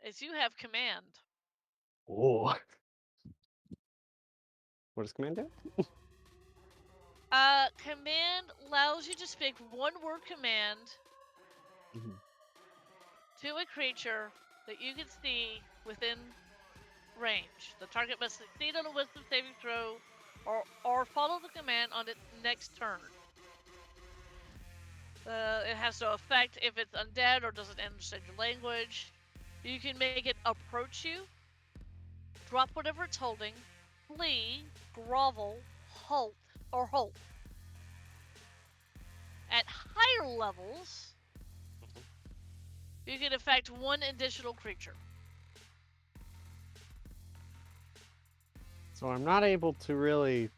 Speaker 6: is you have command.
Speaker 5: Oh. What does command do?
Speaker 6: Command allows you to speak one word command to a creature that you can see within range. The target must succeed on a wisdom saving throw or follow the command on its next turn. It has no effect if it's undead or doesn't understand your language. You can make it approach you, drop whatever it's holding, flee, grovel, halt, or halt. At higher levels, you can affect one additional creature.
Speaker 5: So I'm not able to really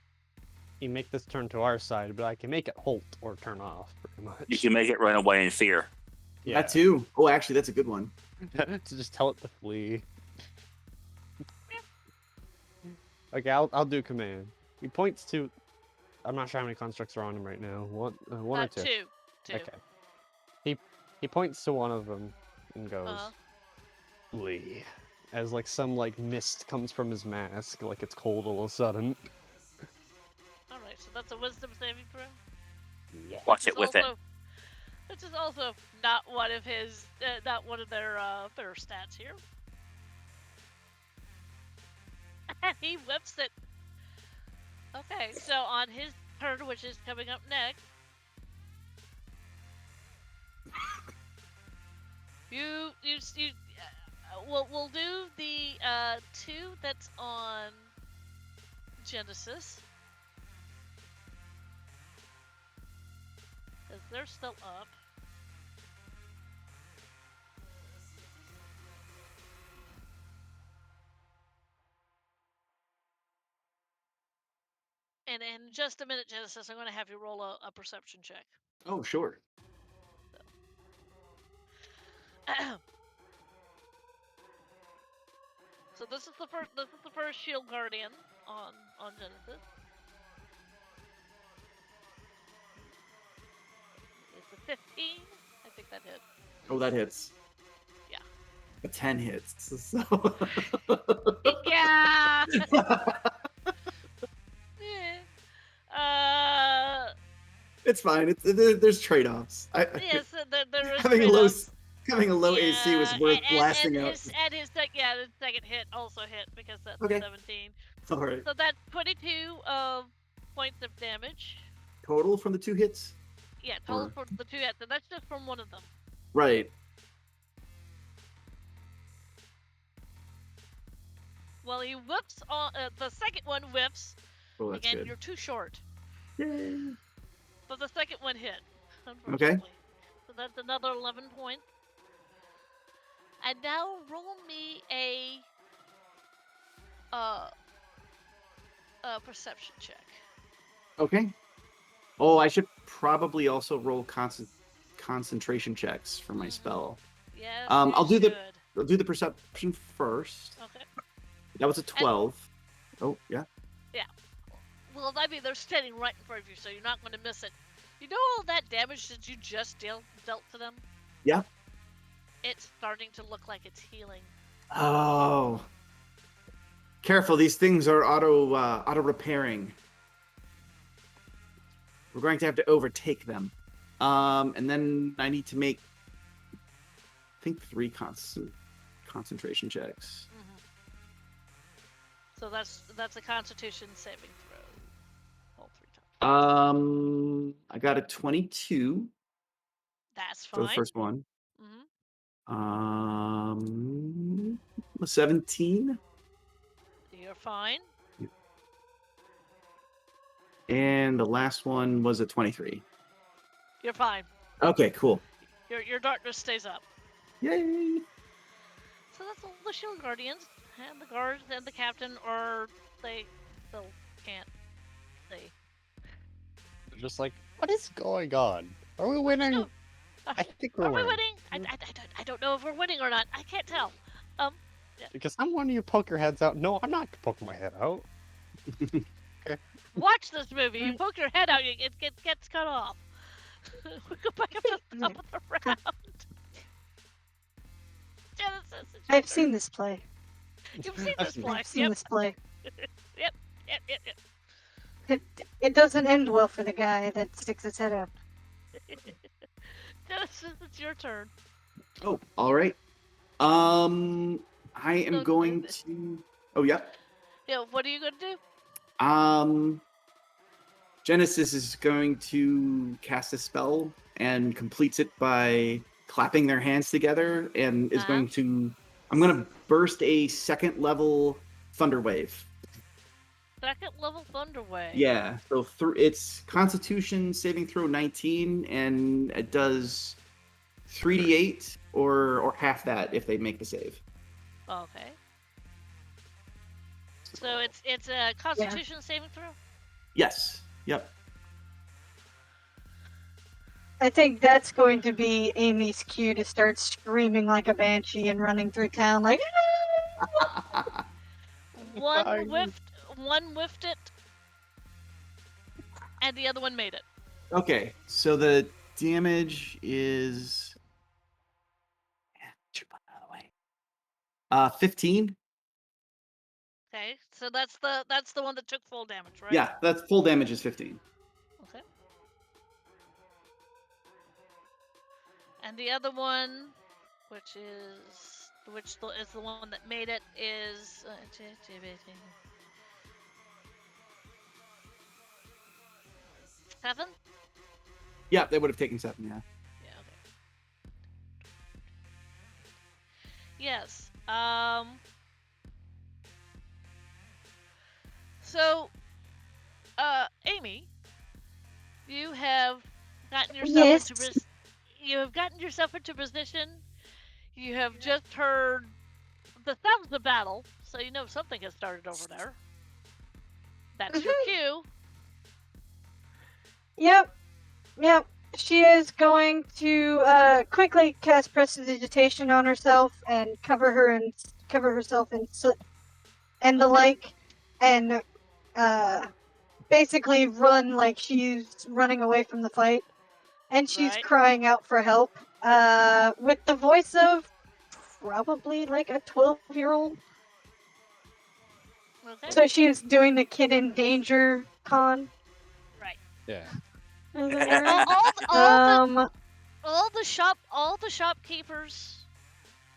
Speaker 5: make this turn to our side, but I can make it halt or turn off, pretty much.
Speaker 8: You can make it run away in fear.
Speaker 5: Yeah.
Speaker 4: That too. Oh, actually, that's a good one.
Speaker 5: To just tell it to flee. Okay, I'll do command. He points to. I'm not sure how many constructs are on him right now. One or two.
Speaker 6: Two.
Speaker 5: Okay. He points to one of them and goes, flee. As like some like mist comes from his mask, like it's cold all of a sudden.
Speaker 6: Alright, so that's a wisdom saving throw?
Speaker 5: Yeah.
Speaker 8: Watch it with it.
Speaker 6: Which is also not one of his, not one of their stats here. He whips it. Okay, so on his turn, which is coming up next, we'll do the 2 that's on Genesis. Because they're still up. And in just a minute, Genesis, I'm going to have you roll a perception check.
Speaker 4: Oh, sure.
Speaker 6: So this is the first Shield Guardian on Genesis. It's a 15. I think that hits.
Speaker 4: Oh, that hits.
Speaker 6: Yeah.
Speaker 4: A 10 hits. So.
Speaker 6: Yeah.
Speaker 4: It's fine. There's trade-offs.
Speaker 6: Yes, there is
Speaker 4: having
Speaker 6: trade-offs.
Speaker 4: a low AC was worth blasting
Speaker 6: and
Speaker 4: out.
Speaker 6: his second hit also hit because that's
Speaker 4: Okay.
Speaker 6: 17.
Speaker 4: All right.
Speaker 6: So that's 22 points of damage.
Speaker 4: Total from the 2 hits.
Speaker 6: Yeah, total for the 2 hits, and that's just from one of them.
Speaker 4: Right.
Speaker 6: Well, he whips on the second one whips.
Speaker 4: Oh, that's
Speaker 6: Again,
Speaker 4: good.
Speaker 6: you're too short.
Speaker 4: Yay.
Speaker 6: But the second one hit, unfortunately. So that's another 11 points. And now roll me a perception check.
Speaker 4: Okay. Oh, I should probably also roll concentration checks for my spell.
Speaker 6: Yes,
Speaker 4: I'll do
Speaker 6: should.
Speaker 4: the perception first.
Speaker 6: Okay.
Speaker 4: That was a 12. Oh, yeah.
Speaker 6: Yeah. Well, I mean, they're standing right in front of you, so you're not going to miss it. You know all that damage that you just dealt to them?
Speaker 4: Yeah.
Speaker 6: It's starting to look like it's healing.
Speaker 4: Oh. Careful, these things are auto repairing. We're going to have to overtake them. And then I need to make, I think, 3 concentration checks.
Speaker 6: Mm-hmm. So that's a Constitution saving throw. All 3 times.
Speaker 4: I got a 22.
Speaker 6: That's
Speaker 4: For the
Speaker 6: fine.
Speaker 4: first one.
Speaker 6: Mm-hmm.
Speaker 4: A 17.
Speaker 6: You're fine.
Speaker 4: And the last one was a 23.
Speaker 6: You're fine.
Speaker 4: Okay, cool.
Speaker 6: Your darkness stays up.
Speaker 4: Yay!
Speaker 6: So that's all the shield guardians and the guards and the captain, or they still can't see.
Speaker 5: They're just like, what is going on? Are we winning?
Speaker 6: No.
Speaker 5: I think we're
Speaker 6: Are we
Speaker 5: winning.
Speaker 6: winning? I don't know if we're winning or not. I can't tell.
Speaker 5: Because I'm one of you poke your heads out. No, I'm not poking my head out.
Speaker 6: Watch this movie. You poke your head out, it gets cut off. We go back up to the top of the round. Genesis,
Speaker 3: I've seen this play.
Speaker 6: You've seen this play.
Speaker 3: I've seen this play.
Speaker 6: Yep.
Speaker 3: It doesn't end well for the guy that sticks his head out.
Speaker 6: Genesis, it's your turn.
Speaker 4: Oh, all right. I am going to. Oh, yeah.
Speaker 6: Yeah, what are you going to do?
Speaker 4: Genesis is going to cast a spell and completes it by clapping their hands together and is going to. I'm going to burst a 2nd level thunder wave.
Speaker 6: 2nd level thunder wave.
Speaker 4: Yeah, so it's Constitution saving throw 19, and it does 3d8 or half that if they make the save.
Speaker 6: Okay. So it's a Constitution saving throw?
Speaker 4: Yes. Yep.
Speaker 3: I think that's going to be Amy's cue to start screaming like a banshee and running through town like.
Speaker 6: One whiffed it, and the other one made it.
Speaker 4: Okay, so the damage is 15.
Speaker 6: Okay, so that's the one that took full damage, right?
Speaker 4: Yeah, that's full damage is 15.
Speaker 6: Okay. And the other one, which is the one that made it, is 7?
Speaker 4: Yeah, they would have taken 7. Yeah.
Speaker 6: Yeah. Okay. Yes. So, Amy, you have gotten yourself into position. You have just heard the sounds of battle, so you know something has started over there. That's your cue.
Speaker 3: Yep. She is going to quickly cast prestidigitation on herself and cover herself in soot and the like, and basically run like she's running away from the fight, and she's crying out for help with the voice of probably like a 12-year-old.
Speaker 6: Okay.
Speaker 3: So she's doing the kid in danger con.
Speaker 6: Right.
Speaker 5: Yeah.
Speaker 6: all the shopkeepers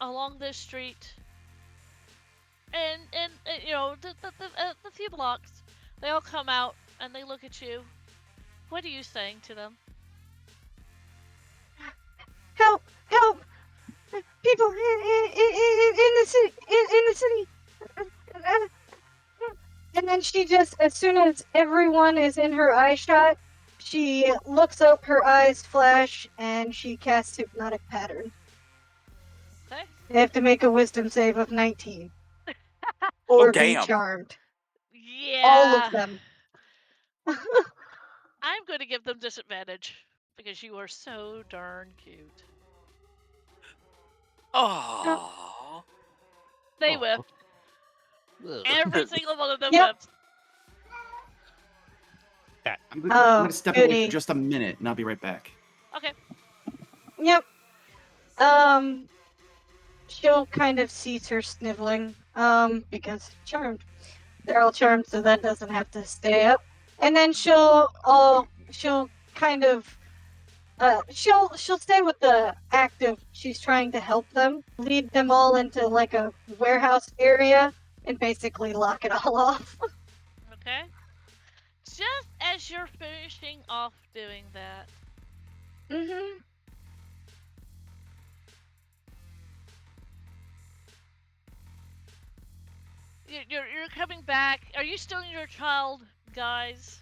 Speaker 6: along this street, and you know the few blocks, they all come out and they look at you. What are you saying to them?
Speaker 3: Help! Help! People in the city! In the city! And then she just, as soon as everyone is in her eye shot, she looks up, her eyes flash, and she casts Hypnotic Pattern.
Speaker 6: Okay.
Speaker 3: They have to make a wisdom save of 19. Or be
Speaker 8: damn.
Speaker 3: charmed.
Speaker 6: Yeah.
Speaker 3: All of them.
Speaker 6: I'm going to give them disadvantage because you are so darn cute.
Speaker 8: Oh.
Speaker 6: They
Speaker 5: Aw.
Speaker 6: whiff.
Speaker 5: Ugh.
Speaker 6: Every single one of them
Speaker 3: Yep.
Speaker 6: whips.
Speaker 4: I'm gonna step away
Speaker 3: goody.
Speaker 4: for just a minute, and I'll be right back.
Speaker 6: Okay.
Speaker 3: Yep. She'll kind of cease her sniveling, because charmed. They're all charmed, so that doesn't have to stay up. And then she'll kind of, she'll stay with the act of she's trying to help them, lead them all into like a warehouse area, and basically lock it all off.
Speaker 6: Okay. Just as you're finishing off doing that,
Speaker 3: Mm-hmm.
Speaker 6: you're coming back. Are you still in your child, guys?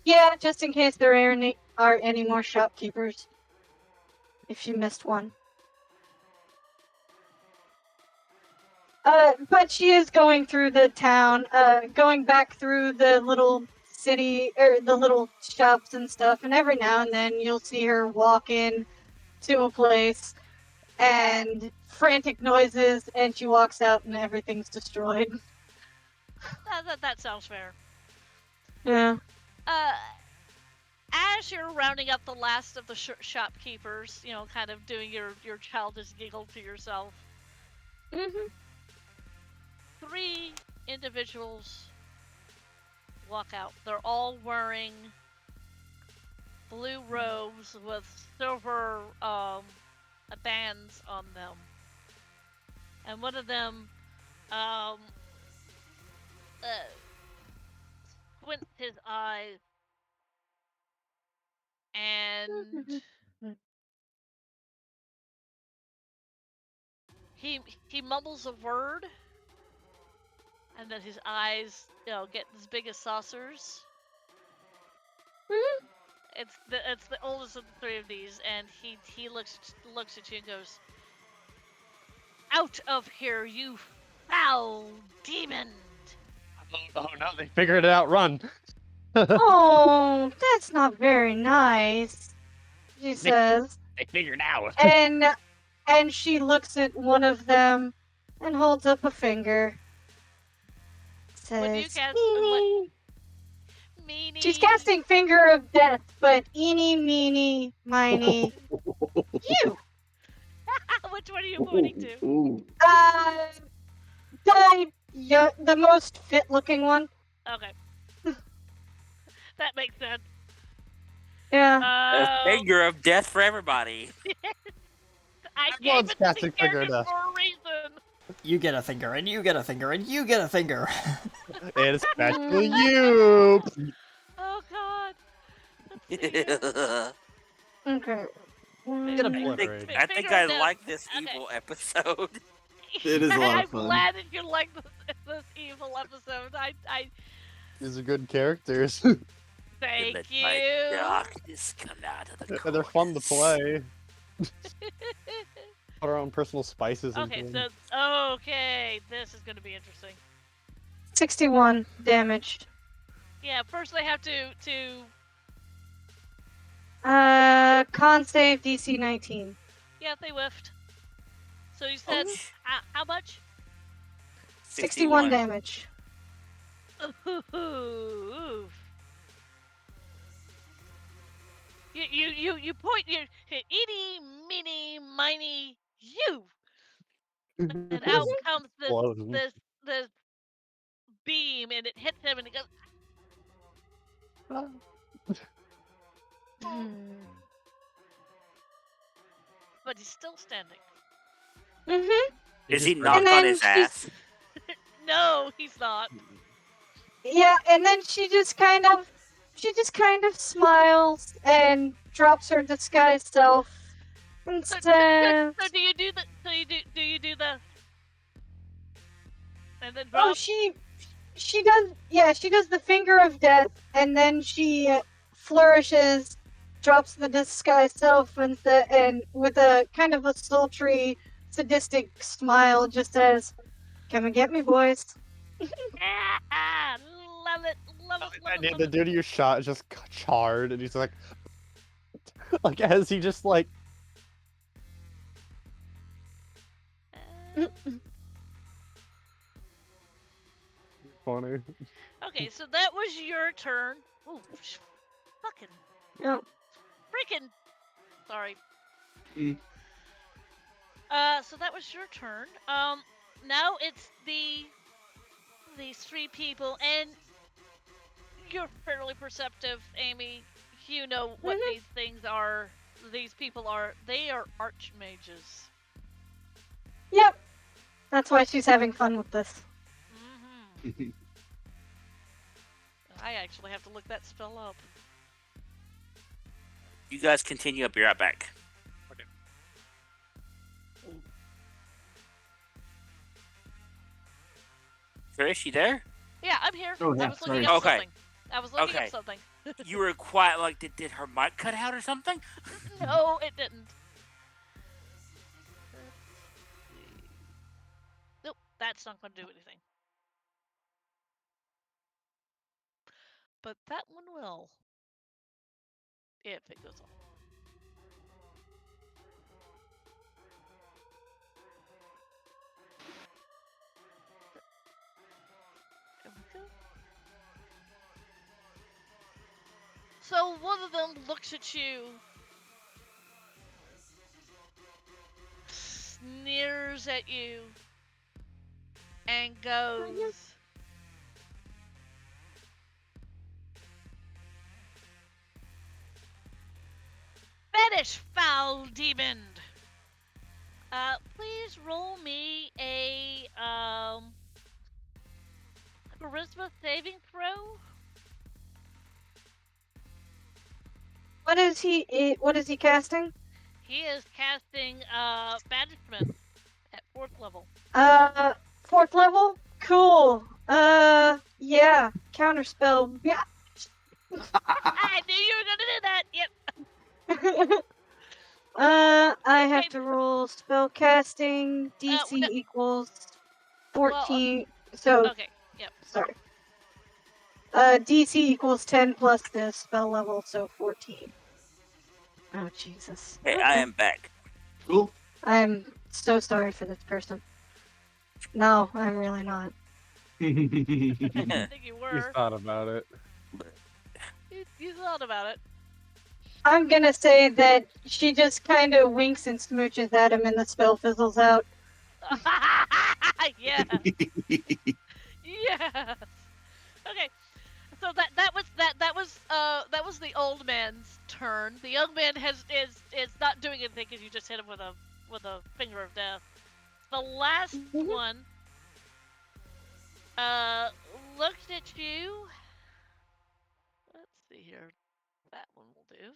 Speaker 3: Yeah, just in case there are any more shopkeepers. If you missed one. But she is going through the town, going back through the little city, or the little shops and stuff, and every now and then you'll see her walk in to a place, and frantic noises, and she walks out and everything's destroyed.
Speaker 6: That sounds fair.
Speaker 3: Yeah.
Speaker 6: As you're rounding up the last of the shopkeepers, you know, kind of doing your childish giggle to yourself,
Speaker 3: Mm-hmm.
Speaker 6: 3 individuals walk out. They're all wearing blue robes with silver bands on them, and one of them squints his eyes and he mumbles a word, and then his eyes, you know, get as big as saucers.
Speaker 3: Mm-hmm.
Speaker 6: It's the oldest of the 3 of these, and he looks at you and goes, "Out of here, you foul demon!"
Speaker 5: Oh no, they figured it out. Run.
Speaker 3: Oh, that's not very nice, she says.
Speaker 5: They figured out.
Speaker 3: And she looks at one of them and holds up a finger.
Speaker 6: What do you
Speaker 3: Says,
Speaker 6: cast?
Speaker 3: "Eenie."
Speaker 6: Meanie.
Speaker 3: She's casting Finger of Death, but eeny, meeny, miny, you.
Speaker 6: Which one are you pointing to?
Speaker 4: Ooh.
Speaker 3: The most fit-looking one.
Speaker 6: Okay. That makes sense.
Speaker 3: Yeah.
Speaker 8: A finger of death for everybody.
Speaker 6: I
Speaker 5: Everyone's
Speaker 6: gave it to
Speaker 5: casting
Speaker 6: the
Speaker 5: Finger of
Speaker 6: character
Speaker 5: Death.
Speaker 6: for a reason.
Speaker 2: You get a finger, and you get a finger, and you get a finger.
Speaker 5: And especially you.
Speaker 6: Oh God.
Speaker 3: Okay.
Speaker 5: Get
Speaker 8: I
Speaker 5: obliterated.
Speaker 8: think
Speaker 6: Finger of
Speaker 8: I
Speaker 6: death.
Speaker 8: like this
Speaker 6: Okay.
Speaker 8: evil episode.
Speaker 4: It is a lot of
Speaker 6: I'm
Speaker 4: fun.
Speaker 6: glad that you like this evil episode. I
Speaker 5: These are good characters.
Speaker 6: thank
Speaker 8: Let
Speaker 6: you.
Speaker 8: my darkness come out of the
Speaker 5: And they're fun to
Speaker 8: corners.
Speaker 5: play. Put our own personal spices
Speaker 6: Okay,
Speaker 5: into them.
Speaker 6: so this is gonna be interesting.
Speaker 3: 61 damaged.
Speaker 6: Yeah, first they have to
Speaker 3: Con save DC 19.
Speaker 6: yeah, they whiffed. So you said
Speaker 8: Ouch.
Speaker 6: how much?
Speaker 3: 61 damage.
Speaker 6: Oof. You point your eeny meeny miny you, and out comes
Speaker 5: Explosion.
Speaker 6: this beam, and it hits him, and it goes. But he's still standing.
Speaker 3: Mm-hmm.
Speaker 8: Is he
Speaker 5: just
Speaker 8: knocked
Speaker 3: And
Speaker 8: on
Speaker 3: then
Speaker 8: his
Speaker 3: she's-
Speaker 8: ass?
Speaker 6: No, he's not.
Speaker 3: Yeah, and then she just kind of smiles and drops her disguised self
Speaker 6: So
Speaker 3: instead.
Speaker 6: do you do the? So do you do the? And then
Speaker 3: Oh,
Speaker 6: drop.
Speaker 3: she does. Yeah, she does the finger of death, and then she flourishes, drops the disguised self, and with a kind of a sultry, sadistic smile, just says, "Come and get me, boys."
Speaker 6: Ah, love it, love it, love
Speaker 5: And
Speaker 6: it,
Speaker 5: then
Speaker 6: love
Speaker 5: the
Speaker 6: it.
Speaker 5: dude you shot is just charred, and he's like, like as he just like
Speaker 6: Uh,
Speaker 5: funny.
Speaker 6: okay, so that was your turn. Ooh, fucking,
Speaker 3: Yeah.
Speaker 6: freaking. Sorry.
Speaker 4: Mm.
Speaker 6: So that was your turn. Now it's these three people, and you're fairly perceptive, Amy. You know what
Speaker 3: Mhm.
Speaker 6: these things are. These people are. They are archmages.
Speaker 3: Yep. That's why she's having fun with this.
Speaker 6: Mm-hmm. I actually have to look that spell up.
Speaker 8: You guys continue. I'll be right back. Trish, you there?
Speaker 6: Yeah, I'm here.
Speaker 4: Oh,
Speaker 6: I
Speaker 4: yeah,
Speaker 6: was looking
Speaker 4: sorry.
Speaker 6: up
Speaker 8: Okay.
Speaker 6: something. I was looking
Speaker 8: Okay.
Speaker 6: up something.
Speaker 8: You were quiet. Like, did her mic cut out or something?
Speaker 6: No, it didn't. Nope, that's not going to do anything. But that one will. If it goes on. There we go. So one of them looks at you, sneers at you, and goes, "Fetish, foul demon! Please roll me a charisma saving throw."
Speaker 3: What is he casting?
Speaker 6: He is casting banishment at 4th level.
Speaker 3: 4th level? Cool. Yeah. Counterspell. Yeah.
Speaker 6: I knew you were gonna do that. Yep.
Speaker 3: I have
Speaker 6: Okay.
Speaker 3: to roll spell casting. DC
Speaker 6: No,
Speaker 3: equals
Speaker 6: well,
Speaker 3: 14. So,
Speaker 6: okay. Yep.
Speaker 3: sorry. DC equals 10 plus the spell level, so 14. Oh, Jesus.
Speaker 8: Hey,
Speaker 3: Okay.
Speaker 8: I am back.
Speaker 4: Cool.
Speaker 3: I'm so sorry for this person. No, I'm really not.
Speaker 6: I think you
Speaker 5: You
Speaker 6: were.
Speaker 5: thought about it.
Speaker 6: You thought about it.
Speaker 3: I'm gonna say that she just kind of winks and smooches at him and the spell fizzles out.
Speaker 6: Yeah. Yes. Okay. So that was the old man's turn. The young man is not doing anything because you just hit him with a finger of death. The last one looked at you. Let's see here. That one will do.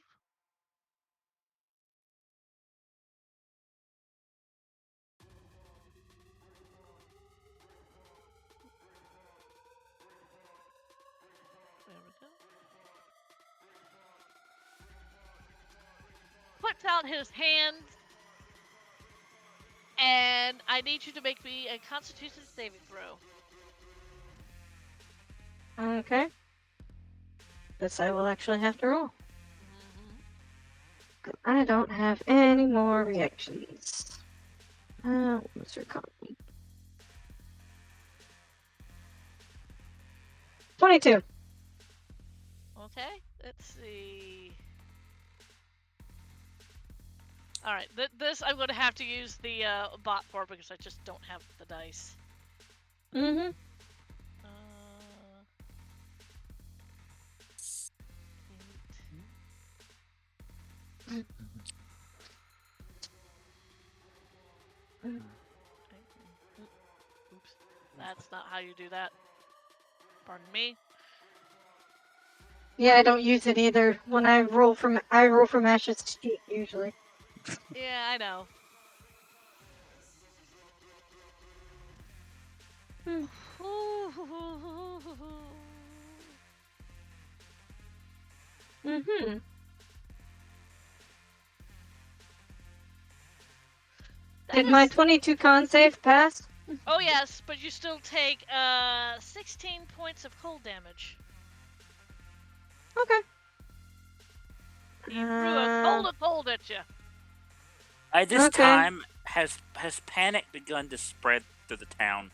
Speaker 6: There we go. Puts out his hands, and I need you to make me a Constitution saving throw.
Speaker 3: Okay. This I will actually have to roll.
Speaker 6: Mm-hmm.
Speaker 3: I don't have any more reactions. What's your copy? 22.
Speaker 6: Okay, let's see. All right, this I'm going to have to use the bot for because I just don't have the dice.
Speaker 3: Mm-hmm.
Speaker 6: Oops. That's not how you do that. Pardon me.
Speaker 3: Yeah, I don't use it either. When I roll from Ash's cheek usually.
Speaker 6: Yeah, I know.
Speaker 3: Mm-hmm. Did my 22 con save pass?
Speaker 6: Oh yes, but you still take 16 points of cold damage.
Speaker 3: Okay.
Speaker 6: He threw a cold at you.
Speaker 8: By this
Speaker 3: Okay.
Speaker 8: time, has panic begun to spread through the town?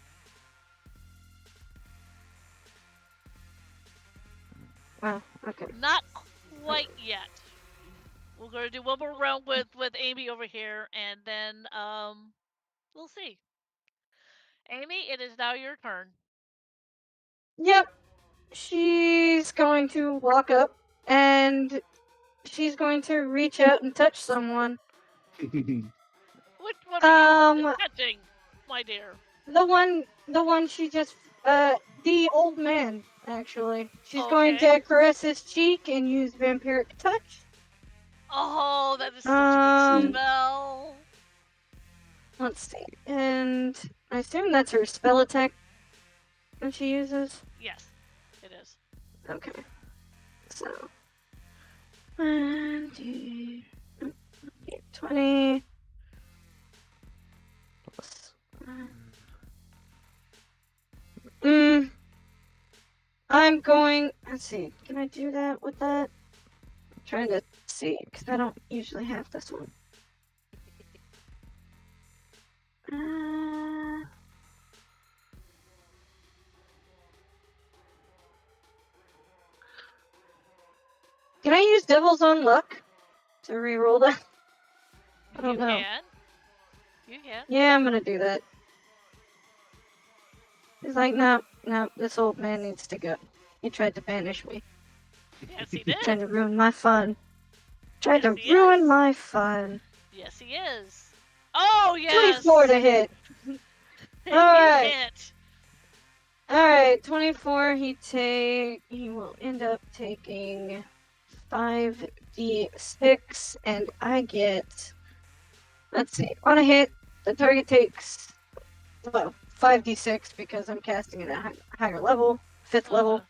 Speaker 3: Wow. Okay.
Speaker 6: Not quite yet. We're gonna do one more round with Amy over here, and then we'll see. Amy, it is now your turn.
Speaker 3: Yep. She's going to walk up and she's going to reach out and touch someone.
Speaker 6: Which one are you
Speaker 3: Um,
Speaker 6: touching, my dear?
Speaker 3: the one she just the old man actually. She's going
Speaker 6: Okay.
Speaker 3: to caress his cheek and use vampiric touch.
Speaker 6: Oh, that is such a good spell.
Speaker 3: Let's see. And I assume that's her spell attack that she uses.
Speaker 6: Yes, it is.
Speaker 3: Okay. So 20 plus I'm going. Let's see. Can I do that with that? I'm trying to see because I don't usually have this one. Can I use Devil's Own Luck to reroll that? I don't know.
Speaker 6: You can.
Speaker 3: Yeah, I'm gonna do that. He's like, no, this old man needs to go. He tried to banish me.
Speaker 6: Yes, he did.
Speaker 3: Tried to ruin my fun. Tried
Speaker 6: Yes,
Speaker 3: to
Speaker 6: he
Speaker 3: ruin
Speaker 6: is.
Speaker 3: my fun.
Speaker 6: Yes, he is. Oh, yes!
Speaker 3: 24 to hit.
Speaker 6: Alright. Hit.
Speaker 3: Alright, 24, he will end up taking 5d6, and I get, let's see, on a hit, the target takes, well, 5d6 because I'm casting it at a higher level, 5th level.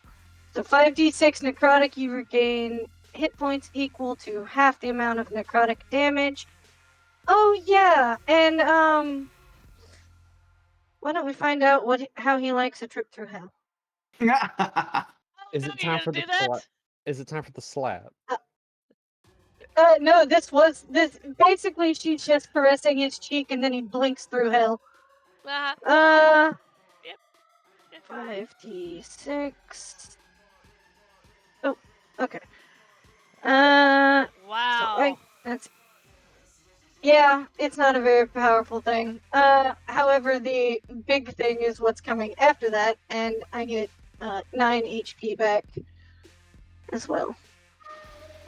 Speaker 3: So 5d6 necrotic, you regain hit points equal to half the amount of necrotic damage. Oh yeah, and why don't we find out how he likes a trip through hell?
Speaker 5: Is it time for the slap? Is it time for the slap?
Speaker 3: No, this basically she's just caressing his cheek and then he blinks through hell.
Speaker 6: Yep.
Speaker 3: 5d6. Oh, okay.
Speaker 6: Wow.
Speaker 3: Yeah, it's not a very powerful thing. However, the big thing is what's coming after that, and I get 9 HP back as well.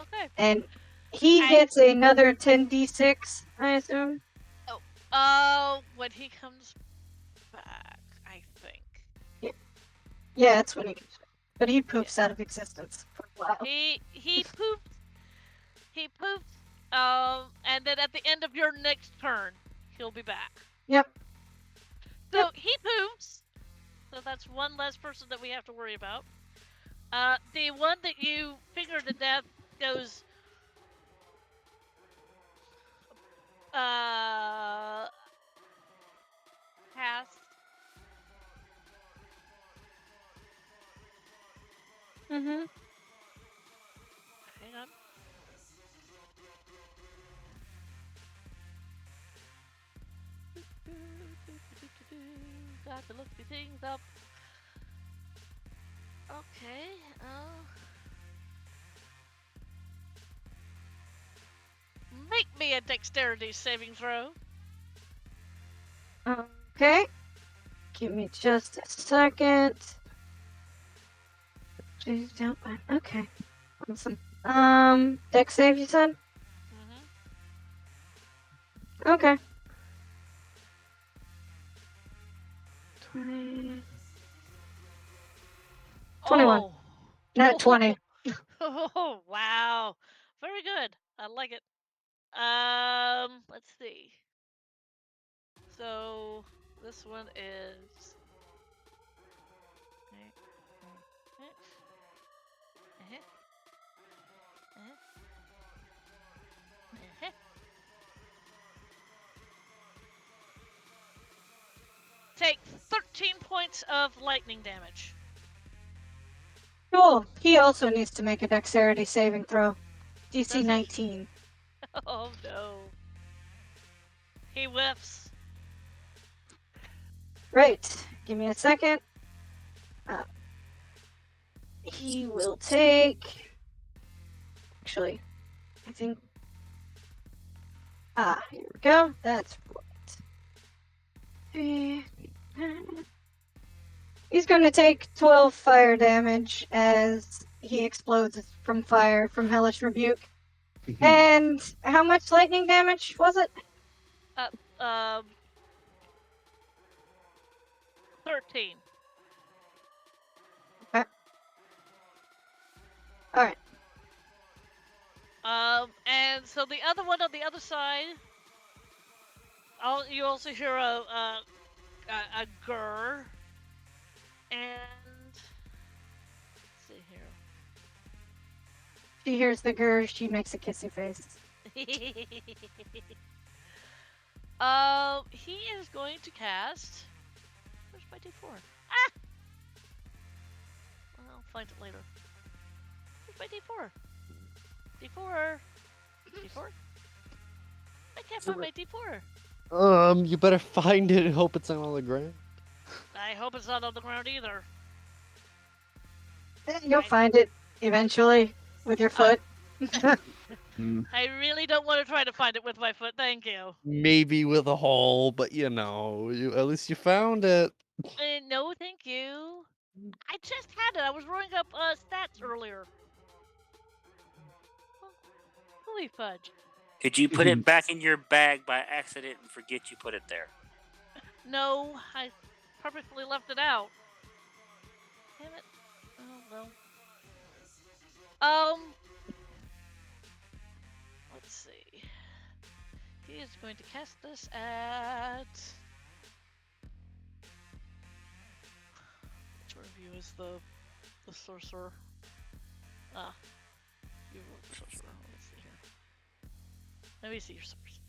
Speaker 6: Okay.
Speaker 3: And he gets another 10d6, I assume.
Speaker 6: When he comes back, I think.
Speaker 3: Yeah, that's when he comes back. But he poops out of existence for a while.
Speaker 6: He poops. He poops. And then at the end of your next turn, he'll be back.
Speaker 3: Yep.
Speaker 6: So he poops. So that's one less person that we have to worry about. The one that you fingered to death goes past.
Speaker 3: Mm-hmm.
Speaker 6: Hang on. Got to look the things up. Okay. Make me a dexterity saving throw.
Speaker 3: Okay. Give me just a second. Okay. Awesome. Dex save, you said?
Speaker 6: Mm-hmm.
Speaker 3: Okay. 20. 21.
Speaker 6: Oh.
Speaker 3: Not 20.
Speaker 6: Oh, wow. Very good. I like it. Let's see. So this one is. Take 13 points of lightning damage.
Speaker 3: Cool. He also needs to make a dexterity saving throw.
Speaker 6: Does
Speaker 3: DC
Speaker 6: he?
Speaker 3: 19.
Speaker 6: Oh no. He whiffs.
Speaker 3: Right. Give me a second. He will take. Actually, I think. Here we go. That's right. He's going to take 12 fire damage as he explodes from fire from Hellish Rebuke. And how much lightning damage was it?
Speaker 6: 13.
Speaker 3: Okay. Alright.
Speaker 6: And so the other one on the other side, you also hear a grr. And let's see here.
Speaker 3: She hears the grr, she makes a kissy face.
Speaker 6: He is going to cast. Where's my D4? I'll find it later. Where's my D4? D4. D4. I can't find my D4.
Speaker 5: You better find it and hope it's not on the ground.
Speaker 6: I hope it's not on the ground either.
Speaker 3: You'll find it eventually with your foot.
Speaker 6: I really don't want to try to find it with my foot. Thank you.
Speaker 5: Maybe with a hole, but at least you found it.
Speaker 6: No, thank you. I just had it. I was rolling up stats earlier. Holy fudge.
Speaker 8: Did you put it back in your bag by accident and forget you put it there?
Speaker 6: No, I purposely left it out. Damn it. Oh, well. Let's see. He is going to cast this at... Which one of you is the sorcerer? You were the sorcerer. Let's see here. Let me see your source.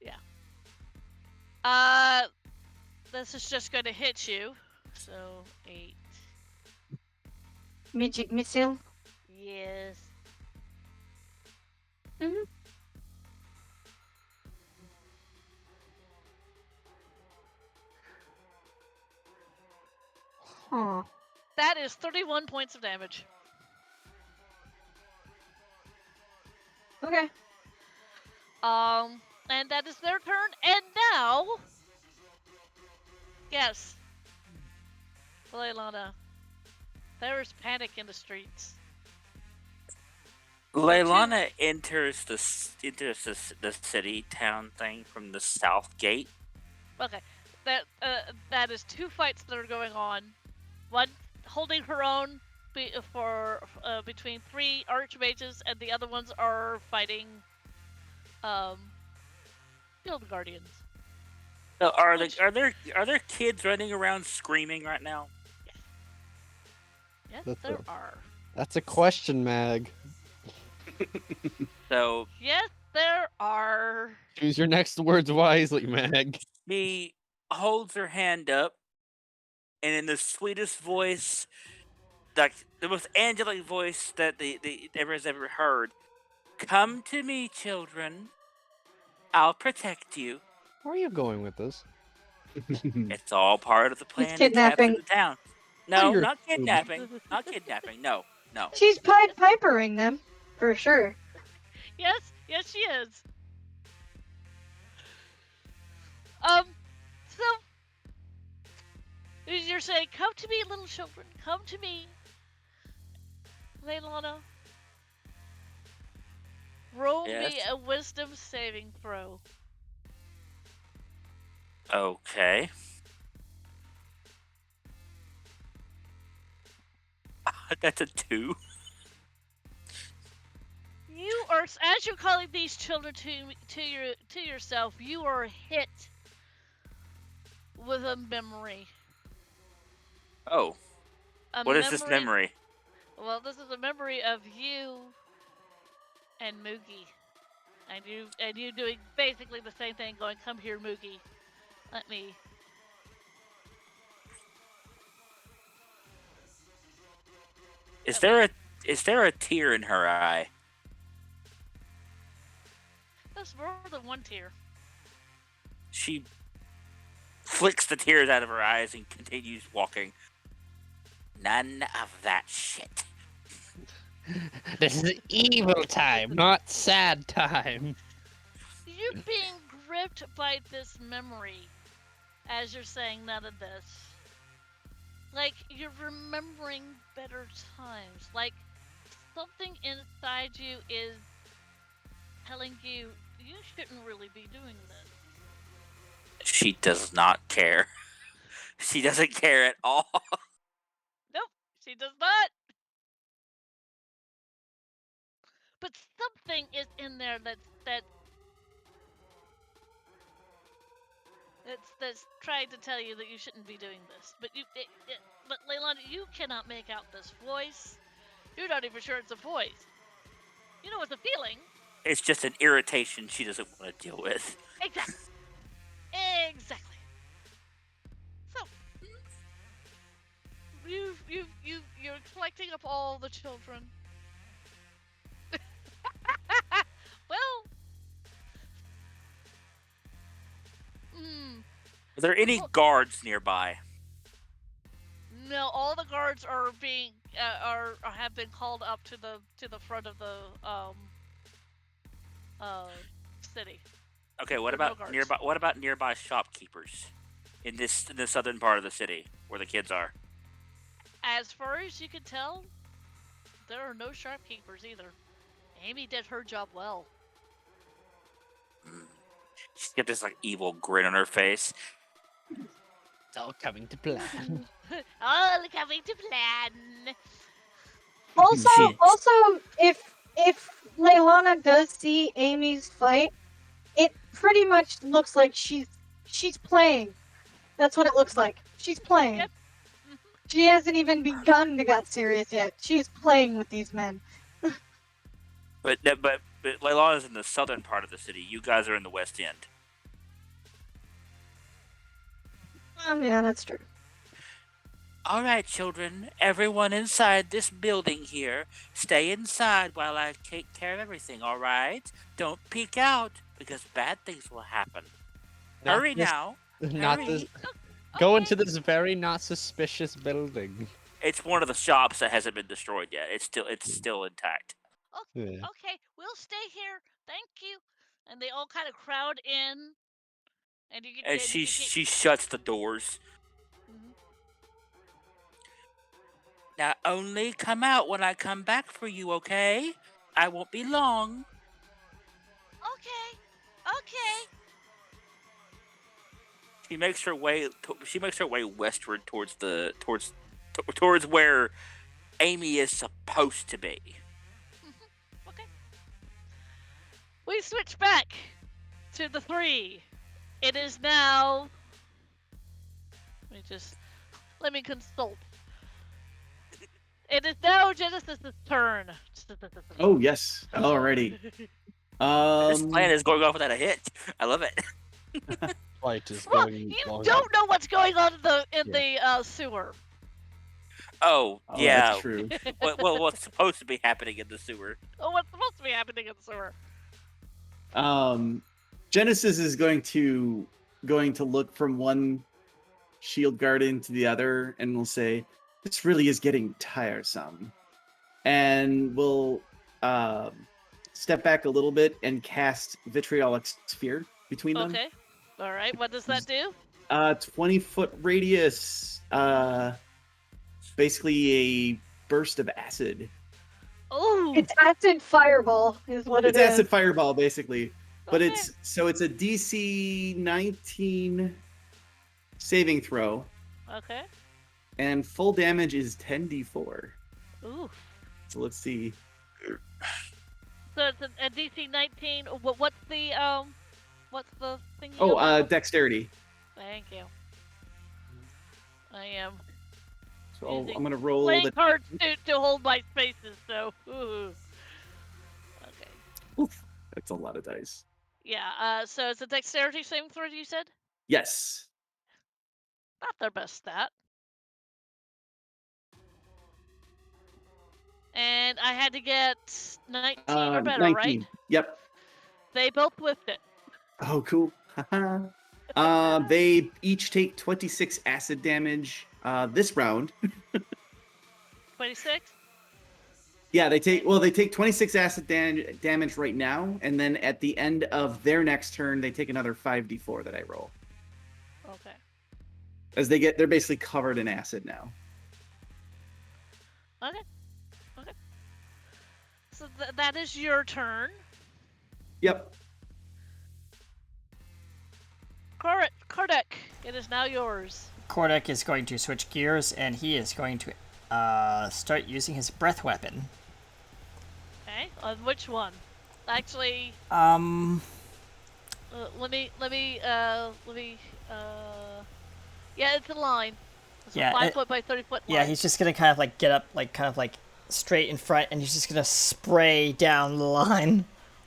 Speaker 6: Yeah. This is just going to hit you. So 8.
Speaker 3: Magic missile.
Speaker 6: Yes.
Speaker 3: Mm-hmm. Huh.
Speaker 6: That is 31 points of damage.
Speaker 3: Okay.
Speaker 6: And that is their turn. And now, yes, Leilana, there is panic in the streets.
Speaker 8: Leilana enters the city town thing from the south gate.
Speaker 6: Okay, that is 2 fights that are going on. One holding her own between 3 archmages, and the other ones are fighting field guardians.
Speaker 8: So are there kids running around screaming right now?
Speaker 6: Yes, there are.
Speaker 5: That's a question, Mag.
Speaker 8: So
Speaker 6: yes, there are.
Speaker 5: Choose your next words wisely, Mag.
Speaker 8: She holds her hand up, and in the sweetest voice, like the most angelic voice that everyone's ever heard, "Come to me, children. I'll protect you."
Speaker 5: Where are you going with this?
Speaker 8: It's all part of the plan to
Speaker 3: kidnapping.
Speaker 8: capture the town. No,
Speaker 5: you're-
Speaker 8: not kidnapping. Not kidnapping. No.
Speaker 3: She's Pied Pipering them, for sure.
Speaker 6: Yes, she is. So you're saying, "Come to me, little children. Come to me, Leilana." Roll me
Speaker 8: Yes.
Speaker 6: a wisdom saving throw.
Speaker 8: Okay. That's a 2.
Speaker 6: You are, as you're calling these children to yourself, you are hit with a memory.
Speaker 8: Oh,
Speaker 6: A
Speaker 8: what is this
Speaker 6: memory.
Speaker 8: memory?
Speaker 6: Well, this is a memory of you and Moogie, and you doing basically the same thing, going, "Come here, Moogie. Let me."
Speaker 8: Is
Speaker 6: Let me.
Speaker 8: there a tear in her eye?
Speaker 6: There's more than one tear.
Speaker 8: She flicks the tears out of her eyes and continues walking. None of that shit.
Speaker 5: This is evil time, not sad time.
Speaker 6: You're being gripped by this memory as you're saying none of this. Like, you're remembering better times. Like, something inside you is telling you you shouldn't really be doing this.
Speaker 8: She does not care. She doesn't care at all.
Speaker 6: Nope, she does not. But something is in there that's trying to tell you that you shouldn't be doing this. But but Leilani, you cannot make out this voice. You're not even sure it's a voice. You know it's a feeling.
Speaker 8: It's just an irritation she doesn't want to deal with.
Speaker 6: Exactly. Exactly. So you're collecting up all the children. Well,
Speaker 8: Are there any guards nearby?
Speaker 6: no, all the guards are being have been called up to the front of the city.
Speaker 8: Okay, what
Speaker 6: There are no
Speaker 8: about
Speaker 6: guards.
Speaker 8: nearby? What about nearby shopkeepers in the southern part of the city where the kids are?
Speaker 6: As far as you can tell, there are no shopkeepers either. Amy did her job well.
Speaker 8: She's got this like evil grin on her face.
Speaker 5: It's all coming to plan.
Speaker 6: All coming to plan.
Speaker 3: Also, if Leilana does see Amy's fight, it pretty much looks like she's playing. That's what it looks like. She's playing.
Speaker 6: Yep.
Speaker 3: She hasn't even begun to get serious yet. She's playing with these men.
Speaker 8: But Leilana's in the southern part of the city. You guys are in the west end.
Speaker 3: Yeah, that's true.
Speaker 8: All right, children. Everyone inside this building here, stay inside while I take care of everything, all right? Don't peek out, because bad things will happen. Hurry now.
Speaker 5: Not
Speaker 8: Hurry.
Speaker 5: this. Go into this very not suspicious building.
Speaker 8: It's one of the shops that hasn't been destroyed yet. It's still intact.
Speaker 5: Yeah.
Speaker 6: Okay, we'll stay here. Thank you. And they all kind of crowd in. And you
Speaker 8: And she shuts the doors.
Speaker 6: Mhm.
Speaker 8: Now only come out when I come back for you, okay? I won't be long.
Speaker 6: Okay. Okay.
Speaker 8: She makes her way westward towards where Amy is supposed to be.
Speaker 6: Okay. We switch back to the 3. It is now. Let me consult. It is now Genesis' turn.
Speaker 4: Oh yes, already.
Speaker 8: This plan is going off without a hitch. I love it.
Speaker 5: Fight is
Speaker 6: Well,
Speaker 5: going
Speaker 6: you
Speaker 5: long.
Speaker 6: don't know what's going on in the sewer.
Speaker 8: Oh,
Speaker 4: Oh,
Speaker 8: yeah.
Speaker 4: that's true.
Speaker 8: What's supposed to be happening in the sewer?
Speaker 6: Oh, what's supposed to be happening in the sewer?
Speaker 4: Genesis is going to look from one shield guardian to the other, and will say, "This really is getting tiresome," and will step back a little bit and cast Vitriolic Sphere between them.
Speaker 6: Okay. All right. What does that do?
Speaker 4: 20-foot radius. Basically a burst of acid.
Speaker 6: Oh.
Speaker 3: It's acid fireball, is what
Speaker 4: It's
Speaker 3: it is.
Speaker 4: acid fireball, basically. But
Speaker 6: Okay.
Speaker 4: it's a DC 19 saving throw,
Speaker 6: Okay.
Speaker 4: and full damage is 10d4.
Speaker 6: Ooh.
Speaker 4: So let's see.
Speaker 6: So it's a DC 19. What's the thing you
Speaker 4: Oh,
Speaker 6: go off of?
Speaker 4: dexterity.
Speaker 6: Thank you. I am
Speaker 4: So
Speaker 6: using
Speaker 4: I'm gonna roll
Speaker 6: playing
Speaker 4: the.
Speaker 6: cards to hold my spaces. So. Ooh. Okay.
Speaker 4: Oof, that's a lot of dice.
Speaker 6: Yeah. So it's a dexterity saving throw. You said.
Speaker 4: Yes.
Speaker 6: Not their best stat. And I had to get 19 or better,
Speaker 4: 19.
Speaker 6: right?
Speaker 4: Yep.
Speaker 6: They both whiffed it.
Speaker 4: Oh, cool. They each take 26 acid damage this round.
Speaker 6: 26?
Speaker 4: Yeah, they take 26 acid damage right now, and then at the end of their next turn, they take another 5d4 that I roll.
Speaker 6: Okay.
Speaker 4: As they're basically covered in acid now.
Speaker 6: Okay. So that is your turn.
Speaker 4: Yep.
Speaker 6: Kardec, it is now yours.
Speaker 2: Kordek is going to switch gears, and he is going to start using his breath weapon.
Speaker 6: Okay. On which one? Actually, let me. Yeah, it's a line. It's a 5 foot by 30 foot line.
Speaker 2: Yeah, he's just gonna kind of like get up, like kind of like straight in front, and he's just gonna spray down the line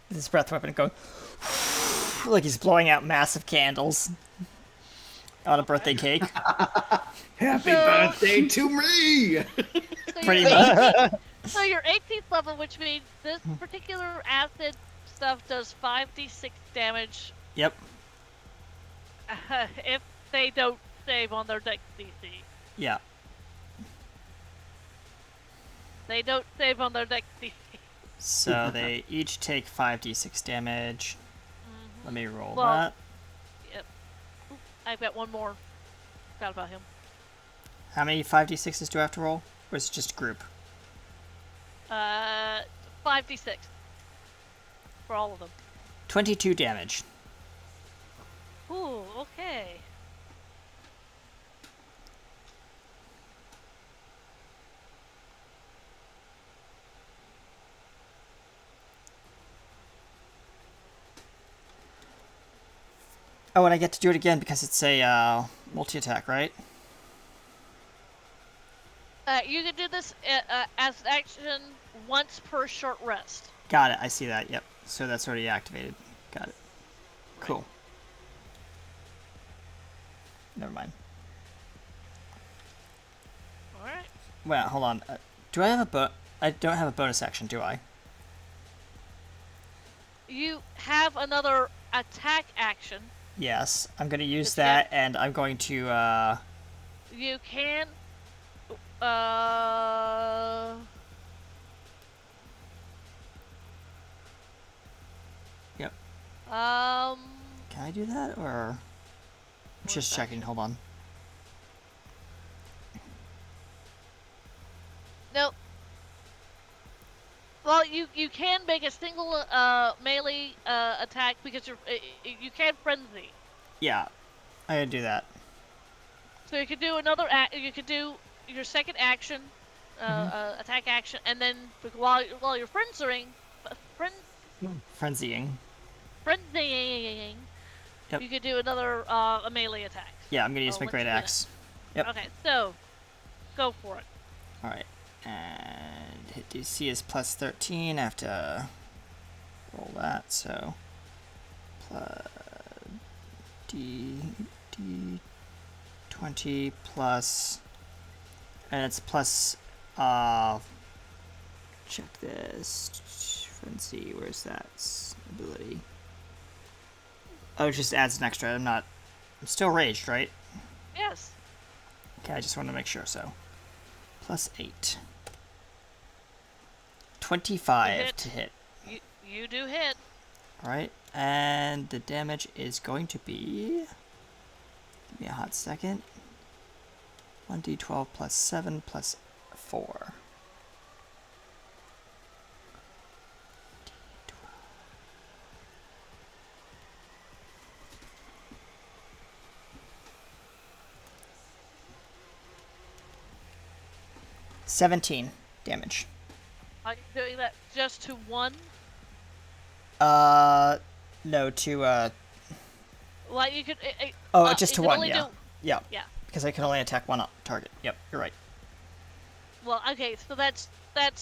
Speaker 2: with his breath weapon, going like he's blowing out massive candles on a birthday cake.
Speaker 4: Happy birthday to me!
Speaker 2: Pretty much.
Speaker 6: So you're 18th level, which means this particular acid stuff does 5d6 damage.
Speaker 2: Yep.
Speaker 6: If they don't save on their dex DC.
Speaker 2: Yeah.
Speaker 6: They don't save on their dex DC.
Speaker 2: So they each take 5d6 damage.
Speaker 6: Mm-hmm.
Speaker 2: Let me roll
Speaker 6: Well,
Speaker 2: that.
Speaker 6: Yep. Oop, I've got one more. Forgot about him.
Speaker 2: How many 5d6s do I have to roll? Or is it just group?
Speaker 6: 5d6 for all of them.
Speaker 2: 22 damage.
Speaker 6: Ooh, okay.
Speaker 2: Oh, and I get to do it again because it's a multi-attack, right?
Speaker 6: You can do this as an action once per short rest.
Speaker 2: Got it. I see that. Yep. So that's already activated. Got it. Cool. Never mind.
Speaker 6: All right.
Speaker 2: Well, hold on. Do I have I don't have a bonus action, do I?
Speaker 6: You have another attack action.
Speaker 2: Yes. I'm going to use
Speaker 6: Just
Speaker 2: that, and I'm going to,
Speaker 6: You can.
Speaker 2: Yep.
Speaker 6: Can
Speaker 2: I do that, or... I'm just checking. Hold on.
Speaker 6: No. Well, you can make a single melee attack because you can frenzy.
Speaker 2: Yeah. I'm going to do that.
Speaker 6: So you could do you could do your second action, attack action, and then while you're frenzying,
Speaker 2: Frenzying. Yep.
Speaker 6: you could do another a melee attack.
Speaker 2: Yeah, I'm going to use my great axe. Yep.
Speaker 6: Okay, so go for it.
Speaker 2: Alright. And hit DC is plus 13. I have to roll that, so plus D20 plus, and it's plus check this frenzy. Where's that ability? Oh, it just adds an extra. I'm still raged, right?
Speaker 6: Yes.
Speaker 2: Okay, I just want to make sure. So plus 8. 25 to hit.
Speaker 6: You do hit.
Speaker 2: Alright, and the damage is going to be... Give me a hot second. 1d12 plus 7 plus 4. 17 damage.
Speaker 6: Are you doing that just to one?
Speaker 2: No, to
Speaker 6: Well, you could.
Speaker 2: just
Speaker 6: you
Speaker 2: to
Speaker 6: could
Speaker 2: one.
Speaker 6: only
Speaker 2: Yeah,
Speaker 6: do.
Speaker 2: yeah.
Speaker 6: Yeah.
Speaker 2: Because I can only attack one target. Yep, you're right.
Speaker 6: Well, okay, so that's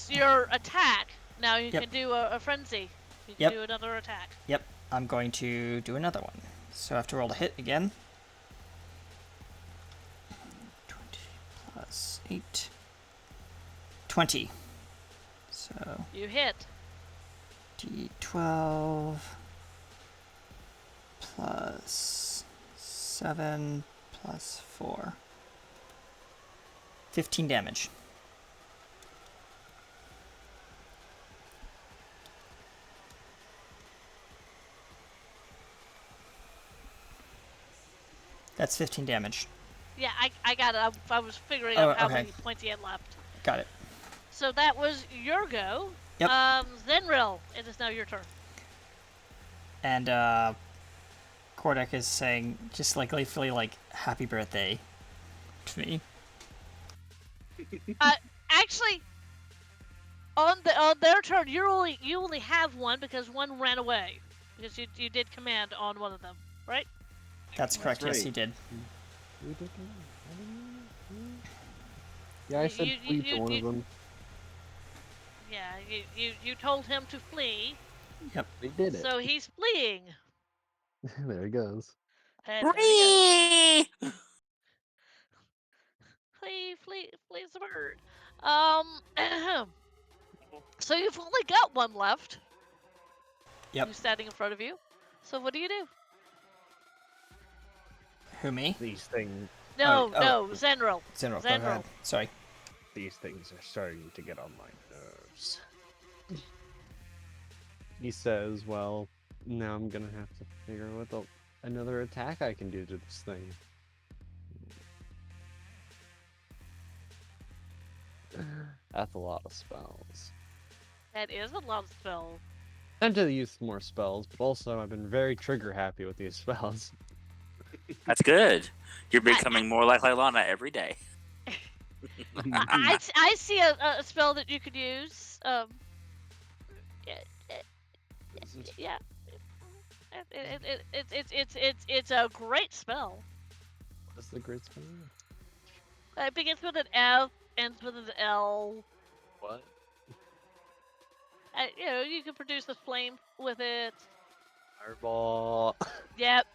Speaker 6: your attack. Now you
Speaker 2: Yep.
Speaker 6: can do a frenzy. You can
Speaker 2: Yep.
Speaker 6: do another attack.
Speaker 2: Yep, I'm going to do another one. So I have to roll to hit again. 20 plus 8. 20. So
Speaker 6: You hit.
Speaker 2: D12 plus 7 plus 4. 15 damage. That's 15 damage.
Speaker 6: Yeah, I got it. I was figuring
Speaker 2: Oh,
Speaker 6: out how
Speaker 2: okay.
Speaker 6: many points he had left.
Speaker 2: Got it.
Speaker 6: So that was your go.
Speaker 2: Yep.
Speaker 6: Zenril, it is now your turn.
Speaker 2: And Kordek is saying, just like gleefully, like, happy birthday to me.
Speaker 6: Actually, on their turn, you only have one because one ran away because you did command on one of them, right?
Speaker 2: That's correct. Yes,
Speaker 4: right.
Speaker 2: he did.
Speaker 5: Yeah, I said
Speaker 6: You-
Speaker 5: flee
Speaker 6: you-
Speaker 5: to one
Speaker 6: you-
Speaker 5: of them.
Speaker 6: Yeah, you told him to flee,
Speaker 2: Yep.
Speaker 5: They did it.
Speaker 6: so he's fleeing.
Speaker 5: There he goes.
Speaker 6: And there he goes.
Speaker 8: Whee!
Speaker 6: Flee's a bird. So you've only got one left.
Speaker 2: Yep.
Speaker 6: Who's standing in front of you? So what do you do?
Speaker 2: Who, me?
Speaker 5: These things,
Speaker 6: No,
Speaker 2: oh.
Speaker 6: no, Zenril.
Speaker 2: Zenril, go
Speaker 6: Zenril.
Speaker 2: ahead. Sorry.
Speaker 5: these things are starting to get on my nerves. He says, "Well, now I'm gonna have to figure out what another attack I can do to this thing." That's a lot of spells.
Speaker 6: That is a lot of spells.
Speaker 5: Tend to use more spells, but also I've been very trigger happy with these spells.
Speaker 8: That's good. You're becoming more like Lylana every day.
Speaker 6: I see a spell that you could use. Yeah. It's a great spell.
Speaker 5: What's the great spell?
Speaker 6: It begins with an F, ends with an L.
Speaker 5: What?
Speaker 6: You can produce a flame with it.
Speaker 5: Fireball.
Speaker 6: Yep.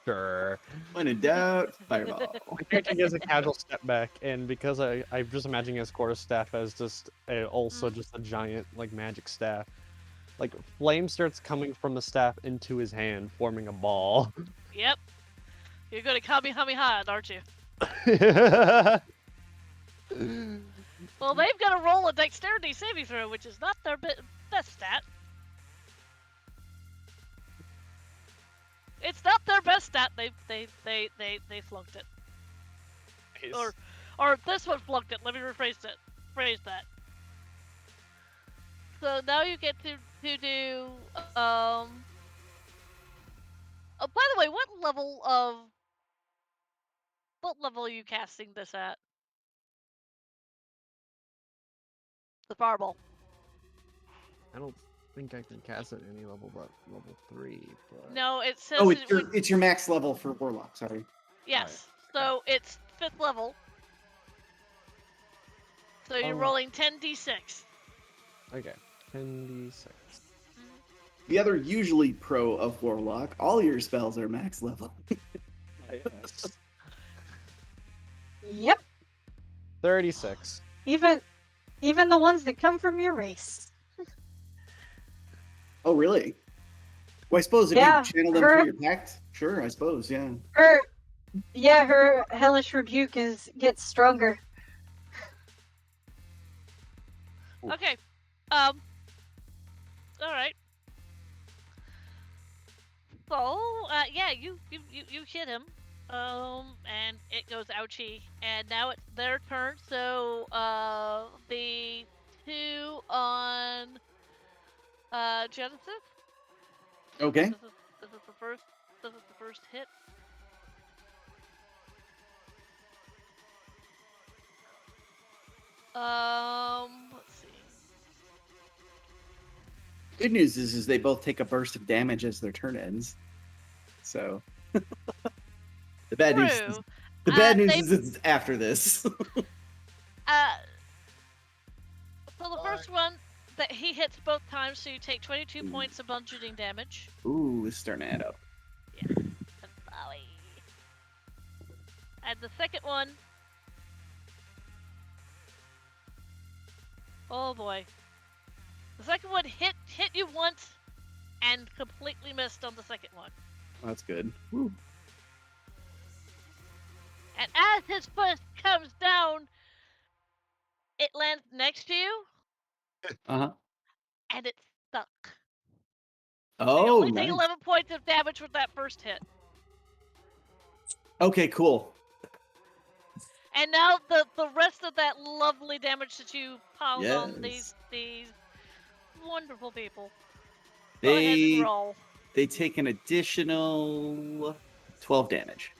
Speaker 5: Sure.
Speaker 4: When in doubt, fireball.
Speaker 5: My character does a casual step back, and because I'm just imagining his quarterstaff as just also just a giant like magic staff. Like flame starts coming from the staff into his hand, forming a ball.
Speaker 6: Yep. You're gonna Kamehameha, aren't you? Well, they've got to roll a dexterity saving throw, which is not their best stat. It's not their best stat. They flunked it.
Speaker 5: Nice.
Speaker 6: Or this one flunked it. Let me rephrase phrase that. So now you get to do Oh, by the way, what level are you casting this at? The fireball.
Speaker 5: I don't think I can cast it any level but level 3. But...
Speaker 6: No, it says
Speaker 4: Oh,
Speaker 6: it
Speaker 4: it's your max level for Warlock. Sorry.
Speaker 6: yes.
Speaker 5: Right.
Speaker 6: So it's 5th level. So you're rolling 10d6.
Speaker 5: Okay, 10d6.
Speaker 4: The other usually pro of Warlock, all your spells are max level.
Speaker 3: Yep.
Speaker 5: 36.
Speaker 3: Even the ones that come from your race.
Speaker 4: Oh, really? Well, I suppose if
Speaker 3: Yeah,
Speaker 4: you channel them
Speaker 3: her-
Speaker 4: through your pact, sure, I suppose, yeah.
Speaker 3: Her hellish rebuke gets stronger.
Speaker 6: Okay. All right. So, yeah, you hit him. And it goes ouchie. And now it's their turn. So, the 2 on Genesis.
Speaker 4: Okay.
Speaker 6: This is the first hit. Let's see.
Speaker 4: Good news is they both take a burst of damage as their turn ends. So the bad news is
Speaker 6: True.
Speaker 4: it's after this.
Speaker 6: So the first one that he hits both times, so you take 22 points of bludgeoning damage.
Speaker 4: Ooh, it's starting to add up.
Speaker 6: Yeah. And the second one. Oh boy. The second one hit you once and completely missed on the second one.
Speaker 4: That's good. Woo.
Speaker 6: And as his fist comes down, it lands next to you.
Speaker 4: Uh-huh.
Speaker 6: And it's stuck.
Speaker 4: Oh,
Speaker 6: so you only
Speaker 4: nice.
Speaker 6: take 11 points of damage with that first hit.
Speaker 4: Okay, cool.
Speaker 6: And now the rest of that lovely damage that you piled on
Speaker 4: Yes.
Speaker 6: these wonderful people. Go ahead and roll.
Speaker 4: They take an additional 12 damage.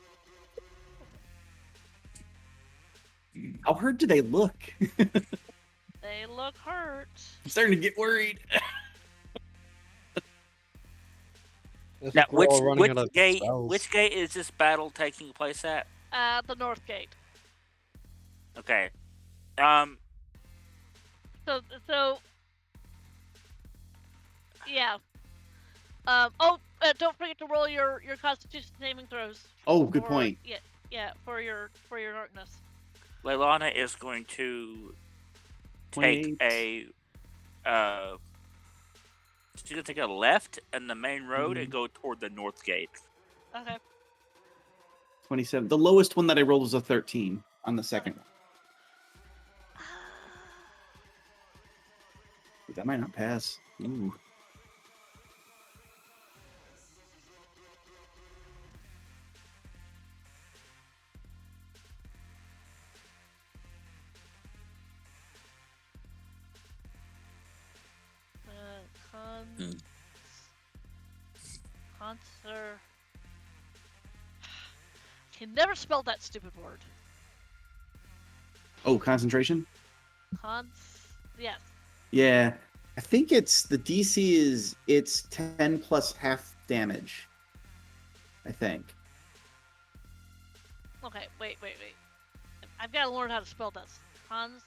Speaker 4: How hurt do they look?
Speaker 6: They look hurt.
Speaker 4: I'm starting to get worried.
Speaker 8: Now, which gate is this battle taking place at?
Speaker 6: The north gate.
Speaker 8: Okay.
Speaker 6: So yeah. Don't forget to roll your Constitution saving throws.
Speaker 4: Oh, good point.
Speaker 6: Yeah, for your darkness.
Speaker 8: Leilana is going to take a she's gonna take a left in the main road and go toward the north gate.
Speaker 6: Okay.
Speaker 4: 27. The lowest one that I rolled was a 13 on the second one. That might not pass. Ooh.
Speaker 6: Concert. Can never spell that stupid word.
Speaker 4: Oh, concentration?
Speaker 6: Yes.
Speaker 4: Yeah. I think it's the DC is 10 plus half damage. I think.
Speaker 6: Okay, wait. I've got to learn how to spell this. Concentration.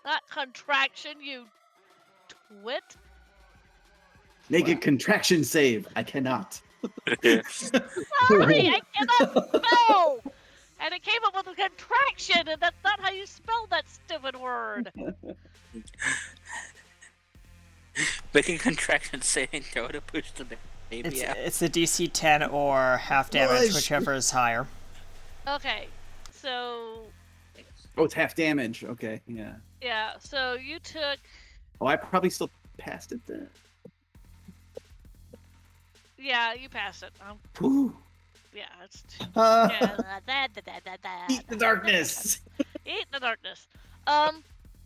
Speaker 6: Not contraction, you twit.
Speaker 4: Make a contraction save. I cannot.
Speaker 6: Sorry, I cannot spell! And it came up with a contraction, and that's not how you spell that stupid word.
Speaker 8: Making contraction saving throw to push the baby out.
Speaker 2: It's a DC 10 or half damage, whichever is higher.
Speaker 6: Okay, so...
Speaker 4: Oh, it's half damage. Okay, yeah.
Speaker 6: Yeah, so you took...
Speaker 4: Oh, I probably still passed it then.
Speaker 6: Yeah, you passed it.
Speaker 4: Whew.
Speaker 6: Yeah, it's...
Speaker 4: Eat the darkness!
Speaker 6: Eat the darkness.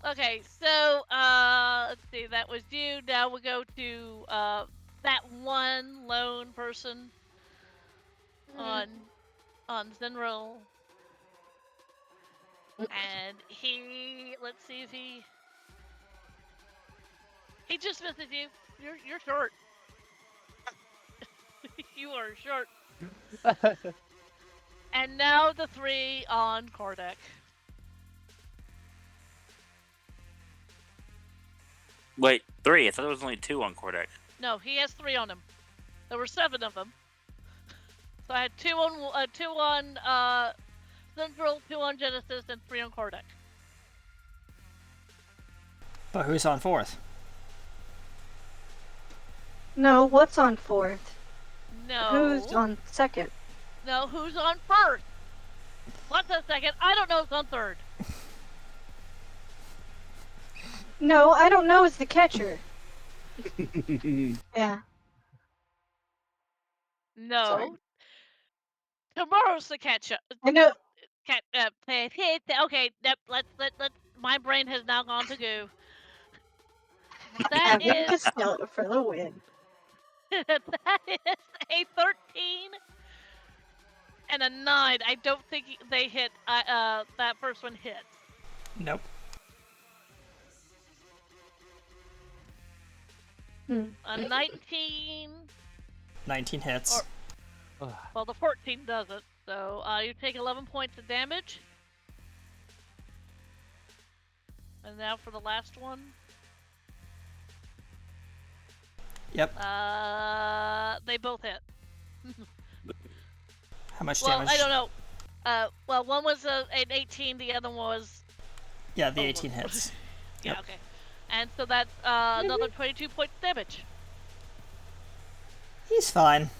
Speaker 6: Okay, so, let's see, that was you. Now we go to, that one lone person on Zenril. And let's see if he just misses you. You're short. You are short. And now the three on Kordek.
Speaker 8: Wait, 3? I thought there was only 2 on Kordek.
Speaker 6: No, he has 3 on him. There were 7 of them. So I had 2 on Central, 2 on Genesis, and 3 on Kordek.
Speaker 2: But who's on fourth?
Speaker 3: No, what's on fourth?
Speaker 6: No.
Speaker 3: Who's on second?
Speaker 6: No, who's on first? What's on second? I don't know who's on third.
Speaker 3: No, I don't know. It's the catcher. Yeah.
Speaker 6: No.
Speaker 3: Sorry.
Speaker 6: Tomorrow's the catch-up.
Speaker 3: I know.
Speaker 6: Okay, yep, let's my brain has now gone to goo. That
Speaker 3: Kevin
Speaker 6: is
Speaker 3: Costello for the win.
Speaker 6: that is a 13 and a 9. I don't think they hit. That first one hits.
Speaker 2: Nope.
Speaker 6: A 19.
Speaker 2: 19 hits.
Speaker 6: Well, the 14 doesn't. So you take 11 points of damage. And now for the last one.
Speaker 2: Yep.
Speaker 6: They both hit.
Speaker 2: How much
Speaker 6: Well,
Speaker 2: damage?
Speaker 6: I don't know. Well, one was an 18, the other one was...
Speaker 2: Yeah, the 18 hits.
Speaker 6: Yeah,
Speaker 2: Yep.
Speaker 6: okay. And so that's another 22 points damage.
Speaker 2: He's fine.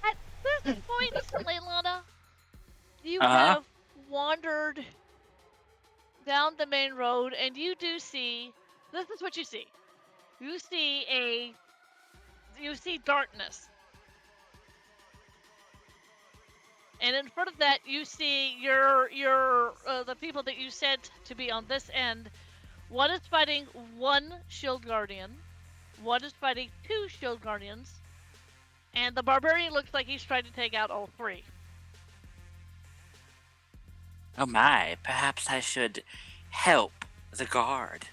Speaker 6: At this point, Leilana, you
Speaker 8: Uh-huh.
Speaker 6: have wandered down the main road, and you do see... This is what you see. You see darkness. And in front of that, you see the people that you sent to be on this end. One is fighting one shield guardian. One is fighting 2 shield guardians. And the barbarian looks like he's trying to take out all 3.
Speaker 8: Oh my, perhaps I should help the guard.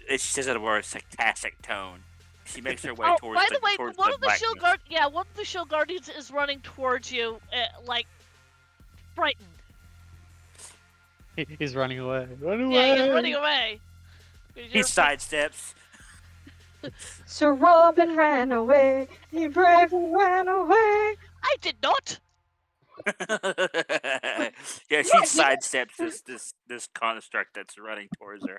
Speaker 8: She says it in a more sarcastic tone. She makes her way towards
Speaker 6: by the way,
Speaker 8: towards
Speaker 6: one
Speaker 8: the
Speaker 6: of the shield
Speaker 8: blackness.
Speaker 6: one of the shield guardians is running towards you, like frightened.
Speaker 5: He's running away. Run away!
Speaker 6: Yeah, he's running away.
Speaker 8: He sidesteps.
Speaker 3: So Robin ran away. He bravely ran away.
Speaker 6: I did not.
Speaker 8: Yeah, she sidesteps this construct that's running towards her.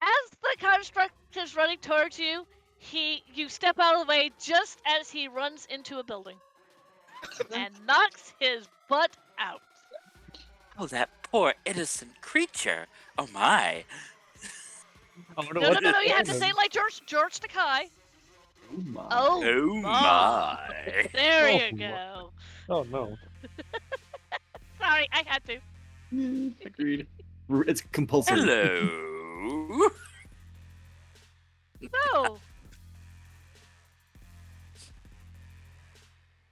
Speaker 6: As the construct is running towards you, you step out of the way just as he runs into a building and knocks his butt out.
Speaker 8: Oh, that poor innocent creature. Oh my.
Speaker 5: I wonder
Speaker 6: No,
Speaker 5: what
Speaker 6: you have to say it like George Takei.
Speaker 4: Oh my.
Speaker 8: Oh my.
Speaker 6: There
Speaker 5: Oh
Speaker 6: you
Speaker 5: my.
Speaker 6: go.
Speaker 5: Oh no.
Speaker 6: Sorry, I had to.
Speaker 4: Agreed. It's compulsory.
Speaker 8: Hello.
Speaker 6: So,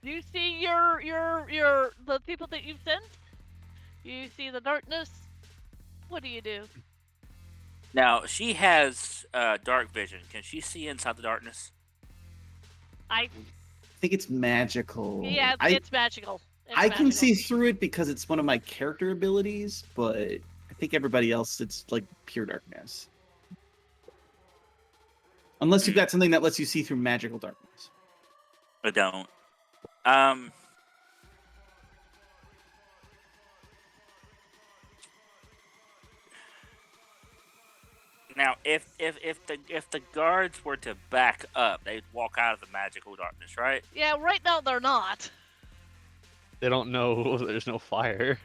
Speaker 6: you see the people that you've sent. You see the darkness. What do you do?
Speaker 8: Now, she has dark vision. Can she see inside the darkness?
Speaker 4: I think it's magical.
Speaker 6: Yeah, it's magical.
Speaker 4: I can see through it because it's one of my character abilities, but I think everybody else, it's like pure darkness. Unless you've got something that lets you see through magical darkness.
Speaker 8: I don't. Now, if the guards were to back up, they'd walk out of the magical darkness, right?
Speaker 6: Yeah, right now they're not.
Speaker 5: They don't know there's no fire.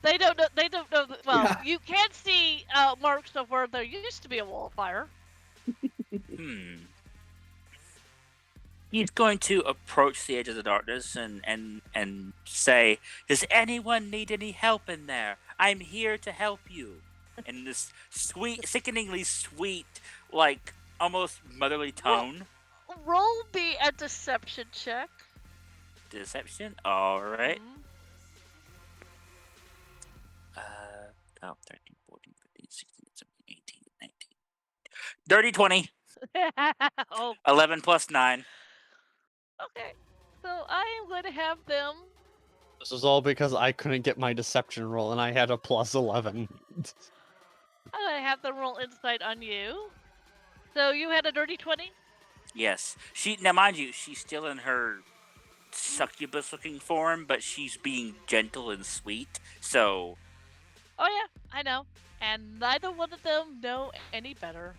Speaker 6: They don't know. Well,
Speaker 4: Yeah.
Speaker 6: you can see marks of where there used to be a wall of fire.
Speaker 8: He's going to approach the edge of the darkness and say, "Does anyone need any help in there? I'm here to help you." In this sweet, sickeningly sweet, like almost motherly tone.
Speaker 6: Roll me a deception check.
Speaker 8: Deception. All right.
Speaker 6: Mhm.
Speaker 8: 12, 13, 14, 15, 16, 17, 18, 19. Dirty 20.
Speaker 6: Oh,
Speaker 8: 11 plus 9.
Speaker 6: okay. So I am going to have them.
Speaker 5: This was all because I couldn't get my deception roll and I had a plus 11.
Speaker 6: I'm going to have them roll insight on you. So you had a dirty 20?
Speaker 8: Yes. Now, mind you, she's still in her succubus-looking form, but she's being gentle and sweet. So.
Speaker 6: Oh yeah, I know. And neither one of them know any better.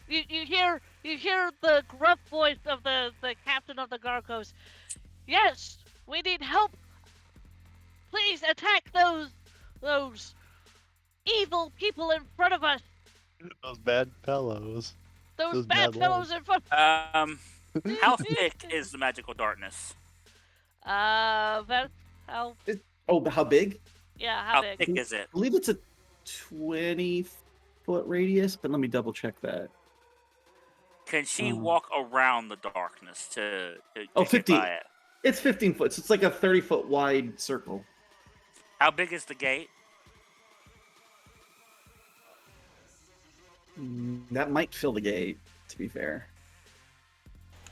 Speaker 6: You hear the gruff voice of the captain of the guard goes, "Yes, we need help. Please attack those evil people in front of us.
Speaker 5: Those bad fellows.
Speaker 6: Those
Speaker 5: bad
Speaker 6: bad fellows in front.
Speaker 8: How thick is the magical darkness?
Speaker 6: That how?
Speaker 4: Oh, how big?
Speaker 6: Yeah, how
Speaker 8: How
Speaker 6: big?
Speaker 8: thick is it?
Speaker 4: I believe it's a 20-foot radius, but let me double check that.
Speaker 8: Can she walk around the darkness to
Speaker 4: Oh,
Speaker 8: get
Speaker 4: 15.
Speaker 8: by it?
Speaker 4: It's 15 foot. So it's like a 30-foot wide circle.
Speaker 8: How big is the gate?
Speaker 4: That might fill the gate, to be fair.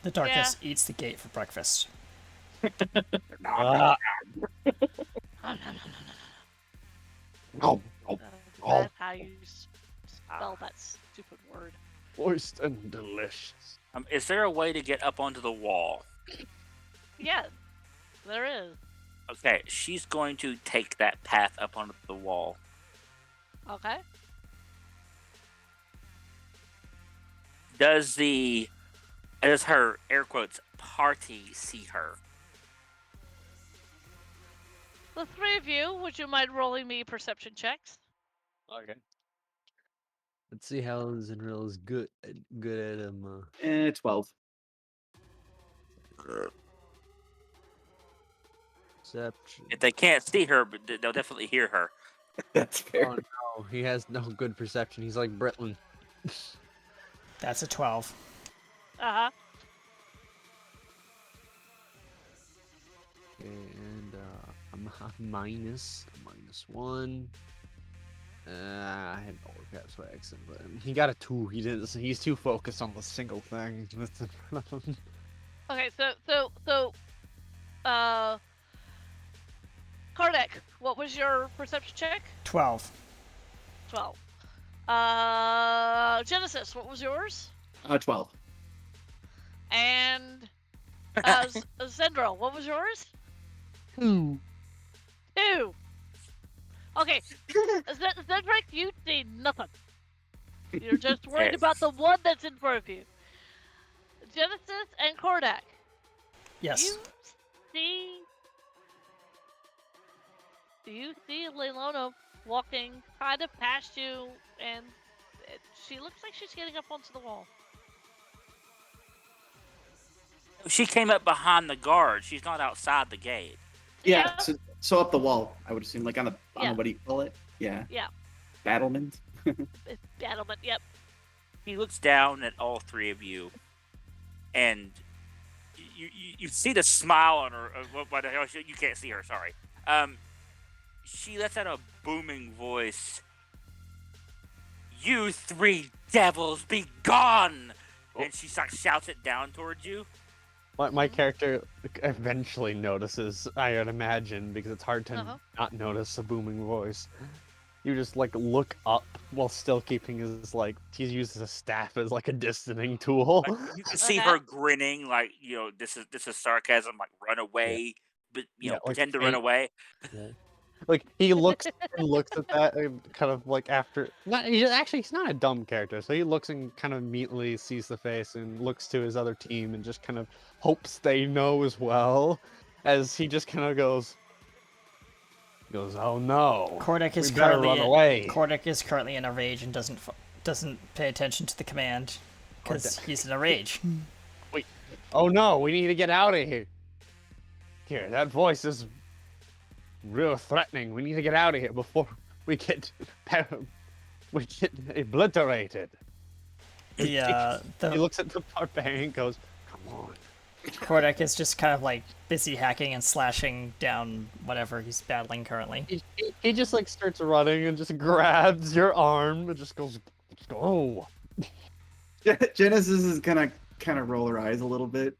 Speaker 2: The darkness eats the gate for breakfast.
Speaker 5: Ah. Oh,
Speaker 6: That's how you spell that stupid word.
Speaker 5: moist and delicious.
Speaker 8: Is there a way to get up onto the wall?
Speaker 6: Yeah, there is.
Speaker 8: Okay, she's going to take that path up onto the wall.
Speaker 6: Okay.
Speaker 8: Does her air quotes party see her?
Speaker 6: The three of you, would you mind rolling me perception checks?
Speaker 5: Okay. Let's see how Zenril is good at him.
Speaker 4: 12.
Speaker 5: Perception.
Speaker 8: If they can't see her, but they'll definitely hear her.
Speaker 4: That's fair.
Speaker 5: Oh no, he has no good perception. He's like Britland.
Speaker 2: That's a 12.
Speaker 6: Uh-huh.
Speaker 5: And I'm minus 1. I had no caps by accident, but he got a 2. He's too focused on the single thing that's in front of him.
Speaker 6: Okay, so, Kardec, what was your perception check?
Speaker 2: 12.
Speaker 6: 12. Genesis, what was yours?
Speaker 4: 12.
Speaker 6: And, Zendro, what was yours?
Speaker 5: 2.
Speaker 6: 2. Okay, Zendrick, you see nothing. You're just worried about the one that's in front of you. Genesis and Kordak.
Speaker 2: Yes.
Speaker 6: Do you see Leilona walking kind of past you, and she looks like she's getting up onto the wall.
Speaker 8: She came up behind the guard. She's not outside the gate.
Speaker 4: Yeah, so up the wall, I would assume, like on the
Speaker 6: Yeah.
Speaker 4: what do you call it? Yeah.
Speaker 6: Yeah.
Speaker 4: Battlement.
Speaker 6: It's battlement, yep.
Speaker 8: He looks down at all three of you, and you see the smile on her. You can't see her. Sorry. She lets out a booming voice. "You three devils, be gone!" And she shouts it down towards you.
Speaker 5: My character eventually notices, I would imagine, because it's hard to not notice a booming voice. You just look up while still keeping his he uses a staff as a distancing tool.
Speaker 8: You can see her grinning, this is sarcasm, run away, but pretend to run away.
Speaker 5: Yeah. He looks and looks at that and kind of after. He's not a dumb character, so he looks and kind of immediately sees the face and looks to his other team and just kind of hopes they know as well, as he just kind of goes, "Oh no,
Speaker 2: Kordek is
Speaker 5: we better
Speaker 2: currently
Speaker 5: run away."
Speaker 2: Kordek is currently in a rage and doesn't pay attention to the command because he's in a rage.
Speaker 5: Wait! Oh no, we need to get out of here. Here, that voice is real threatening. We need to get out of here before we get obliterated.
Speaker 2: He
Speaker 5: looks at the barbarian and goes, "Come on."
Speaker 2: Kordek is just kind of busy hacking and slashing down whatever he's battling currently.
Speaker 5: He just starts running and just grabs your arm and just goes, "Go."
Speaker 4: Genesis is gonna kind of roll her eyes a little bit.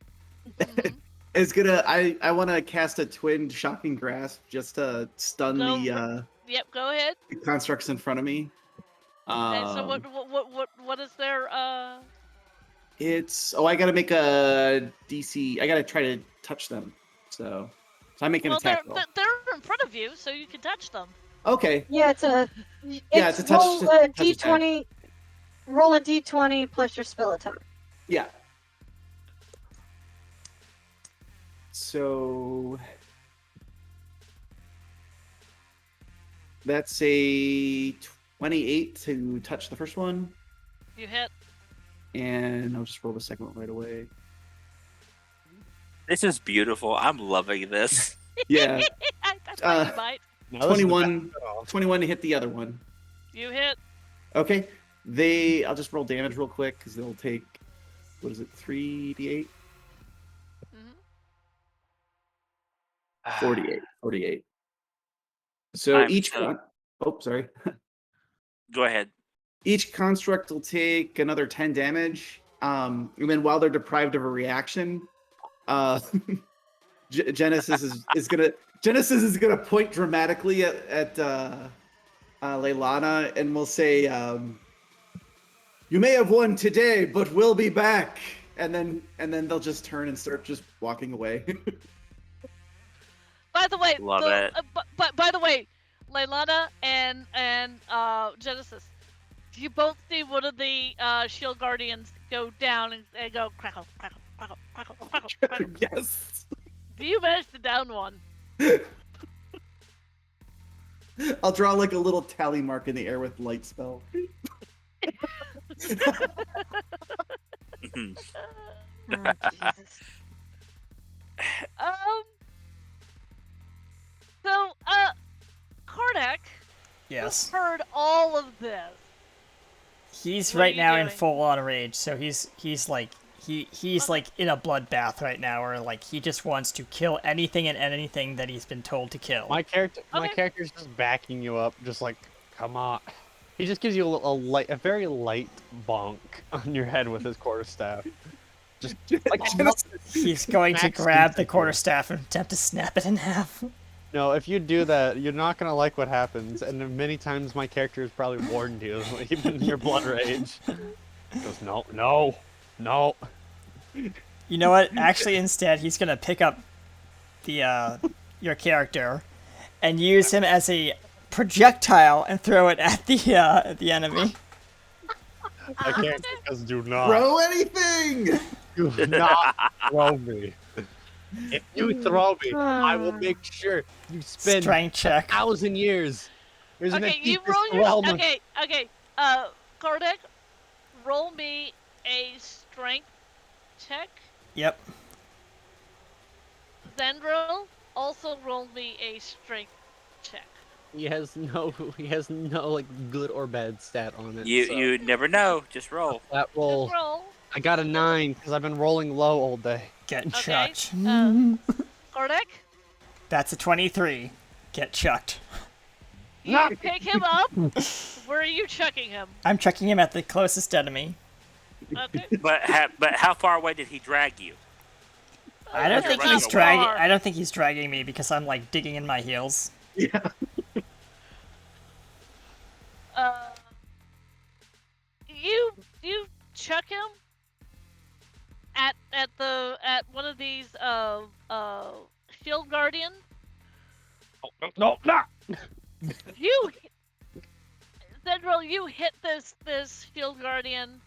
Speaker 4: It's gonna. I want to cast a twinned shocking grasp just to stun the.
Speaker 6: Yep, go ahead.
Speaker 4: The constructs in front of me.
Speaker 6: And so what is their
Speaker 4: It's I gotta make a DC. I gotta try to touch them. So I make an attack roll.
Speaker 6: They're in front of you, so you can touch them.
Speaker 4: Okay.
Speaker 3: Yeah, it's a touch. Roll a d20. Roll a d20 plus your spell attack.
Speaker 4: Yeah. So that's a 28 to touch the first one.
Speaker 6: You hit.
Speaker 4: And I'll just roll the second one right away.
Speaker 8: This is beautiful. I'm loving this.
Speaker 4: Yeah.
Speaker 6: I thought you might.
Speaker 5: Now, this is the
Speaker 4: 21,
Speaker 5: best cutoff.
Speaker 4: 21 to hit the other one.
Speaker 6: You hit.
Speaker 4: Okay. I'll just roll damage real quick because they'll take, what is it, 3d8?
Speaker 6: Mhm.
Speaker 4: 48. So
Speaker 8: I'm
Speaker 4: each
Speaker 8: so-
Speaker 4: one, oh, sorry.
Speaker 8: Go ahead.
Speaker 4: Each construct will take another 10 damage. And then while they're deprived of a reaction, Genesis is gonna point dramatically at Leilana and will say, "You may have won today, but we'll be back." And then they'll just turn and start just walking away.
Speaker 6: By the way,
Speaker 8: Love it.
Speaker 6: But by the way, Leilana and Genesis, you both see one of the shield guardians go down and go crackle, crackle, crackle, crackle, crackle, crackle.
Speaker 4: Yes.
Speaker 6: Do you manage to down one?
Speaker 4: I'll draw like a little tally mark in the air with light spell.
Speaker 8: Mhm.
Speaker 3: Oh, Jesus.
Speaker 6: So, Karnak,
Speaker 2: Yes.
Speaker 6: heard all of this.
Speaker 2: He's
Speaker 6: What are
Speaker 2: right
Speaker 6: you
Speaker 2: now in
Speaker 6: doing?
Speaker 2: full on rage, so he's like he's like in a bloodbath right now, or like he just wants to kill anything and anything that he's been told to kill.
Speaker 5: My
Speaker 6: Okay.
Speaker 5: character's just backing you up, just like, come on. He just gives you a very light bonk on your head with his quarterstaff. Just like
Speaker 2: He's going to
Speaker 5: Max
Speaker 2: grab the
Speaker 5: Steve.
Speaker 2: quarterstaff and attempt to snap it in half.
Speaker 5: no, if you do that, you're not gonna like what happens. And many times my character has probably warned you, even in your blood rage. He goes, no.
Speaker 2: You know what? Actually, instead, he's gonna pick up the your character and use him as a projectile and throw it at the enemy.
Speaker 5: My character goes, do not
Speaker 4: Throw
Speaker 5: throw me. If you throw me, I will make sure you spend
Speaker 2: Strength check.
Speaker 5: 1,000 years. There's an
Speaker 6: Okay, you
Speaker 5: Aether
Speaker 6: roll your.
Speaker 5: realm of-
Speaker 6: Okay. Karnak, roll me a strength check.
Speaker 2: Yep.
Speaker 6: Zendril, also roll me a strength check.
Speaker 5: He has no like good or bad stat on it. so
Speaker 8: You never know. Just roll.
Speaker 5: that
Speaker 6: Just
Speaker 5: roll.
Speaker 6: roll.
Speaker 5: I got a 9 because I've been rolling low all day.
Speaker 2: Getting
Speaker 6: Okay.
Speaker 2: chucked.
Speaker 6: Karnak,
Speaker 2: That's a 23. Get chucked.
Speaker 6: you pick him up. Where are you chucking him?
Speaker 2: I'm chucking him at the closest enemy.
Speaker 6: Okay.
Speaker 8: But how far away did he drag you?
Speaker 2: I don't think
Speaker 8: running
Speaker 2: he's
Speaker 8: away.
Speaker 2: dragging. I don't think he's dragging me because I'm like digging in my heels.
Speaker 4: Yeah.
Speaker 6: You chuck him at one of these shield guardians.
Speaker 5: No.
Speaker 6: You Zendril, you hit this shield guardian.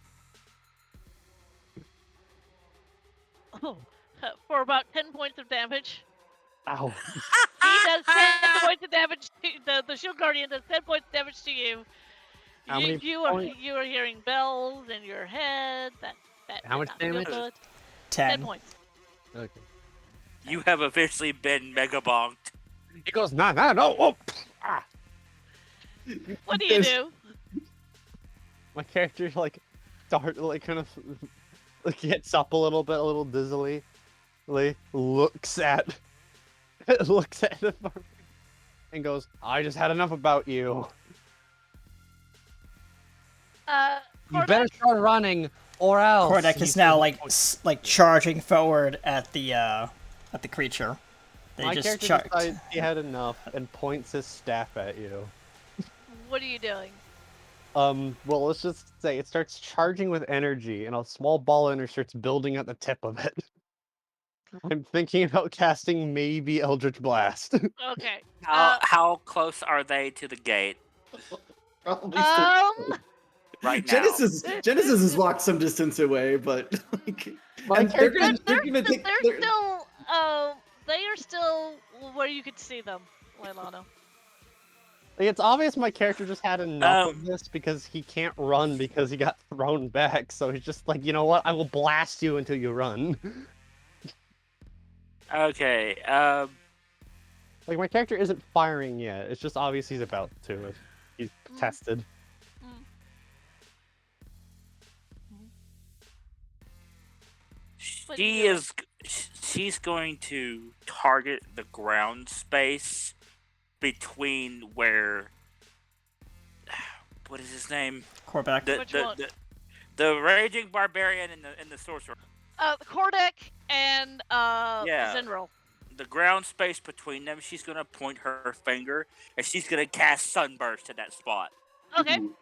Speaker 6: Oh, for about 10 points of damage.
Speaker 5: Ow.
Speaker 6: He does 10 points of damage to the shield guardian does 10 points of damage to you.
Speaker 5: How many
Speaker 6: You
Speaker 5: points?
Speaker 6: are hearing bells in your head. That
Speaker 5: How much
Speaker 6: did not feel
Speaker 5: damage?
Speaker 6: good. 10
Speaker 2: 10.
Speaker 6: points.
Speaker 5: Okay.
Speaker 8: You have officially been mega bonked.
Speaker 5: He goes, no. Oh. Ah.
Speaker 6: What do you do?
Speaker 5: My character like kind of like gets up a little bit, a little dizzily, looks at the farm and goes, I just had enough about you. You better start running, or else.
Speaker 2: Kordek is now like charging forward at the creature. They
Speaker 5: My
Speaker 2: just
Speaker 5: character
Speaker 2: chucked.
Speaker 5: decides he had enough and points his staff at you.
Speaker 6: What are you doing?
Speaker 5: Well, let's just say it starts charging with energy, and a small ball of energy starts building at the tip of it. I'm thinking about casting maybe Eldritch Blast.
Speaker 6: Okay.
Speaker 8: How close are they to the gate
Speaker 4: Probably still-
Speaker 8: right now?
Speaker 4: Genesis is walked some distance away, but like,
Speaker 5: My
Speaker 4: and they're
Speaker 5: character-
Speaker 4: gonna take.
Speaker 6: They're still they are still where you could see them, Leilano.
Speaker 5: Like, it's obvious my character just had enough of
Speaker 8: Um,
Speaker 5: this because he can't run because he got thrown back. So he's just like, you know what? I will blast you until you run.
Speaker 8: Okay.
Speaker 5: Like, my character isn't firing yet. It's just obvious he's about to. If he's tested.
Speaker 6: But
Speaker 8: She
Speaker 6: you're-
Speaker 8: is. She's going to target the ground space between where. What is his name?
Speaker 2: Korvac.
Speaker 6: Which one?
Speaker 8: The raging barbarian and the sorcerer.
Speaker 6: The Kordek and
Speaker 8: Yeah.
Speaker 6: Zenril.
Speaker 8: The ground space between them. She's gonna point her finger and she's gonna cast sunburst to that spot.
Speaker 6: Okay.
Speaker 4: Ooh.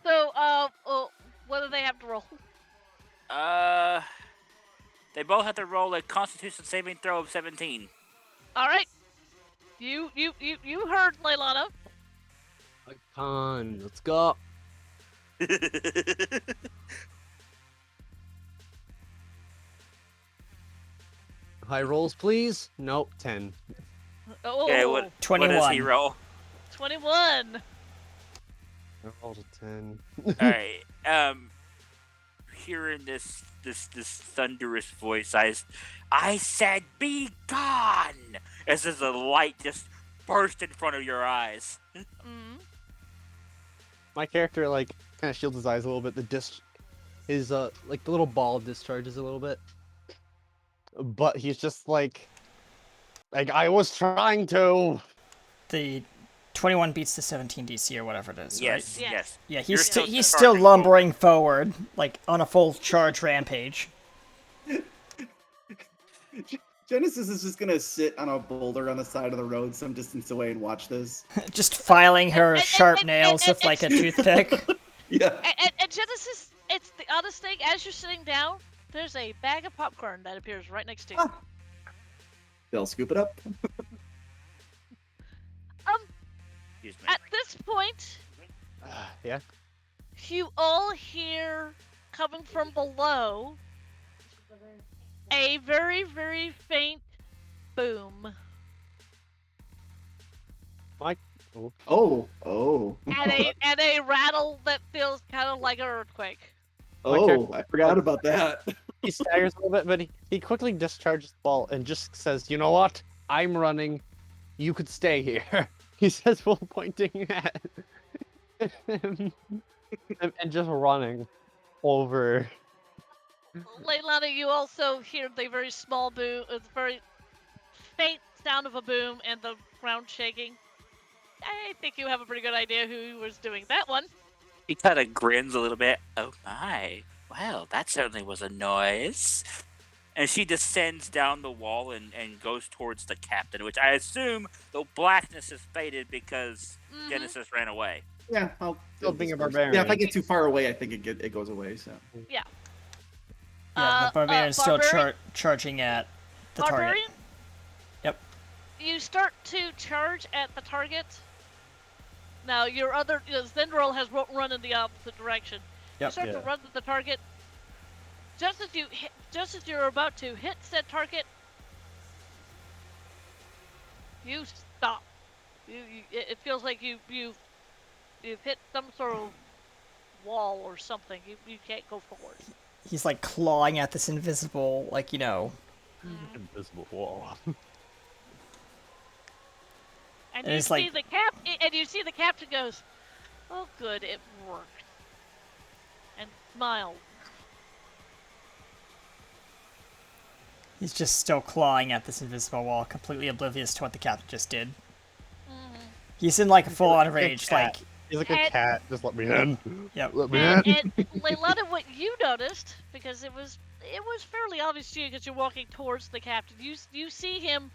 Speaker 6: So, what do they have to roll?
Speaker 8: They both have to roll a Constitution saving throw of 17.
Speaker 6: All right. You heard Leilana.
Speaker 5: Icon, let's go. High rolls, please. Nope, 10.
Speaker 6: Oh,
Speaker 8: Okay, what does
Speaker 2: 21.
Speaker 8: he roll?
Speaker 6: 21.
Speaker 5: I rolled a 10.
Speaker 8: Alright, hearing this thunderous voice, I said, be gone! As the light just burst in front of your eyes.
Speaker 6: Mm.
Speaker 5: My character, like, kind of shields his eyes a little bit. His like, the little ball discharges a little bit. But he's just like, I was trying to.
Speaker 2: The 21 beats the 17 DC or whatever it is,
Speaker 8: Yes,
Speaker 2: right?
Speaker 8: yes.
Speaker 2: Yeah,
Speaker 8: You're
Speaker 2: he's
Speaker 8: still
Speaker 2: still
Speaker 8: charging
Speaker 2: lumbering forward, like on a full charge rampage.
Speaker 4: Genesis is just gonna sit on a boulder on the side of the road some distance away and watch this.
Speaker 2: Just filing her
Speaker 6: And-
Speaker 2: sharp
Speaker 6: and-
Speaker 2: nails with like a toothpick.
Speaker 4: Yeah.
Speaker 6: And Genesis, it's the oddest thing. As you're sitting down, there's a bag of popcorn that appears right next to you.
Speaker 4: Ah. They'll scoop it up.
Speaker 8: Excuse me.
Speaker 6: At this point,
Speaker 5: Yeah.
Speaker 6: you all hear coming from below a very, very faint boom
Speaker 4: Oh.
Speaker 6: and a rattle that feels kind of like an earthquake.
Speaker 4: Oh, I forgot about that.
Speaker 5: He staggers a little bit, but he quickly discharges the ball and just says, you know what? I'm running. You could stay here. He says while pointing at him and just running over.
Speaker 6: Leilana, you also hear the very small boom, the very faint sound of a boom and the ground shaking. I think you have a pretty good idea who was doing that one.
Speaker 8: He kind of grins a little bit. Oh my. Well, that certainly was a noise. And she descends down the wall and goes towards the captain, which I assume the blackness has faded because Genesis ran away.
Speaker 4: Yeah,
Speaker 5: Still being a barbarian.
Speaker 4: Yeah, if I get too far away, I think it goes away. So.
Speaker 6: Yeah.
Speaker 2: Yeah, the barbarian's still
Speaker 6: Barbarian?
Speaker 2: charging at the target.
Speaker 6: Barbarian?
Speaker 2: Yep.
Speaker 6: You start to charge at the target. Now, Zendril has run in the opposite direction.
Speaker 2: Yep.
Speaker 6: You start to run to the target. Just as you're about to hit said target, you stop. It feels like you've hit some sort of wall or something. You can't go forward.
Speaker 2: He's like clawing at this invisible, like,
Speaker 5: Invisible wall.
Speaker 6: And
Speaker 2: And
Speaker 6: you
Speaker 2: it's
Speaker 6: see
Speaker 2: like-
Speaker 6: the captain goes, "Oh, good, it worked," and smiles.
Speaker 2: he's just still clawing at this invisible wall, completely oblivious to what the captain just did. He's in like a full-on rage, like,
Speaker 5: He's like a cat. Just let me in.
Speaker 2: yep.
Speaker 5: Let me
Speaker 6: And,
Speaker 5: in.
Speaker 6: and Leilana, what you noticed, because it was fairly obvious to you because you're walking towards the captain. You see him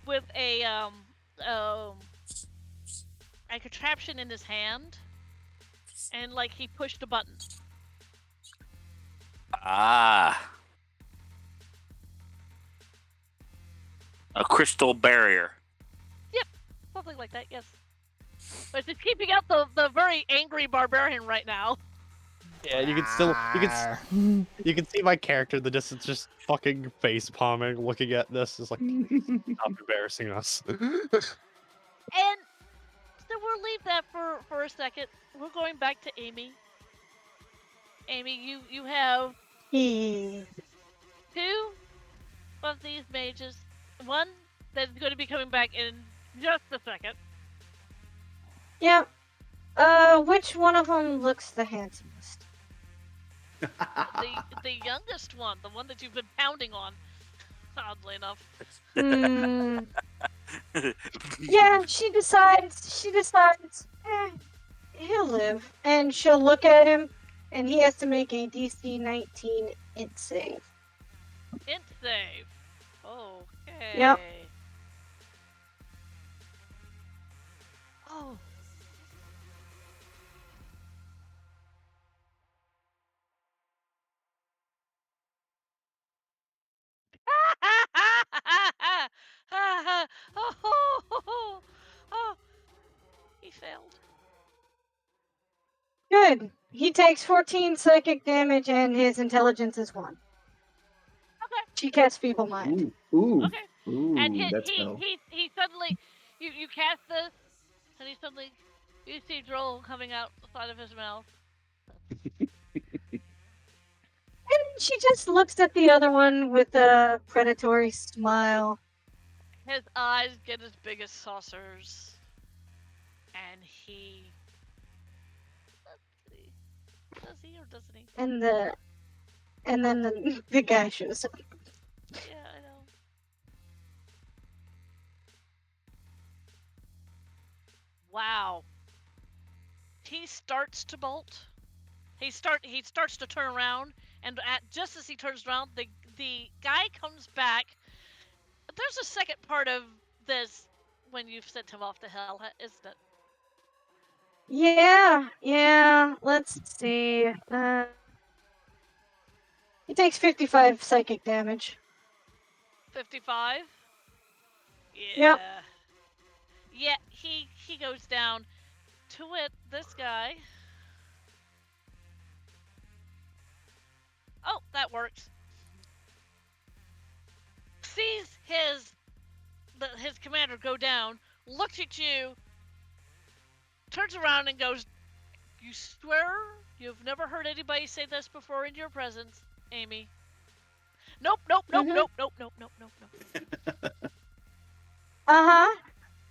Speaker 6: with a contraption in his hand, and like he pushed a button.
Speaker 8: Ah. A crystal barrier.
Speaker 6: Something like that, yes. But it's keeping out the very angry barbarian right now.
Speaker 5: Yeah, you can see my character in the distance just fucking face palming, looking at this. Is like, stop embarrassing us.
Speaker 6: And we'll leave that for a second. We're going back to Amy. Amy, you have
Speaker 3: He.
Speaker 6: two of these mages. One that's going to be coming back in just a second.
Speaker 3: Yep. Which one of them looks the handsomest?
Speaker 6: The youngest one, the one that you've been pounding on, oddly enough.
Speaker 3: Hmm. Yeah, she decides, he'll live. And she'll look at him, and he has to make a DC 19 int save.
Speaker 6: Int save. Okay.
Speaker 3: Yep.
Speaker 6: Oh. Oh, he failed.
Speaker 3: Good. He takes 14 psychic damage, and his intelligence is 1.
Speaker 6: Okay.
Speaker 3: She casts Feeble Mind.
Speaker 4: Ooh.
Speaker 6: Okay.
Speaker 4: Ooh,
Speaker 6: And
Speaker 4: that's spell.
Speaker 6: he suddenly, you cast this, and he suddenly, you see drool coming out the side of his mouth.
Speaker 3: And she just looks at the other one with a predatory smile.
Speaker 6: His eyes get as big as saucers, and he. Let's see. Does he or doesn't he?
Speaker 3: And then the guy shows up.
Speaker 6: Yeah, I know. Wow. He starts to bolt. He starts to turn around, and just as he turns around, the guy comes back. There's a second part of this when you've sent him off to hell, isn't it?
Speaker 3: Yeah. Let's see. He takes 55 psychic damage.
Speaker 6: 55. Yeah.
Speaker 3: Yep.
Speaker 6: Yeah, he goes down. To it, this guy. Oh, that works. Sees his commander go down, looks at you, turns around and goes, "You swear you've never heard anybody say this before in your presence, Amy?" Nope.
Speaker 3: Uh-huh.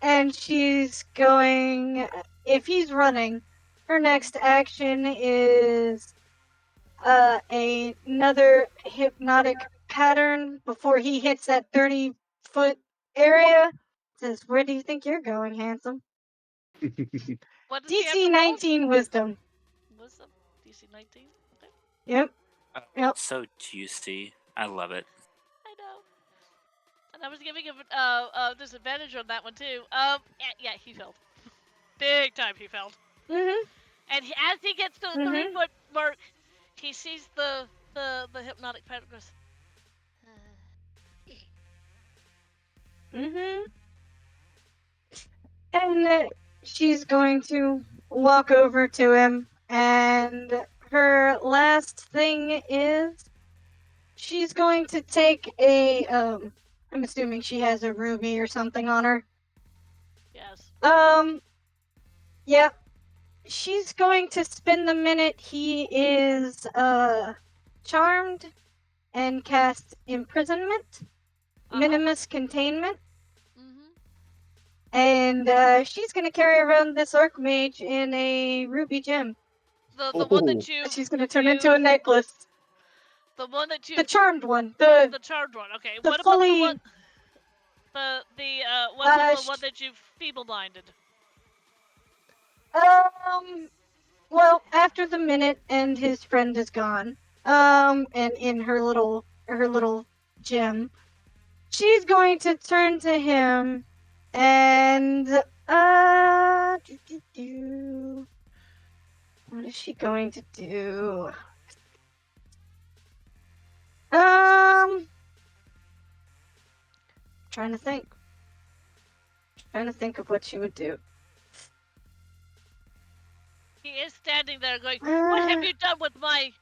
Speaker 3: And she's going... If he's running, her next action is another hypnotic pattern before he hits that 30-foot area. Says, "Where do you think you're going, handsome?"
Speaker 6: What does he have to
Speaker 3: DC
Speaker 6: roll?
Speaker 3: 19 Wisdom.
Speaker 6: Wisdom? DC 19? Okay.
Speaker 3: Yep.
Speaker 8: Oh,
Speaker 3: Yep.
Speaker 8: so juicy. I love it.
Speaker 6: I know. And I was giving him disadvantage on that one too. Yeah, he failed. Big time he failed.
Speaker 3: Mm-hmm.
Speaker 6: And as he gets to the 3-foot mark, he sees the hypnotic pattern goes.
Speaker 3: Mm-hmm. And she's going to walk over to him, and her last thing is she's going to take a I'm assuming she has a ruby or something on her.
Speaker 6: Yes.
Speaker 3: Yep. She's going to spend the minute he is charmed and cast imprisonment, minimus containment. And she's gonna carry around this archmage in a ruby gem.
Speaker 6: The one that you.
Speaker 3: She's gonna turn into a necklace.
Speaker 6: The one that you.
Speaker 3: The charmed one. The
Speaker 6: charmed one. Okay.
Speaker 3: The
Speaker 6: What
Speaker 3: fully.
Speaker 6: About the one that you feeble-minded?
Speaker 3: Well, after the minute and his friend is gone, and in her little gem, she's going to turn to him and what is she going to do? Trying to think of what she would do.
Speaker 6: He is standing there going, "What have you done with my?"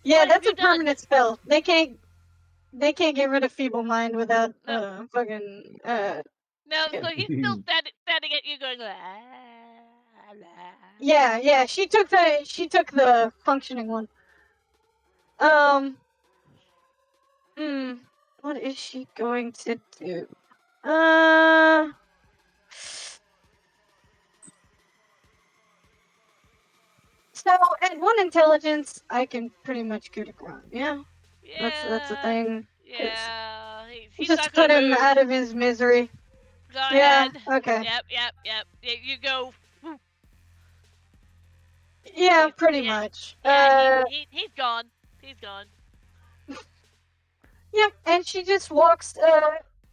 Speaker 3: Yeah, that's a permanent spell. They can't they can't get rid of feeble mind without
Speaker 6: No.
Speaker 3: fucking
Speaker 6: No,
Speaker 3: yeah.
Speaker 6: so he's still standing at you going, ah, la.
Speaker 3: Yeah, she took the functioning one. Hmm, what is she going to do? So at 1 intelligence, I can pretty much go to ground. Yeah, that's the
Speaker 6: Yeah.
Speaker 3: thing.
Speaker 6: Yeah. He's
Speaker 3: Just
Speaker 6: not gonna
Speaker 3: put him
Speaker 6: move.
Speaker 3: out of his misery.
Speaker 6: Go
Speaker 3: Yeah.
Speaker 6: ahead.
Speaker 3: Okay.
Speaker 6: Yep. Yeah, you go. Whoop.
Speaker 3: Yeah, pretty much.
Speaker 6: Yeah, he's gone. He's gone.
Speaker 3: Yeah, and she just walks.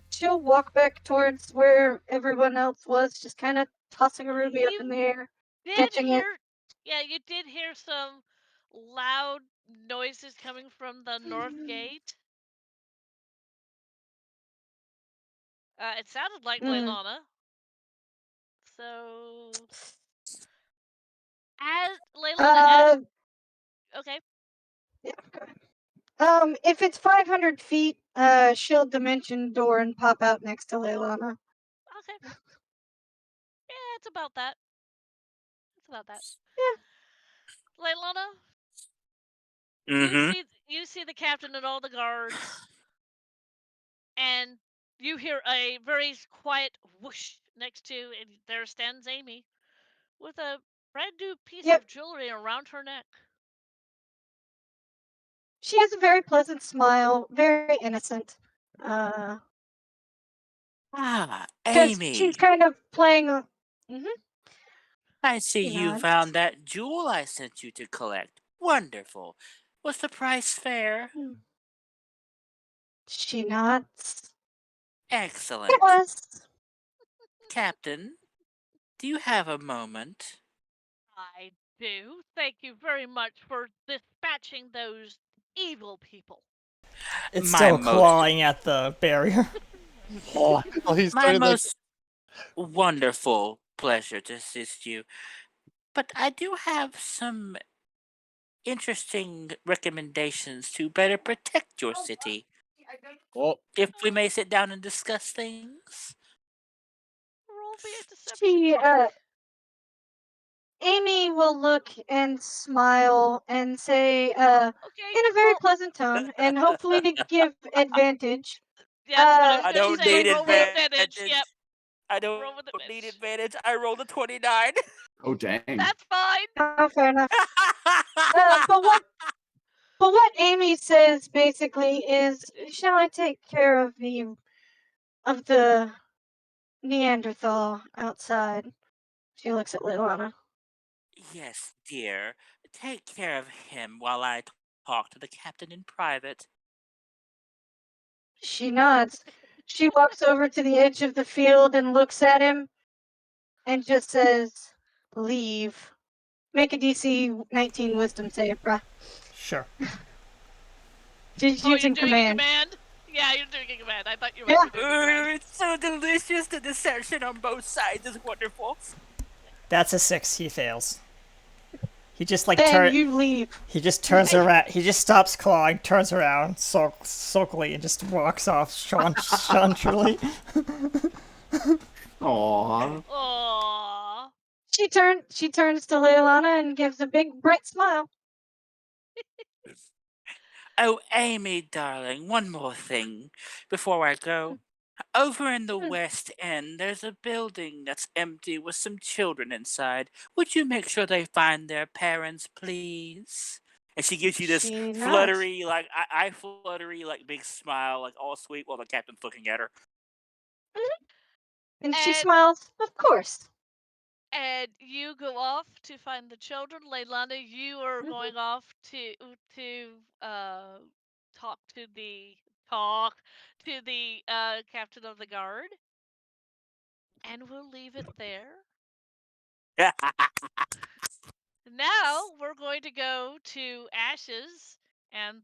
Speaker 3: She'll walk back towards where everyone else was, just kind of tossing a ruby up in the air,
Speaker 6: Did
Speaker 3: catching it.
Speaker 6: hear? Yeah, you did hear some loud noises coming from the north gate. It sounded like
Speaker 3: Mm.
Speaker 6: Leilana. So, as Leilana, as okay,
Speaker 3: Yeah. If it's 500 feet, she'll dimension door and pop out next to Leilana.
Speaker 6: okay, yeah, it's about that. It's about that.
Speaker 3: Yeah.
Speaker 6: Leilana,
Speaker 8: Mm-hmm.
Speaker 6: you see the captain and all the guards, and you hear a very quiet whoosh next to, and there stands Amy with a brand new piece
Speaker 3: Yep.
Speaker 6: of jewelry around her neck.
Speaker 3: She has a very pleasant smile, very innocent.
Speaker 8: Ah,
Speaker 3: Because she's
Speaker 8: Amy.
Speaker 3: kind of playing. Mm-hmm.
Speaker 8: I see
Speaker 3: She
Speaker 8: you
Speaker 3: nods.
Speaker 8: found that jewel I sent you to collect. Wonderful. Was the price fair?
Speaker 3: She nods. It
Speaker 8: Excellent.
Speaker 3: was.
Speaker 8: Captain, do you have a moment?
Speaker 6: I do. Thank you very much for dispatching those evil people.
Speaker 2: It's
Speaker 8: My
Speaker 2: still
Speaker 8: most
Speaker 2: clawing at the barrier.
Speaker 5: Oh, he's
Speaker 8: my
Speaker 5: doing like
Speaker 8: most wonderful pleasure to assist you. But I do have some interesting recommendations to better protect your city.
Speaker 5: oh,
Speaker 8: If we may sit down and discuss things.
Speaker 6: Roll me a deception
Speaker 3: She
Speaker 6: check.
Speaker 3: Amy will look and smile and say,
Speaker 6: Okay,
Speaker 3: in a very
Speaker 6: roll.
Speaker 3: pleasant tone, and hopefully to give advantage.
Speaker 6: That's what I was
Speaker 8: I
Speaker 6: gonna
Speaker 8: don't
Speaker 6: say.
Speaker 8: need
Speaker 6: Roll with
Speaker 3: Basically,
Speaker 6: advantage.
Speaker 8: advantage.
Speaker 6: Yep.
Speaker 8: I don't
Speaker 6: Roll with
Speaker 8: need
Speaker 6: advantage.
Speaker 8: advantage. I rolled a 29.
Speaker 4: Oh dang.
Speaker 6: That's fine.
Speaker 3: oh, fair enough. But what Amy says basically is, shall I take care of the Neanderthal outside? She looks at Leilana.
Speaker 8: Yes, dear. Take care of him while I talk to the captain in private.
Speaker 3: She nods. She walks over to the edge of the field and looks at him and just says, leave. Make a DC 19 wisdom save, bruh.
Speaker 2: Sure.
Speaker 3: Just
Speaker 6: Oh, you're
Speaker 3: using
Speaker 6: doing a
Speaker 3: command.
Speaker 6: command? Yeah, you're doing a command. I thought you
Speaker 3: Yeah.
Speaker 6: might be doing a command.
Speaker 8: It's so delicious. The deception on both sides is wonderful.
Speaker 2: That's a 6. He fails. He just like
Speaker 3: Then you leave.
Speaker 2: He just turns around. He just stops clawing, turns around sulkily, and just walks off jauntily.
Speaker 4: Aww.
Speaker 6: Aww.
Speaker 3: She turns to Leilana and gives a big bright smile.
Speaker 8: Oh, Amy, darling, one more thing before I go. Over in the West End, there's a building that's empty with some children inside. Would you make sure they find their parents, please? And she gives you this
Speaker 3: She nods.
Speaker 8: fluttery, like eye fluttery, like big smile, like all sweet, while the captain's looking at her.
Speaker 3: And she
Speaker 6: And
Speaker 3: smiles, of course.
Speaker 6: and you go off to find the children. Leilana, you are going off to talk to the captain of the guard, and we'll leave it there. Now we're going to go to Ashes and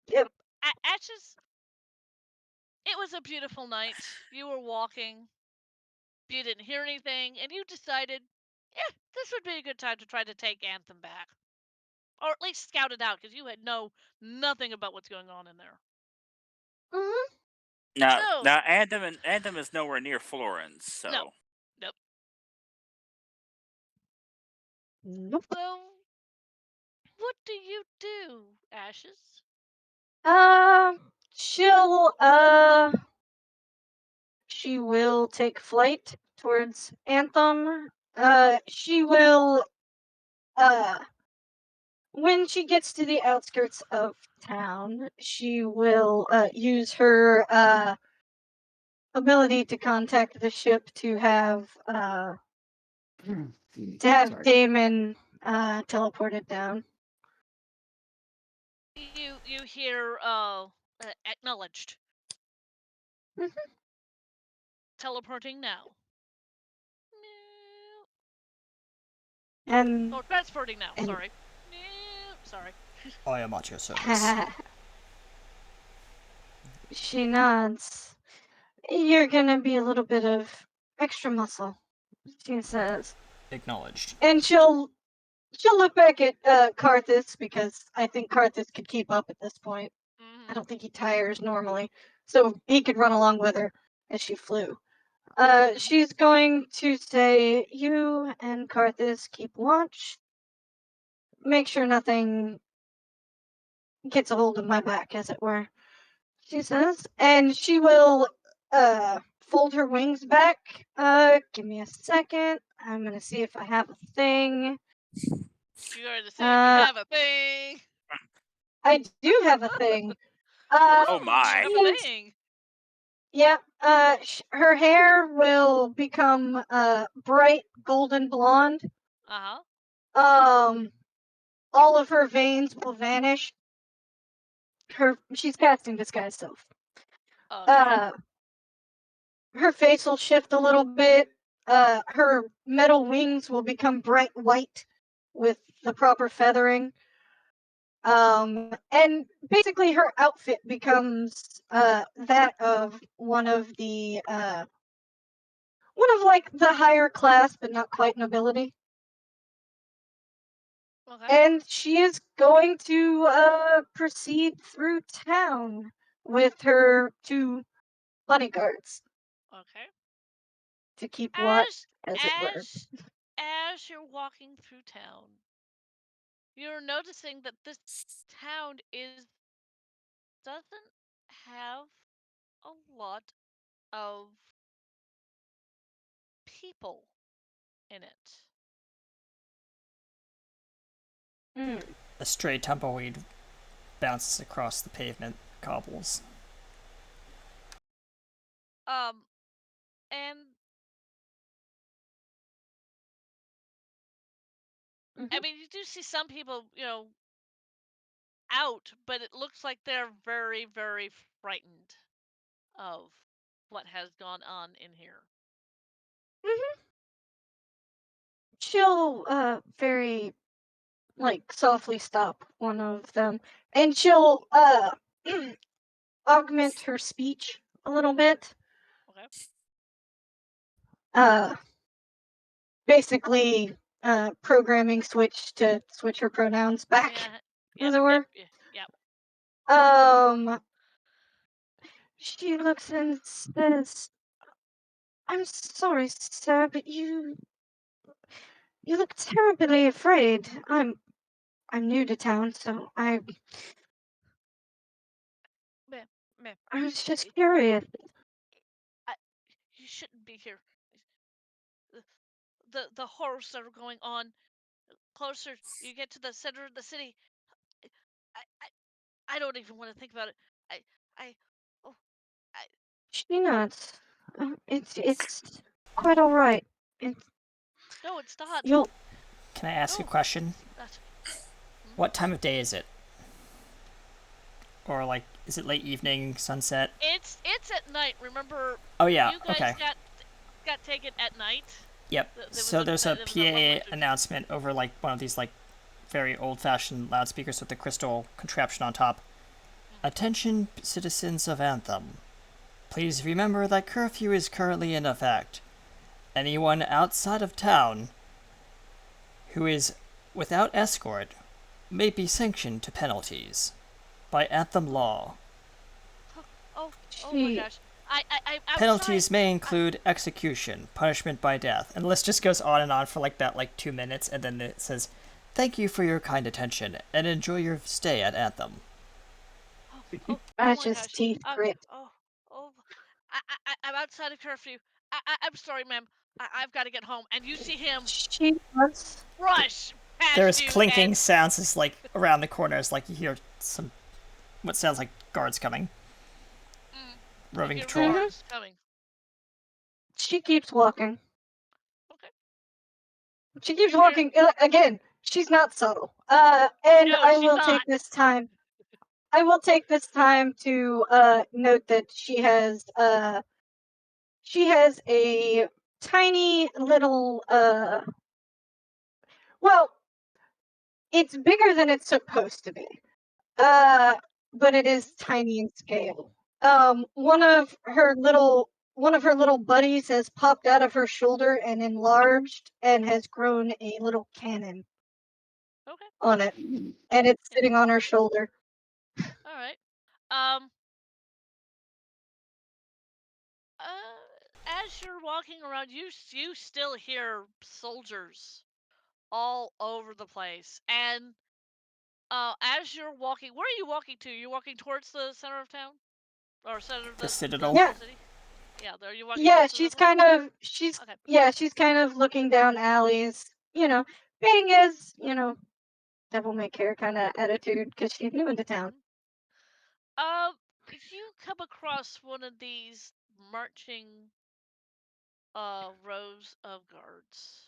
Speaker 3: Yep.
Speaker 6: Ashes. It was a beautiful night. You were walking. You didn't hear anything, and you decided, yeah, this would be a good time to try to take Anthem back. or at least scout it out, because you had nothing about what's going on in there.
Speaker 3: Mm-hmm.
Speaker 8: Now,
Speaker 6: So
Speaker 8: Anthem is nowhere near Florence, so
Speaker 6: no, nope.
Speaker 3: Nope.
Speaker 6: So what do you do, Ashes?
Speaker 3: She'll she will take flight towards Anthem. She will when she gets to the outskirts of town, she will use her ability to contact the ship to have
Speaker 4: Sorry.
Speaker 3: Damon teleported down.
Speaker 6: You hear acknowledged.
Speaker 3: Mhm.
Speaker 6: Teleporting now.
Speaker 3: And
Speaker 6: Oh, transporting now.
Speaker 3: and
Speaker 6: Sorry. Sorry.
Speaker 2: I am at your service.
Speaker 3: she nods. You're gonna be a little bit of extra muscle, she says.
Speaker 2: Acknowledged.
Speaker 3: And she'll look back at Karthus, because I think Karthus could keep up at this point. I don't think he tires normally, so he could run along with her as she flew. She's going to say, you and Karthus keep watch. Make sure nothing gets a hold of my back, as it were, she says. And she will fold her wings back. Give me a second. I'm gonna see if I have a thing.
Speaker 6: You're going to see if you have a thing.
Speaker 3: I do have a thing.
Speaker 8: Oh my.
Speaker 6: You have a thing.
Speaker 3: Yeah, her hair will become bright golden blonde.
Speaker 6: Uh-huh.
Speaker 3: All of her veins will vanish. She's casting disguise self.
Speaker 6: Okay.
Speaker 3: Her face will shift a little bit. Her metal wings will become bright white with the proper feathering. And basically her outfit becomes that of one of like the higher class, but not quite nobility.
Speaker 6: Okay.
Speaker 3: And she is going to proceed through town with her 2 bodyguards.
Speaker 6: Okay.
Speaker 3: To keep watch, as it were.
Speaker 6: As you're walking through town, you're noticing that this town doesn't have a lot of people in it.
Speaker 2: A stray tumbleweed bounces across the pavement cobbles.
Speaker 6: And I mean, you do see some people, out, but it looks like they're very, very frightened of what has gone on in here.
Speaker 3: She'll very softly stop one of them, and she'll augment her speech a little bit.
Speaker 6: Okay.
Speaker 3: Basically programming switch her pronouns back, as it were.
Speaker 6: Yep.
Speaker 3: She looks and says, I'm sorry, sir, but you look terribly afraid. I'm new to town, so I was just curious.
Speaker 6: You shouldn't be here. The horrors that are going on. Closer you get to the center of the city, I don't even want to think about it. Oh,
Speaker 3: She nods. It's quite all right.
Speaker 6: No, it's not.
Speaker 2: Can I ask a question? What time of day is it? Or is it late evening, sunset?
Speaker 6: It's at night. Remember?
Speaker 2: Oh yeah.
Speaker 6: You guys
Speaker 2: okay.
Speaker 6: got taken at night.
Speaker 2: Yep. So there's a PA announcement over one of these very old-fashioned loudspeakers with the crystal contraption on top. Attention, citizens of Anthem. Please remember that curfew is currently in effect. Anyone outside of town who is without escort may be sanctioned to penalties by Anthem law.
Speaker 6: Oh my
Speaker 3: She
Speaker 6: gosh. I'm
Speaker 2: Penalties
Speaker 6: sorry.
Speaker 2: may include execution, punishment by death, and the list just goes on and on for like 2 minutes, and then it says, "Thank you for your kind attention, and enjoy your stay at Anthem."
Speaker 6: Oh
Speaker 3: that's
Speaker 6: my
Speaker 3: just
Speaker 6: gosh.
Speaker 3: teeth grit.
Speaker 6: Oh. I'm outside of curfew. I'm sorry, ma'am. I've got to get home. And you see him
Speaker 3: She was.
Speaker 6: rush past
Speaker 2: There's
Speaker 6: you.
Speaker 2: clinking
Speaker 6: And
Speaker 2: sounds as like around the corners, like you hear some what sounds like guards coming, roving
Speaker 6: your
Speaker 2: patrol.
Speaker 6: guards coming.
Speaker 3: She keeps walking.
Speaker 6: Okay.
Speaker 3: She keeps walking. Again, she's not subtle. And
Speaker 6: No,
Speaker 3: I
Speaker 6: she's
Speaker 3: will
Speaker 6: not.
Speaker 3: take this time. I will take this time to note that she has a tiny little well, it's bigger than it's supposed to be. But it is tiny in scale. One of her little buddies has popped out of her shoulder and enlarged and has grown a little cannon
Speaker 6: Okay.
Speaker 3: on it, and it's sitting on her shoulder.
Speaker 6: All right. As you're walking around, you still hear soldiers all over the place. And as you're walking, where are you walking to? You're walking towards the center of town, or center of
Speaker 2: The
Speaker 6: the
Speaker 2: Citadel.
Speaker 3: Yeah.
Speaker 6: city. Yeah, there you walking
Speaker 3: Yeah,
Speaker 6: towards the
Speaker 3: she's
Speaker 6: center.
Speaker 3: she's kind of looking down alleys, being as, devil may care kind of attitude because she's new into town.
Speaker 6: You come across one of these marching rows of guards.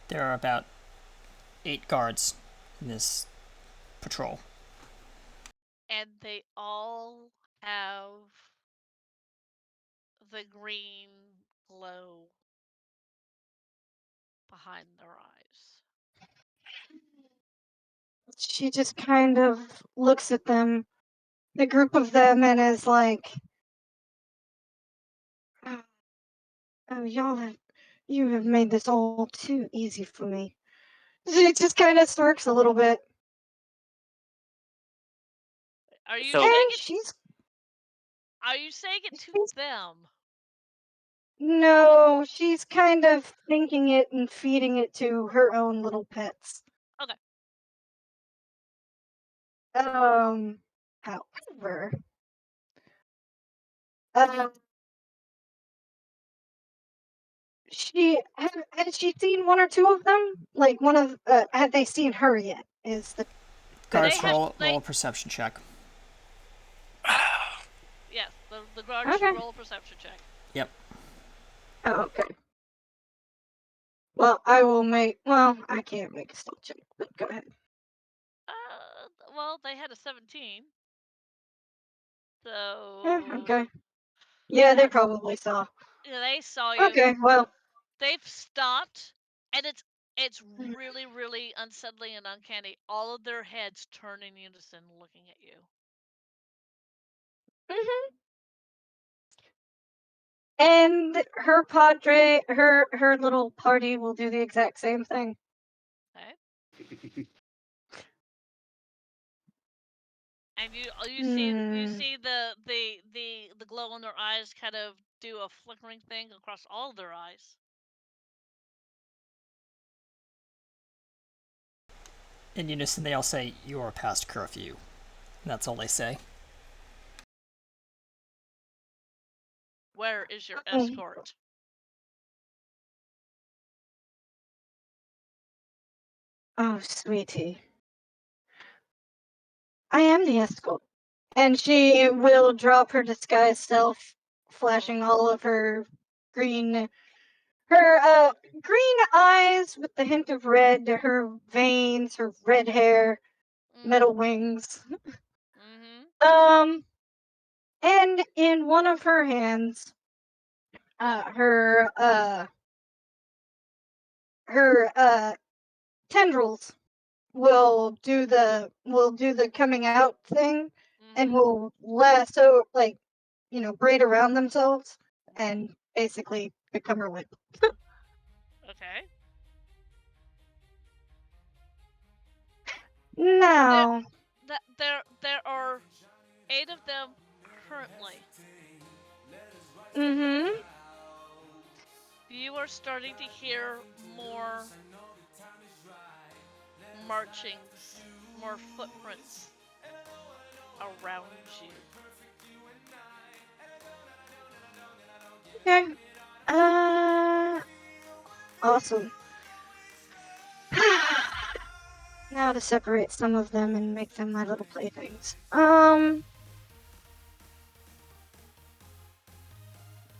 Speaker 2: There are about 8 guards in this patrol.
Speaker 6: And they all have the green glow behind their eyes.
Speaker 3: She just kind of looks at them, the group of them, and is like, "Oh, you have made this all too easy for me." She just kind of smirks a little bit.
Speaker 6: Are you
Speaker 8: So-
Speaker 6: saying
Speaker 3: And
Speaker 6: it? Are you saying it to them?
Speaker 3: No, she's kind of thinking it and feeding it to her own little pets.
Speaker 6: Okay.
Speaker 3: However, had she seen one or two of them? Like had they seen her yet? Is the
Speaker 2: Guards,
Speaker 6: They
Speaker 2: roll
Speaker 6: have-
Speaker 2: a perception check.
Speaker 6: Yes, the guard
Speaker 3: Okay.
Speaker 6: should roll a perception check.
Speaker 2: Yep.
Speaker 3: Oh, okay. Well, I can't make a stealth check, but go ahead.
Speaker 6: Well, they had a 17. So.
Speaker 3: Okay. Yeah, they probably saw.
Speaker 6: Yeah, they saw you.
Speaker 3: Okay, well.
Speaker 6: They've stopped, and it's really, really unsettling and uncanny. All of their heads turn in unison, looking at you.
Speaker 3: Mm-hmm. And her little party will do the exact same thing.
Speaker 6: Okay. And you see the glow in their eyes kind of do a flickering thing across all of their eyes.
Speaker 2: In unison, they all say, "You are past curfew." And that's all they say.
Speaker 6: Where is your escort?
Speaker 3: Oh, sweetie. I am the escort. And she will drop her disguised self, flashing all of her green eyes with the hint of red, her veins, her red hair, metal wings. And in one of her hands, her tendrils will do the coming out thing, and will lasso, braid around themselves and basically become her whip.
Speaker 6: Okay.
Speaker 3: No.
Speaker 6: There are 8 of them currently.
Speaker 3: Mm-hmm.
Speaker 6: You are starting to hear more marchings, more footprints around you.
Speaker 3: Okay. Awesome. Now to separate some of them and make them my little playthings.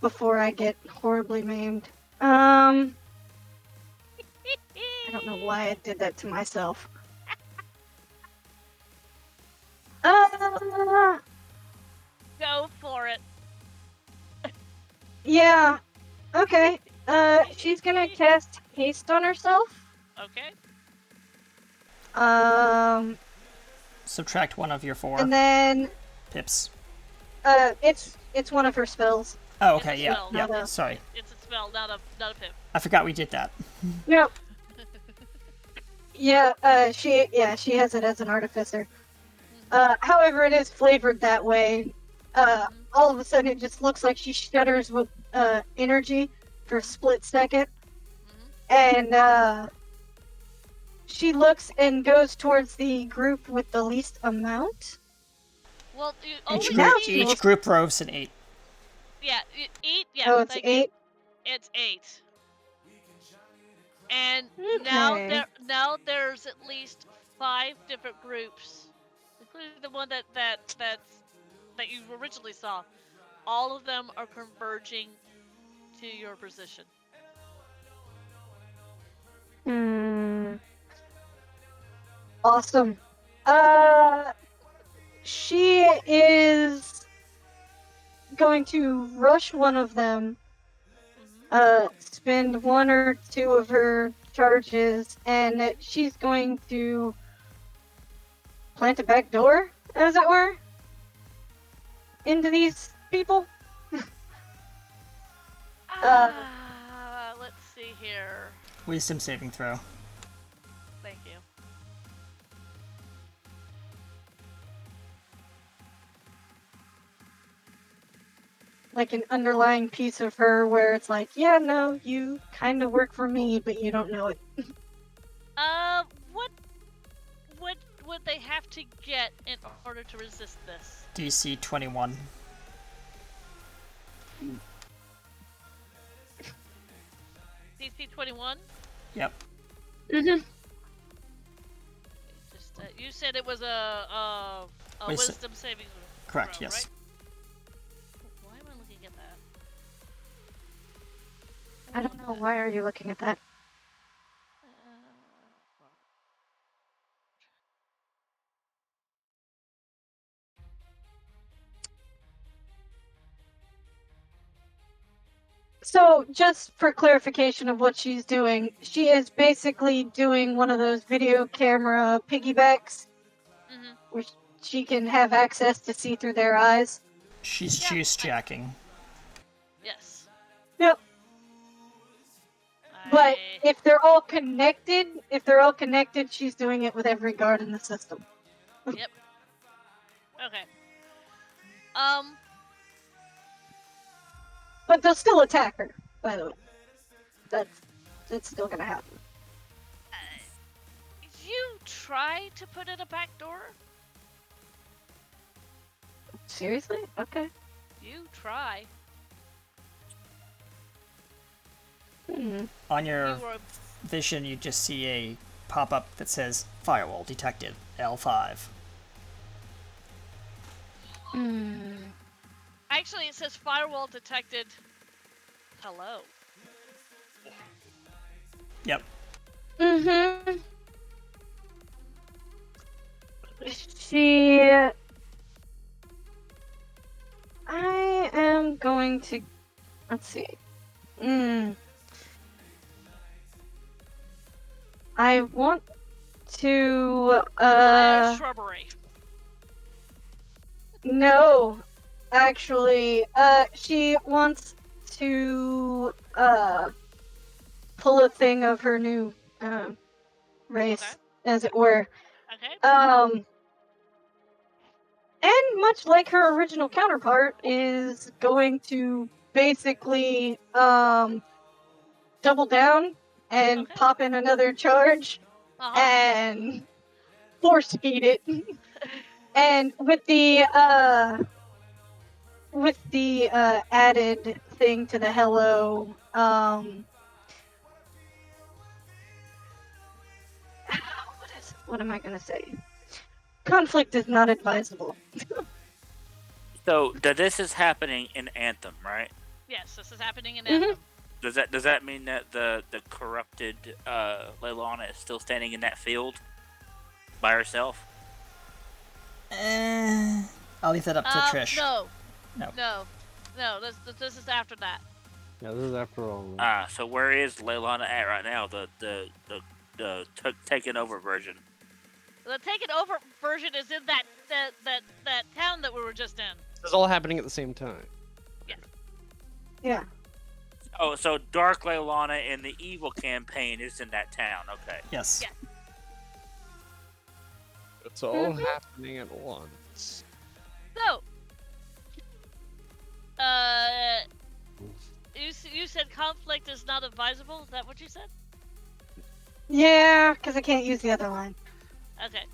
Speaker 3: Before I get horribly maimed. I don't know why I did that to myself.
Speaker 6: Go for it.
Speaker 3: Yeah. Okay. She's gonna cast haste on herself.
Speaker 6: Okay.
Speaker 2: Subtract 1 of your 4
Speaker 3: And then
Speaker 2: pips.
Speaker 3: it's one of her spells.
Speaker 2: Oh,
Speaker 6: It's a
Speaker 2: okay, yeah,
Speaker 6: spell.
Speaker 2: yeah.
Speaker 3: Not a-
Speaker 2: Sorry,
Speaker 6: It's a spell, not a pip.
Speaker 2: I forgot we did that.
Speaker 3: Yep. Yeah, she has it as an artificer. However, it is flavored that way. All of a sudden, it just looks like she shudders with energy for a split second, and she looks and goes towards the group with the least amount.
Speaker 6: Well, you
Speaker 2: Each
Speaker 6: only
Speaker 2: group,
Speaker 6: see-
Speaker 2: each group rolls an 8.
Speaker 6: Yeah, 8. Yeah.
Speaker 3: Oh, it's
Speaker 6: thank you.
Speaker 3: 8.
Speaker 6: It's 8. And
Speaker 3: Okay.
Speaker 6: now there's at least 5 different groups, including the one that you originally saw. All of them are converging to your position.
Speaker 3: Awesome. She is going to rush one of them, spend 1 or 2 of her charges, and she's going to plant a back door, as it were, into these people.
Speaker 6: Let's see here.
Speaker 2: Wisdom saving throw.
Speaker 6: Thank you.
Speaker 3: Like an underlying piece of her where it's like, yeah, no, you kind of work for me, but you don't know it.
Speaker 6: What would they have to get in order to resist this?
Speaker 2: DC 21.
Speaker 6: DC 21?
Speaker 2: Yep.
Speaker 3: Mm-hmm.
Speaker 6: Just you said it was a wisdom saving
Speaker 2: Correct,
Speaker 6: throw,
Speaker 2: yes.
Speaker 6: right? Why am I looking at that?
Speaker 3: I don't know. Why are you looking at that? So, just for clarification of what she's doing, she is basically doing one of those video camera piggybacks, which she can have access to see through their eyes.
Speaker 2: She's
Speaker 6: Yeah,
Speaker 2: juice jacking.
Speaker 6: Yes.
Speaker 3: Yep. But if they're all connected, she's doing it with every guard in the system.
Speaker 6: Yep. Okay.
Speaker 3: But they'll still attack her, by the way. That's still gonna happen.
Speaker 6: You try to put in a back door?
Speaker 3: Seriously? Okay.
Speaker 6: You try.
Speaker 2: On your
Speaker 6: You were
Speaker 2: vision, you just see a pop-up that says Firewall detected, L5.
Speaker 6: Actually, it says firewall detected. Hello.
Speaker 2: Yep.
Speaker 3: Mm-hmm. I am going to... Let's see. I want to...
Speaker 6: Shrubbery.
Speaker 3: No. Actually, she wants to, pull a thing of her new, race, as it were.
Speaker 6: Okay.
Speaker 3: And much like her original counterpart, is going to basically double down and
Speaker 6: Okay.
Speaker 3: pop in another charge
Speaker 6: Uh-huh.
Speaker 3: and force feed it. And with the added thing to the hello, what am I gonna say? Conflict is not advisable.
Speaker 8: So this is happening in Anthem, right?
Speaker 6: Yes, this is happening in
Speaker 3: Mhm.
Speaker 6: Anthem.
Speaker 8: Does that mean that the corrupted Leilana is still standing in that field by herself?
Speaker 2: I'll leave that up to Trish.
Speaker 6: No.
Speaker 2: No.
Speaker 6: No, this is after that.
Speaker 5: Yeah, this is after all.
Speaker 8: So where is Leilana at right now? The taken over version.
Speaker 6: The taken over version is in that town that we were just in.
Speaker 5: This is all happening at the same time.
Speaker 3: Yeah.
Speaker 8: Oh, so Dark Leilana in the evil campaign is in that town. Okay.
Speaker 2: Yes.
Speaker 6: Yeah.
Speaker 5: It's all happening at once.
Speaker 6: So, you said conflict is not advisable. Is that what you said?
Speaker 3: Yeah, because I can't use the other line.
Speaker 6: Okay.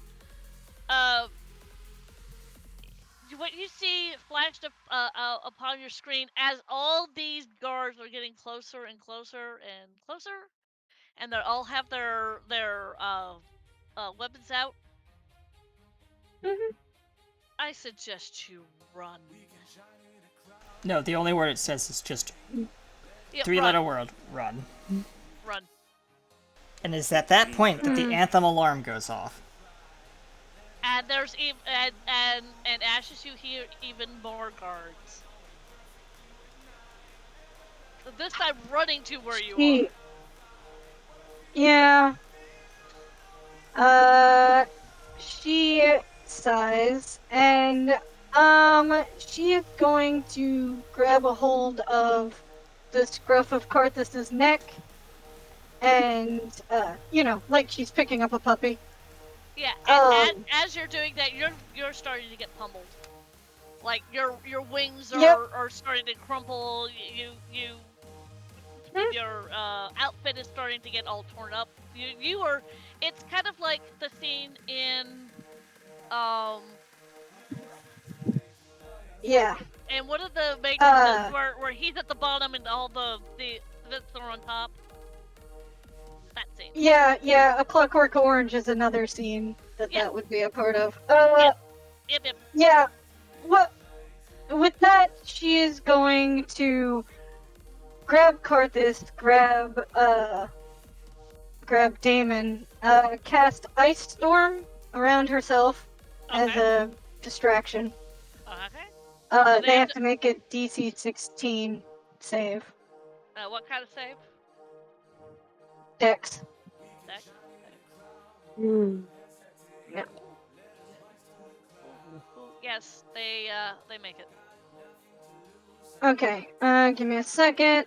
Speaker 6: What you see flashed up upon your screen as all these guards are getting closer and closer and closer, and they all have their weapons out.
Speaker 3: Mhm.
Speaker 6: I suggest you run.
Speaker 2: No, the only word it says is just
Speaker 6: Yeah,
Speaker 2: three-letter word, run.
Speaker 6: Run.
Speaker 2: And it's at that point that the Anthem alarm goes off.
Speaker 6: And there's and Ashes, you hear even more guards. This time running to where you are.
Speaker 3: Yeah. She sighs and she is going to grab a hold of the scruff of Karthus's neck and like she's picking up a puppy.
Speaker 6: Yeah, and as you're doing that, you're starting to get pummeled. Like your wings are starting to crumple. Your outfit is starting to get all torn up. You are. It's kind of like the scene in
Speaker 3: Yeah.
Speaker 6: And one of the matrixes where he's at the bottom and all the vents are on top. That scene.
Speaker 3: Yeah, A Clockwork Orange is another scene that would be a part of.
Speaker 6: Yep.
Speaker 3: Yeah. What? With that, she is going to grab Karthus, grab Damon, cast Ice Storm around herself as a distraction.
Speaker 6: Okay.
Speaker 3: They have to make a DC 16 save.
Speaker 6: What kind of save?
Speaker 3: Dex.
Speaker 6: Dex.
Speaker 3: Yeah.
Speaker 6: Yes, they make it.
Speaker 3: Okay. Give me a second.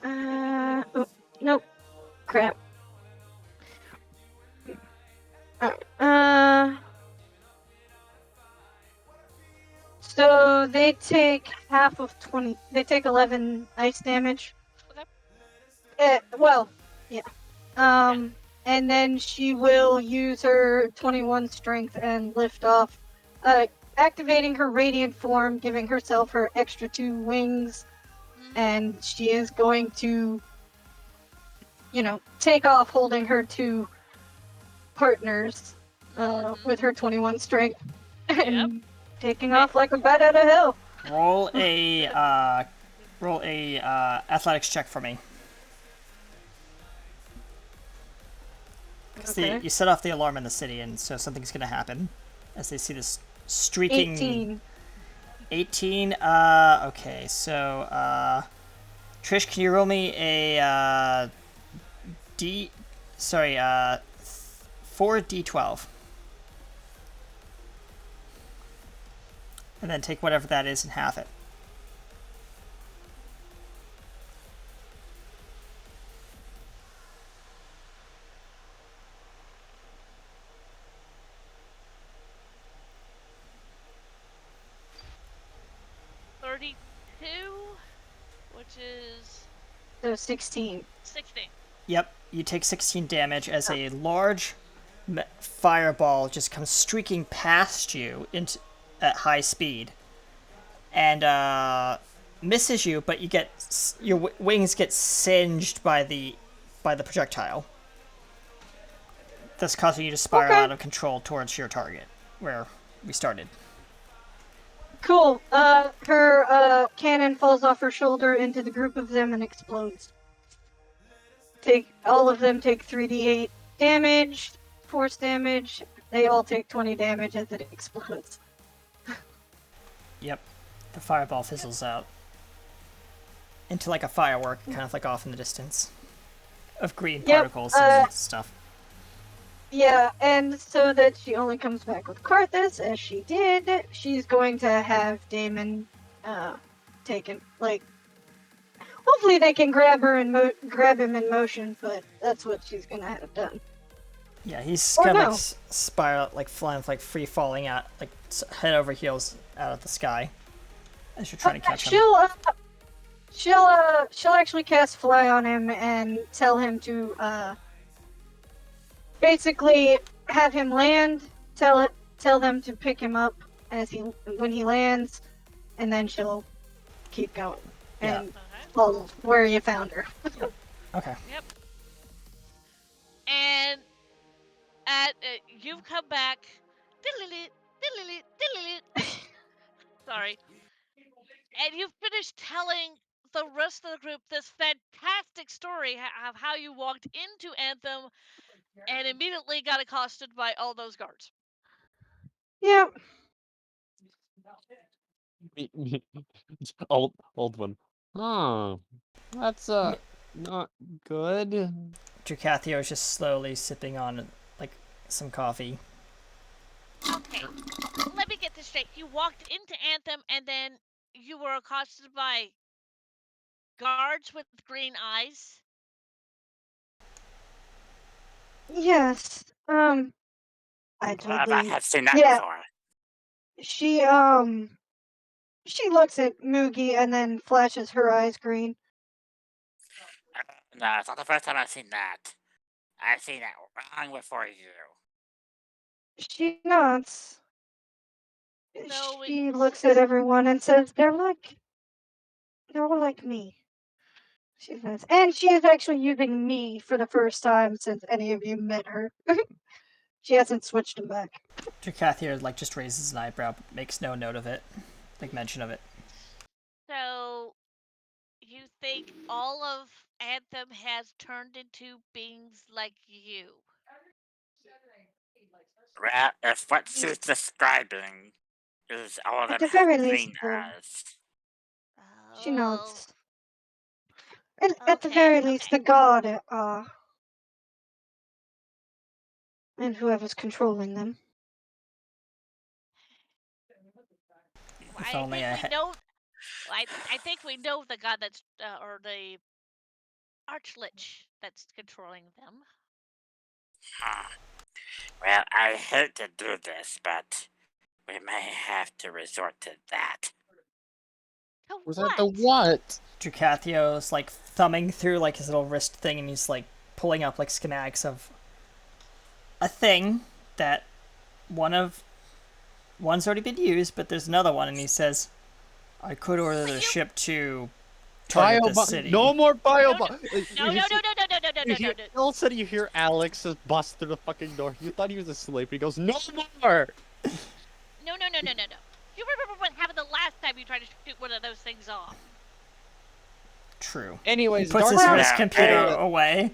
Speaker 3: Oh, nope. Crap. So they take half of 20. They take 11 ice damage.
Speaker 6: Okay.
Speaker 3: Well, yeah. And then she will use her 21 strength and lift off, activating her radiant form, giving herself her extra 2 wings, and she is going to, take off holding her 2 partners, with her 21 strength, and taking off like a bat out of hell.
Speaker 2: Roll a athletics check for me.
Speaker 3: Okay.
Speaker 2: You set off the alarm in the city, and so something's going to happen as they see this streaking.
Speaker 3: 18.
Speaker 2: 18. Okay. So, Trish, can you roll me a 4d12, and then take whatever that is and half it.
Speaker 6: 2d2, which is
Speaker 3: So 16.
Speaker 6: 16.
Speaker 2: Yep, you take 16 damage as a large fireball just comes streaking past you at high speed, and misses you, but you get your wings get singed by the projectile, thus causing you to spiral
Speaker 3: Okay.
Speaker 2: out of control towards your target, where we started.
Speaker 3: Cool. Her cannon falls off her shoulder into the group of them and explodes. All of them take 3d8 damage, force damage. They all take 20 damage as it explodes.
Speaker 2: Yep, the fireball fizzles out into like a firework, kind of like off in the distance, of green particles and stuff.
Speaker 3: Yeah, and so that she only comes back with Karthus, as she did, she's going to have Damon taken. Like, hopefully they can grab him in motion, but that's what she's gonna have done.
Speaker 2: Yeah, he's
Speaker 3: Or
Speaker 2: kind of
Speaker 3: no.
Speaker 2: like spiral, like flying, like free falling out, like head over heels out of the sky as you're trying to catch him.
Speaker 3: She'll actually cast Fly on him and tell him to basically have him land. Tell them to pick him up when he lands, and then she'll keep going and follow where you found her.
Speaker 2: Okay.
Speaker 6: Yep. And you've come back. Sorry. And you've finished telling the rest of the group this fantastic story of how you walked into Anthem and immediately got accosted by all those guards.
Speaker 3: Yep.
Speaker 5: old one. Oh, that's not good.
Speaker 2: Dracathio is just slowly sipping on like some coffee.
Speaker 6: Okay, let me get this straight. You walked into Anthem and then you were accosted by guards with green eyes?
Speaker 3: Yes. I
Speaker 8: I
Speaker 3: totally.
Speaker 8: have seen that
Speaker 3: Yeah.
Speaker 8: before.
Speaker 3: She looks at Moogie and then flashes her eyes green.
Speaker 8: No, it's not the first time I've seen that. I've seen that long before you.
Speaker 3: She nods.
Speaker 6: No,
Speaker 3: She looks at everyone and says, they're all like me. She says, and she is actually using me for the first time since any of you met her. She hasn't switched them back.
Speaker 2: Dracathio like just raises an eyebrow, but makes no note of it, like mention of it.
Speaker 6: So, you think all of Anthem has turned into beings like you?
Speaker 8: Well, if what she's describing is all of
Speaker 3: At
Speaker 8: them
Speaker 3: the
Speaker 8: have
Speaker 3: very
Speaker 8: green
Speaker 3: least,
Speaker 8: eyes.
Speaker 3: she
Speaker 6: Oh,
Speaker 3: nods. At the very least, the god, and whoever's controlling them.
Speaker 2: If
Speaker 6: I
Speaker 2: only
Speaker 6: think
Speaker 2: I
Speaker 6: we
Speaker 2: had.
Speaker 6: know. I think we know the god that's or the archlich that's controlling them.
Speaker 8: Well, I hate to do this, but we may have to resort to that.
Speaker 6: To
Speaker 5: Was
Speaker 6: what?
Speaker 5: that the what?
Speaker 2: Dracathio's like thumbing through like his little wrist thing, and he's like pulling up like schematics of a thing that one's already been used, but there's another one, and he says, "I could order the ship to target the city."
Speaker 5: No more biobomb.
Speaker 6: No.
Speaker 5: All of a sudden you hear Alex just bust through the fucking door. You thought he was asleep. He goes, no more.
Speaker 6: No. You remember what happened the last time you tried to shoot one of those things off?
Speaker 2: True.
Speaker 5: Anyways,
Speaker 2: He puts his
Speaker 5: Dark
Speaker 2: wrist
Speaker 8: Knight-
Speaker 2: computer away.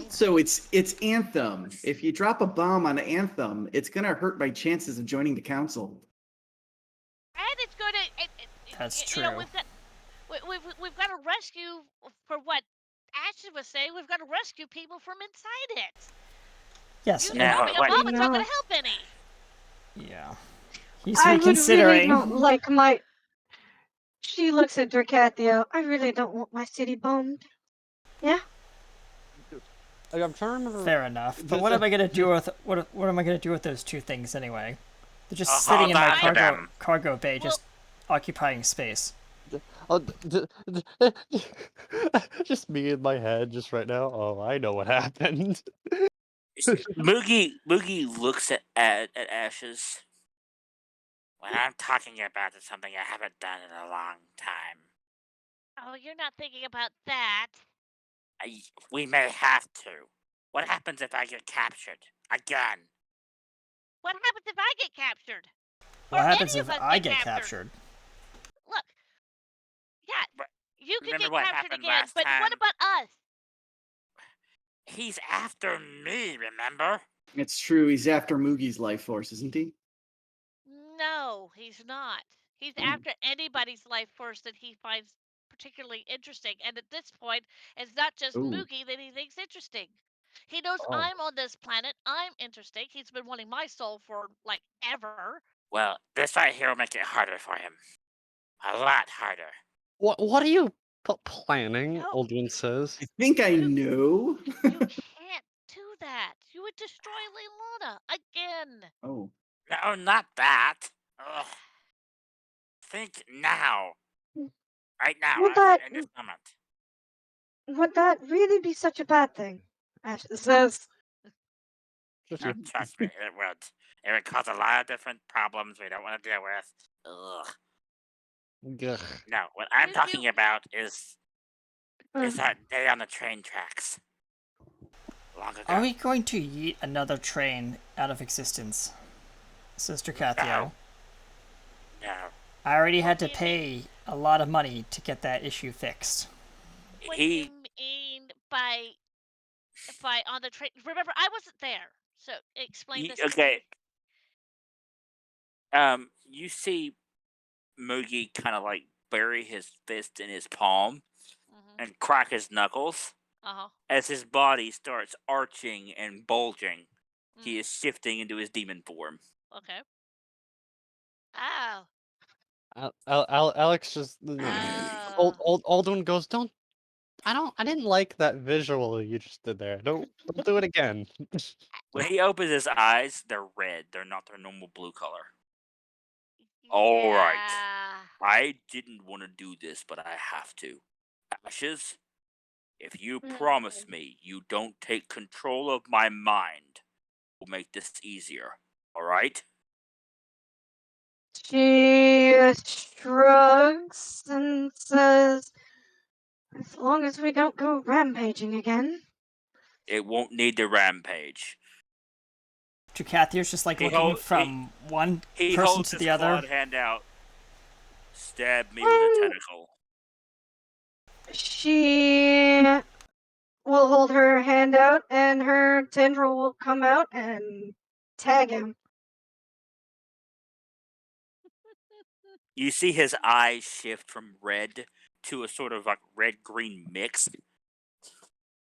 Speaker 4: So it's Anthem. If you drop a bomb on Anthem, it's gonna hurt my chances of joining the council.
Speaker 6: And it's going to.
Speaker 2: That's
Speaker 6: You know,
Speaker 2: true.
Speaker 6: we've got to rescue, for what Ashton was saying, we've got to rescue people from inside it.
Speaker 2: Yes.
Speaker 6: You
Speaker 8: No,
Speaker 6: dropping a
Speaker 8: what-
Speaker 6: bomb, it's not going
Speaker 3: No.
Speaker 6: to help any.
Speaker 2: Yeah. He's
Speaker 3: I would really
Speaker 2: reconsidering.
Speaker 3: don't like my. She looks at Dracathio. I really don't want my city bombed. Yeah.
Speaker 5: Like, I'm trying to remember.
Speaker 2: Fair enough. But what am I gonna do with what am I gonna do with those two things anyway? They're just
Speaker 8: I'll
Speaker 2: sitting in
Speaker 8: hold
Speaker 2: my
Speaker 8: on to them.
Speaker 2: cargo bay, just occupying space.
Speaker 5: Oh, just me in my head, just right now. Oh, I know what happened.
Speaker 8: Moogie looks at Ashes. What I'm talking about is something I haven't done in a long time.
Speaker 6: Oh, you're not thinking about that.
Speaker 8: We may have to. What happens if I get captured? Again?
Speaker 6: What happens if I get captured?
Speaker 2: What
Speaker 6: Or
Speaker 2: happens
Speaker 6: any
Speaker 2: if
Speaker 6: of us
Speaker 2: I
Speaker 6: get
Speaker 2: get
Speaker 6: captured?
Speaker 2: captured?
Speaker 6: Look, yeah,
Speaker 8: But
Speaker 6: you could
Speaker 8: remember
Speaker 6: get
Speaker 8: what
Speaker 6: captured
Speaker 8: happened
Speaker 6: again,
Speaker 8: last
Speaker 6: but what
Speaker 8: time?
Speaker 6: about us?
Speaker 8: He's after me, remember?
Speaker 4: It's true. He's after Moogie's life force, isn't he?
Speaker 6: No, he's not. He's
Speaker 4: Oh.
Speaker 6: after anybody's life force that he finds particularly interesting. And at this point, it's not just
Speaker 4: Ooh.
Speaker 6: Moogie that he thinks interesting. He knows
Speaker 5: Oh.
Speaker 6: I'm on this planet. I'm interesting. He's been wanting my soul for, like, ever.
Speaker 8: Well, this right here will make it harder for him. A lot harder.
Speaker 5: What are you planning?
Speaker 6: No.
Speaker 5: Aldwin says.
Speaker 4: I think I know.
Speaker 6: You can't do that. You would destroy Leilana again.
Speaker 4: Oh.
Speaker 8: No, not that. Ugh. Think now. Right now,
Speaker 3: Would that
Speaker 8: in this moment.
Speaker 3: would that really be such a bad thing? Ashes says.
Speaker 8: Trust me, it would. It would cause a lot of different problems we don't want to deal with. Ugh.
Speaker 5: Ugh.
Speaker 8: No, what I'm
Speaker 6: You
Speaker 8: talking
Speaker 6: do-
Speaker 8: about is
Speaker 3: Mm.
Speaker 8: that day on the train tracks. Long ago.
Speaker 2: Are we going to yeet another train out of existence, Sister Cathio?
Speaker 8: No.
Speaker 2: I already had
Speaker 6: What
Speaker 2: to
Speaker 6: do you
Speaker 2: pay a lot of money to get that issue fixed.
Speaker 6: What do you mean by on the train? Remember, I wasn't there, so explain this.
Speaker 8: Okay. You see Moogie kind of like bury his fist in his palm and crack his knuckles.
Speaker 6: Uh-huh.
Speaker 8: As his body starts arching and bulging, he is shifting into his demon form.
Speaker 6: Okay. Oh.
Speaker 5: Alex just
Speaker 6: Oh.
Speaker 5: Aldwin goes, I didn't like that visual you just did there. Don't do it again.
Speaker 8: When he opens his eyes, they're red. They're not their normal blue color. All right.
Speaker 6: Yeah.
Speaker 8: I didn't want to do this, but I have to. Ashes, if you
Speaker 3: Mm.
Speaker 8: promise me you don't take control of my mind, we'll make this easier. All right?
Speaker 3: She shrugs and says, "As long as we don't go rampaging again."
Speaker 8: It won't need to rampage.
Speaker 2: Cathio's just like looking from one
Speaker 8: He
Speaker 2: person
Speaker 8: holds
Speaker 2: to
Speaker 8: his
Speaker 2: the other.
Speaker 8: clawed hand out. Stab me with a tentacle.
Speaker 3: She will hold her hand out, and her tendril will come out and tag him.
Speaker 8: You see his eyes shift from red to a sort of like red-green mix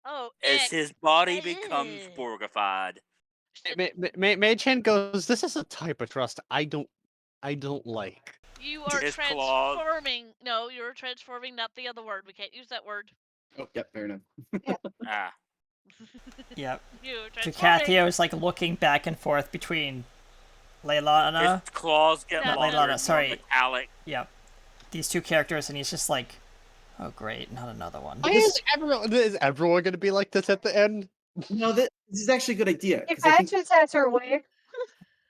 Speaker 6: Oh,
Speaker 8: as his body becomes Borgified.
Speaker 5: Mage Hand goes, this is a type of trust I don't like.
Speaker 6: You are
Speaker 8: His claws.
Speaker 6: transforming. No, you're transforming, not the other word. We can't use that word.
Speaker 4: Oh, yep, fair enough.
Speaker 8: Ah.
Speaker 2: Yep.
Speaker 6: You're transforming.
Speaker 2: Cathio is like looking back and forth between Leilana.
Speaker 8: His claws get
Speaker 2: Not
Speaker 8: longer
Speaker 2: Leilana,
Speaker 8: and
Speaker 2: sorry.
Speaker 8: more metallic.
Speaker 2: Yep. These two characters, and he's just like, oh great, not another one.
Speaker 5: Why is everyone going to be like this at the end?
Speaker 4: No, this is actually a good idea.
Speaker 3: If
Speaker 4: 'cause I think
Speaker 3: Ashes has her way.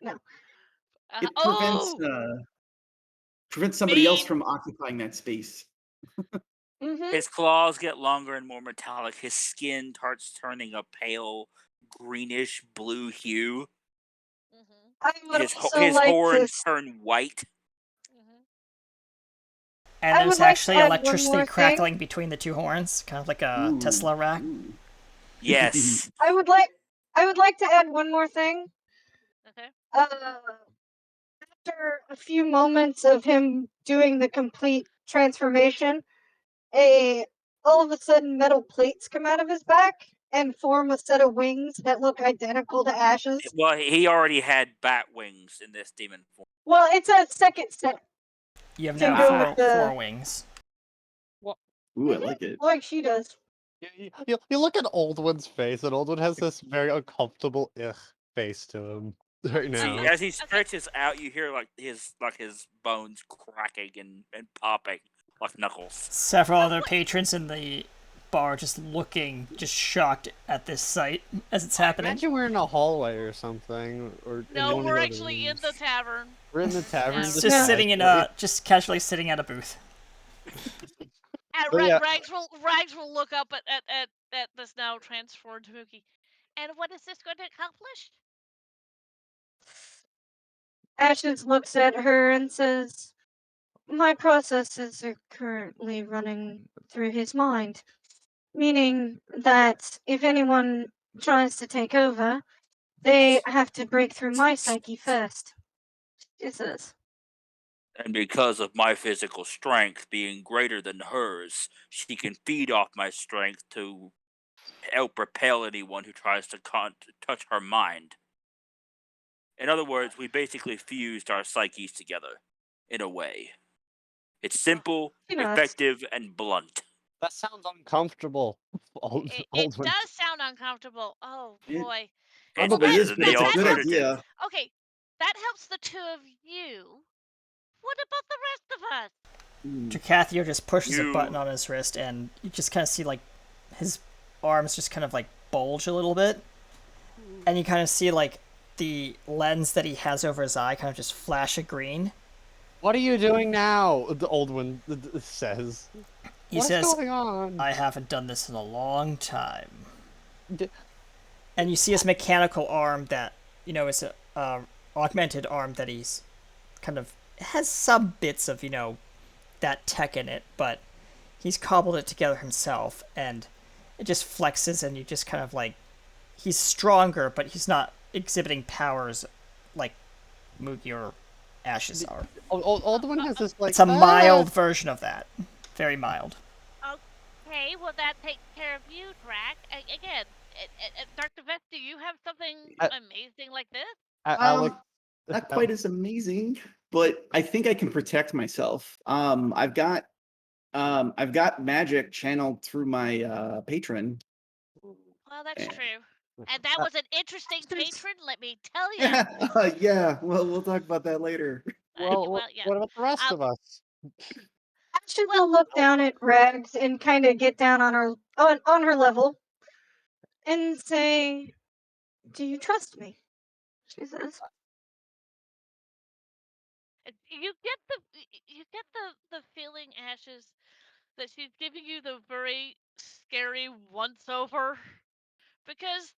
Speaker 3: No.
Speaker 4: it prevents somebody else from occupying that space.
Speaker 8: His claws get longer and more metallic. His skin starts turning a pale greenish blue hue.
Speaker 3: I would
Speaker 8: His
Speaker 3: also
Speaker 8: his
Speaker 3: like
Speaker 8: horns
Speaker 3: to.
Speaker 8: turn white.
Speaker 2: And
Speaker 3: I
Speaker 2: there's
Speaker 3: would like to
Speaker 2: actually
Speaker 3: add one
Speaker 2: electricity
Speaker 3: more thing.
Speaker 2: crackling between the two horns, kind of like a
Speaker 4: Ooh,
Speaker 2: Tesla rack.
Speaker 4: ooh.
Speaker 8: Yes.
Speaker 3: I would like to add one more thing.
Speaker 6: Okay.
Speaker 3: After a few moments of him doing the complete transformation, all of a sudden metal plates come out of his back and form a set of wings that look identical to Ash's.
Speaker 8: Well, he already had bat wings in this demon form.
Speaker 3: Well, it's a second set.
Speaker 2: You have
Speaker 3: To
Speaker 2: now
Speaker 3: go with the-
Speaker 2: four wings.
Speaker 4: Ooh, I like it.
Speaker 3: Like she does.
Speaker 5: You look at Aldwin's face, and Aldwin has this very uncomfortable face to him. right now.
Speaker 8: See, as he stretches out, you hear like his bones cracking and popping like knuckles.
Speaker 2: Several other patrons in the bar just looking, just shocked at this sight as it's happening.
Speaker 5: Imagine we're in a hallway or something, or in
Speaker 6: No,
Speaker 5: one
Speaker 6: we're
Speaker 5: of the
Speaker 6: actually in
Speaker 5: rooms.
Speaker 6: the tavern.
Speaker 5: We're in the tavern.
Speaker 6: Yeah.
Speaker 2: Just sitting in just casually sitting at a booth.
Speaker 6: And
Speaker 5: Oh, yeah.
Speaker 6: Rags will look up at this now transformed Mookie. And what is this going to accomplish?
Speaker 3: Ashes looks at her and says, "My processes are currently running through his mind, meaning that if anyone tries to take over, they have to break through my psyche first." She says.
Speaker 8: And because of my physical strength being greater than hers, she can feed off my strength to help repel anyone who tries to touch her mind. In other words, we basically fused our psyches together, in a way. It's simple, effective, and blunt.
Speaker 5: That sounds uncomfortable.
Speaker 6: It does sound uncomfortable. Oh boy.
Speaker 4: Probably is, but it's a good idea.
Speaker 6: Okay, that helps the two of you. What about the rest of us?
Speaker 2: Dracathio just pushes a button on his wrist, and you just kind of see like his arms just kind of like bulge a little bit, and you kind of see like the lens that he has over his eye kind of just flash a green.
Speaker 5: What are you doing now? The old one says.
Speaker 2: What's
Speaker 5: going on?
Speaker 2: I haven't done this in a long time. And you see his mechanical arm that, you know, is a augmented arm that he's kind of has some bits of, you know, that tech in it, but he's cobbled it together himself, and it just flexes, and you just kind of like, he's stronger, but he's not exhibiting powers like Moogie or Ashes are.
Speaker 5: Old one has this like.
Speaker 2: It's a mild version of that, very mild.
Speaker 6: Okay, well that takes care of you, Drac. Again, Dr. Vest, do you have something amazing like this?
Speaker 4: Not quite as amazing, but I think I can protect myself. I've got magic channeled through my patron.
Speaker 6: Well, that's true. And that was an interesting patron, let me tell you.
Speaker 4: Yeah, well, we'll talk about that later.
Speaker 5: Well,
Speaker 6: yeah.
Speaker 5: what about the rest of us?
Speaker 3: Ashes will look down at Rags and kind of get down on her level and say, "Do you trust me?" She says.
Speaker 6: You get the feeling, Ashes, that she's giving you the very scary once over, because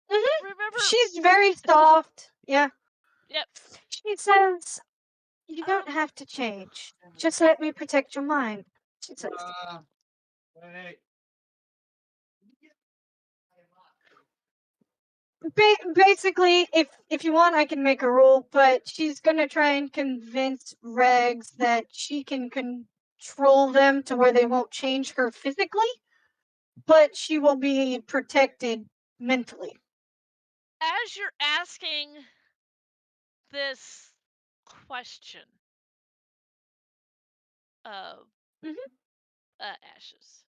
Speaker 6: remember,
Speaker 3: she's very soft. Yeah.
Speaker 6: Yep.
Speaker 3: She says, "You don't have to change. Just let me protect your mind." She says. Basically, if you want, I can make a rule, but she's gonna try and convince Regs that she can control them to where they won't change her physically, but she will be protected mentally.
Speaker 6: As you're asking this question of Ashes,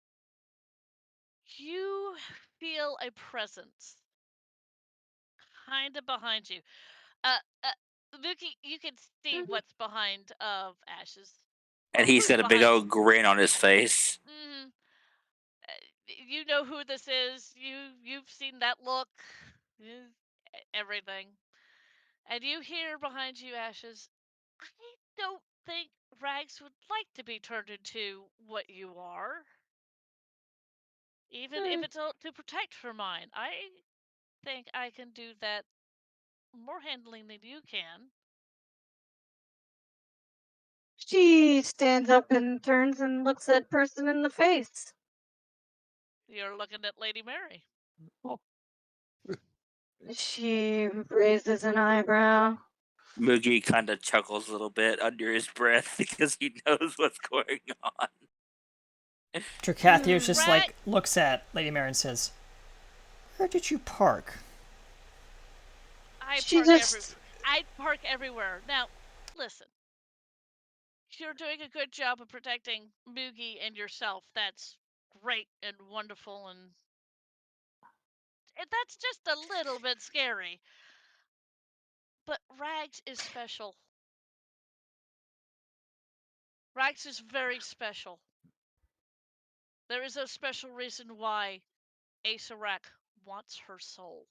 Speaker 6: you feel a presence kind of behind you. Mookie, you can see what's behind of Ashes.
Speaker 8: And he's got a big old grin on his face.
Speaker 6: Mm-hmm. You know who this is. You've seen that look. Everything. And you hear behind you, Ashes, I don't think Rags would like to be turned into what you are. Even if it's to protect her mind. I think I can do that more handling than you can.
Speaker 3: She stands up and turns and looks that person in the face.
Speaker 6: You're looking at Lady Mary.
Speaker 3: She raises an eyebrow.
Speaker 8: Moogie kind of chuckles a little bit under his breath because he knows what's going on.
Speaker 2: Dracathio just like looks at Lady Mary and says, "Where did you park?"
Speaker 6: I park everywhere. Now, listen. You're doing a good job of protecting Moogie and yourself. That's great and wonderful, and that's just a little bit scary. But Rags is special. Rags is very special. There is a special reason why Asarak wants her soul.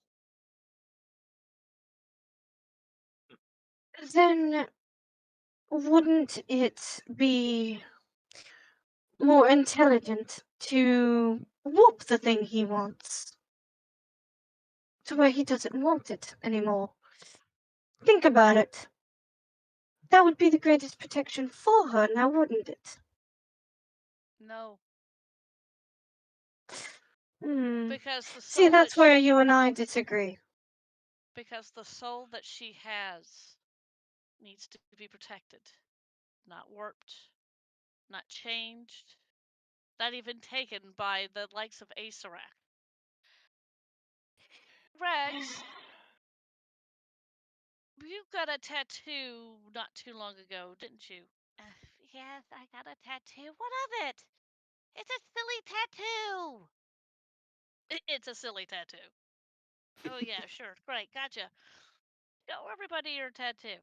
Speaker 3: Then wouldn't it be more intelligent to whoop the thing he wants to where he doesn't want it anymore? Think about it. That would be the greatest protection for her, now wouldn't it?
Speaker 6: No,
Speaker 3: Because
Speaker 6: the
Speaker 3: See,
Speaker 6: soul
Speaker 3: that's where you and I disagree.
Speaker 6: because the soul that she has needs to be protected, not warped, not changed, not even taken by the likes of Asarak. Rex, you got a tattoo not too long ago, didn't you? Yes, I got a tattoo. What of it? It's a silly tattoo. It's a silly tattoo. Oh yeah, sure, great, gotcha. Show everybody your tattoo.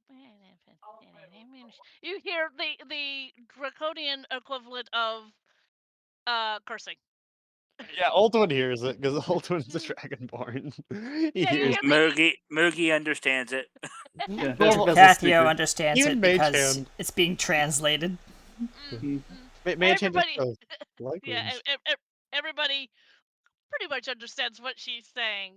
Speaker 6: You hear the draconian equivalent of cursing.
Speaker 5: Yeah, Oldwin hears it because Oldwin's a dragonborn. He
Speaker 6: Yeah, you
Speaker 5: hears
Speaker 6: hear the
Speaker 8: Moogie understands it.
Speaker 4: Yeah,
Speaker 5: Normal-
Speaker 4: that's a
Speaker 2: Cathio
Speaker 4: speaker.
Speaker 2: understands
Speaker 5: Even
Speaker 2: it
Speaker 5: Mage
Speaker 2: because
Speaker 5: Hand.
Speaker 2: it's being translated.
Speaker 5: Mage Hand just
Speaker 6: everybody.
Speaker 5: goes, language.
Speaker 6: Yeah, everybody pretty much understands what she's saying.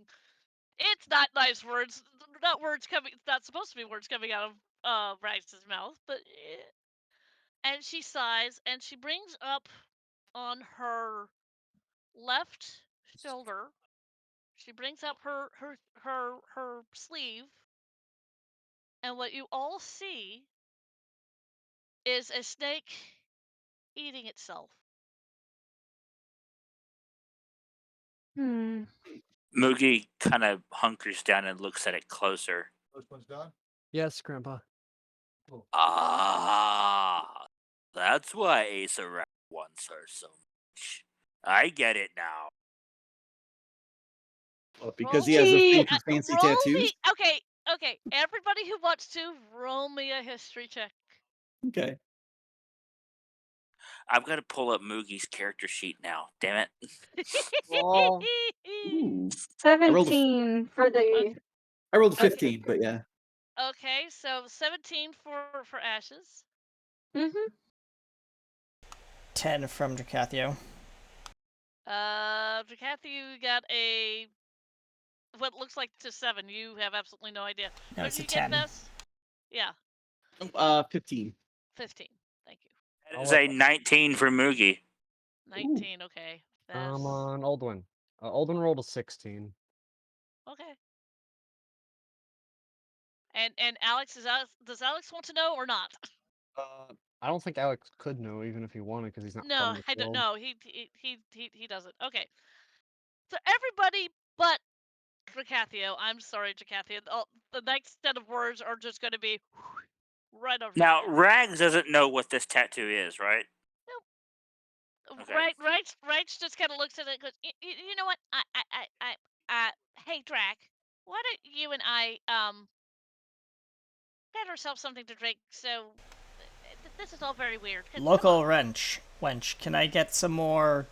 Speaker 6: It's not nice words, not words coming. It's not supposed to be words coming out of Rags' mouth, but. And she sighs, and she brings up on her left shoulder. She brings up her sleeve, and what you all see is a snake eating itself.
Speaker 8: Moogie kind of hunkers down and looks at it closer.
Speaker 5: Yes, Grandpa.
Speaker 8: Ah, that's why Asarak wants her so much. I get it now.
Speaker 4: Well, because he has a thing for fancy
Speaker 6: roll
Speaker 4: tattoos.
Speaker 6: Me, okay. Everybody who wants to, roll me a history check.
Speaker 4: Okay.
Speaker 8: I've got to pull up Moogie's character sheet now. Damn it.
Speaker 5: Oh.
Speaker 4: Ooh.
Speaker 3: 17 for the.
Speaker 4: I rolled a 15, but yeah.
Speaker 6: Okay, so 17 for Ashes.
Speaker 2: 10 from Dracathio.
Speaker 6: Kathy, you got a what looks like to 7. You have absolutely no idea.
Speaker 2: No,
Speaker 6: What
Speaker 2: it's
Speaker 6: did
Speaker 2: a
Speaker 6: you get,
Speaker 2: 10.
Speaker 6: Ness? Yeah,
Speaker 4: 15.
Speaker 6: 15. Thank you.
Speaker 8: That is a 19 for Moogie.
Speaker 6: 19. Okay. That's
Speaker 5: on Oldwin. Oldwin rolled a 16.
Speaker 6: okay. And Alex does Alex want to know or not?
Speaker 5: I don't think Alex could know even if he wanted because he's not
Speaker 6: No,
Speaker 5: from this
Speaker 6: I don't
Speaker 5: world.
Speaker 6: know. He doesn't. Okay. So everybody but Dracathio, I'm sorry, Dracathio. The next set of words are just going to be right over
Speaker 8: Now,
Speaker 6: your head.
Speaker 8: Rags doesn't know what this tattoo is, right? Okay.
Speaker 6: Right just kind of looks at it and goes, you know what? Hey, Drac, why don't you and I, get ourselves something to drink? So, this is all very weird.
Speaker 2: Local wench, can I get some more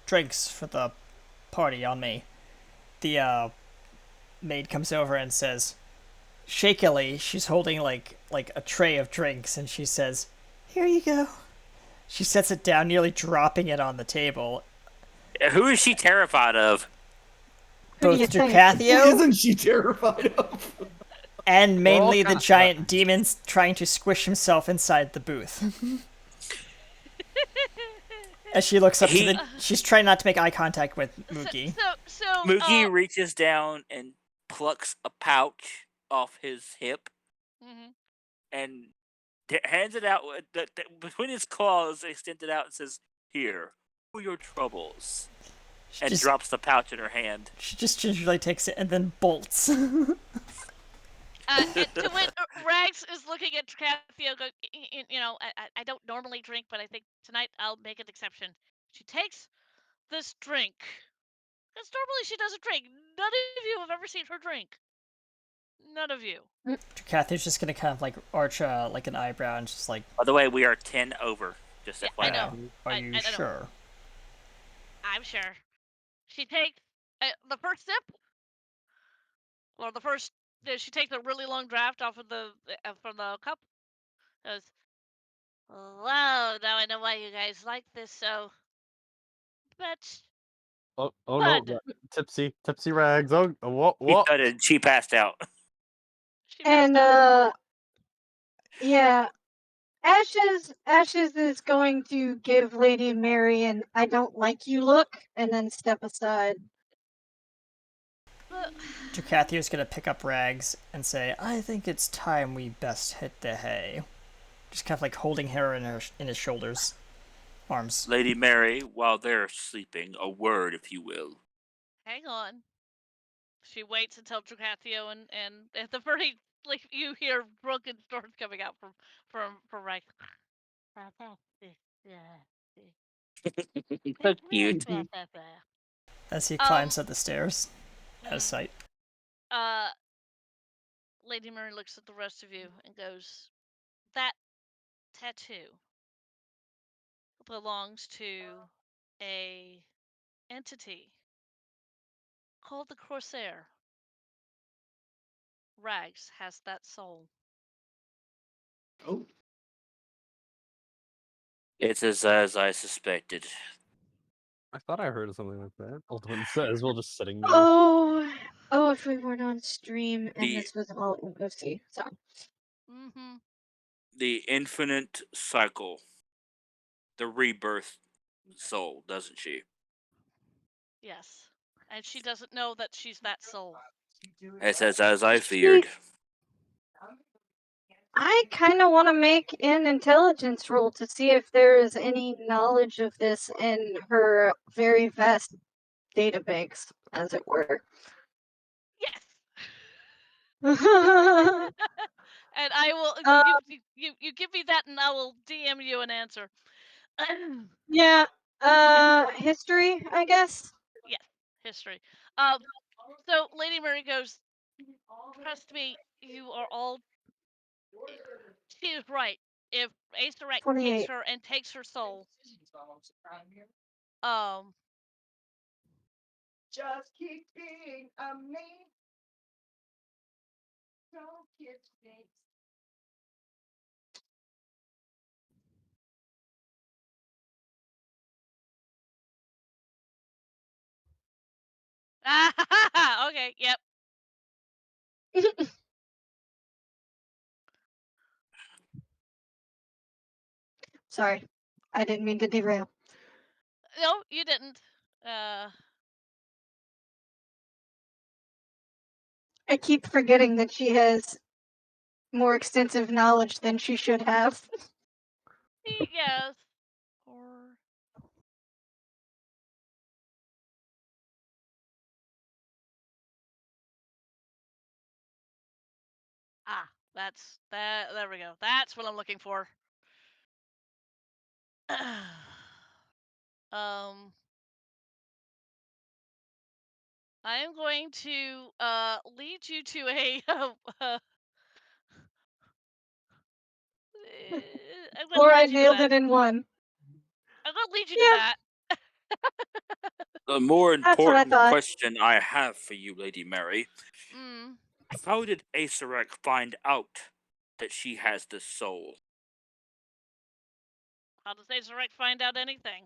Speaker 2: drinks for the party on me? The maid comes over and says, shakily, she's holding like a tray of drinks, and she says, "Here you go." She sets it down, nearly dropping it on the table.
Speaker 8: Who is she terrified of?
Speaker 2: Both
Speaker 3: you think?
Speaker 2: Dracathio
Speaker 4: Isn't she terrified of?
Speaker 2: and mainly
Speaker 5: kinda
Speaker 2: the giant demon's trying to squish himself inside the booth. As she looks up to the, she's trying not to make eye contact with Moogie.
Speaker 6: So
Speaker 8: Moogie reaches down and plucks a pouch off his hip and hands it out between his claws, extended out and says, "Here, for your troubles." And drops the pouch in her hand.
Speaker 2: She just gingerly takes it and then bolts.
Speaker 6: to when Rags is looking at Dracathio, going, you know, I don't normally drink, but I think tonight I'll make an exception. She takes this drink, because normally she doesn't drink. None of you have ever seen her drink. None of you.
Speaker 2: Kathy's just gonna kind of like arch like an eyebrow and just like.
Speaker 8: By the way, we are 10 over. Just
Speaker 6: Yeah,
Speaker 8: FYI.
Speaker 6: I know.
Speaker 2: Are
Speaker 6: I
Speaker 2: you
Speaker 6: know.
Speaker 2: sure?
Speaker 6: I'm sure. She takes the first sip, or the first. She takes a really long draft off of from the cup. Goes, wow, now I know why you guys like this so. But
Speaker 5: Oh no,
Speaker 6: Bud.
Speaker 5: tipsy rags. Oh, what?
Speaker 8: He thought it, she passed out.
Speaker 6: She passed
Speaker 3: And
Speaker 6: out.
Speaker 3: yeah, Ashes is going to give Lady Mary an "I don't like you" look, and then step aside.
Speaker 6: But
Speaker 2: Kathy is gonna pick up Rags and say, "I think it's time we best hit the hay." Just kind of like holding her in his shoulders, arms.
Speaker 8: Lady Mary, while they're sleeping, a word, if you will.
Speaker 6: hang on. She waits until Tricathio and at the very like you hear broken storms coming out from Reich.
Speaker 8: So cute.
Speaker 2: As he climbs up the stairs, out of
Speaker 6: mm,
Speaker 2: sight.
Speaker 6: Lady Mary looks at the rest of you and goes, "That tattoo belongs to a entity called the Corsair. Rags has that soul."
Speaker 4: Oh,
Speaker 8: It's as I suspected.
Speaker 5: I thought I heard something like that. Alden says while just sitting there.
Speaker 3: Oh, if we weren't on stream and
Speaker 8: The
Speaker 3: this was all OC, so.
Speaker 6: Mm-hmm.
Speaker 8: the infinite cycle, the rebirth soul, doesn't she?
Speaker 6: Yes. And she doesn't know that she's that soul.
Speaker 8: It's as I feared.
Speaker 3: I kind of want to make an intelligence roll to see if there is any knowledge of this in her very vast databanks, as it were.
Speaker 6: Yes.
Speaker 3: uh,
Speaker 6: And I will you give me that and I will DM you an answer.
Speaker 3: yeah, history, I guess.
Speaker 6: Yes, history. So Lady Mary goes, trust me, you are all. She is right. If Acerec takes
Speaker 3: 28.
Speaker 6: her and takes her soul, um,
Speaker 7: Just keep being a me. Don't get me.
Speaker 6: okay, yep.
Speaker 3: Sorry, I didn't mean to derail.
Speaker 6: No, you didn't.
Speaker 3: I keep forgetting that she has more extensive knowledge than she should have.
Speaker 6: Yes. Or that's that. There we go. That's what I'm looking for. I am going to lead you to a. I'm going to lead
Speaker 3: Fluoride
Speaker 6: you to
Speaker 3: nailed
Speaker 6: that.
Speaker 3: it in one.
Speaker 6: I'm going to lead you to
Speaker 3: Yeah,
Speaker 6: that.
Speaker 8: The more
Speaker 3: that's what I
Speaker 8: important
Speaker 3: thought.
Speaker 8: question I have for you, Lady Mary,
Speaker 6: Mm.
Speaker 8: how did Acerec find out that she has this soul?
Speaker 6: How does Acerec find out anything?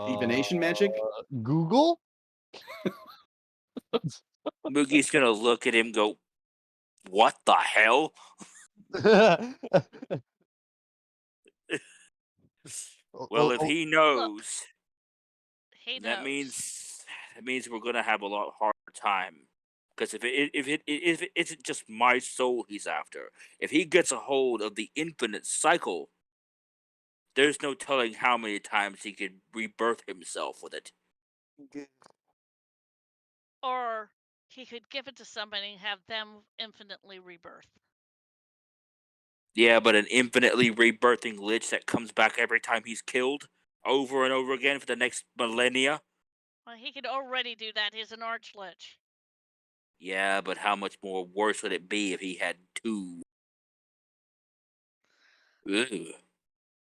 Speaker 4: divination magic.
Speaker 5: Google.
Speaker 8: Moogie's gonna look at him, go, "What the hell?" Well, if he knows,
Speaker 6: He
Speaker 8: that
Speaker 6: knows.
Speaker 8: means we're gonna have a lot harder time. Because if it isn't just my soul he's after, if he gets a hold of the infinite cycle, there's no telling how many times he could rebirth himself with it.
Speaker 6: Or he could give it to somebody and have them infinitely rebirth.
Speaker 8: Yeah, but an infinitely rebirthing lich that comes back every time he's killed, over and over again for the next millennia.
Speaker 6: Well, he could already do that. He's an archlich.
Speaker 8: Yeah, but how much more worse would it be if he had two? Ugh.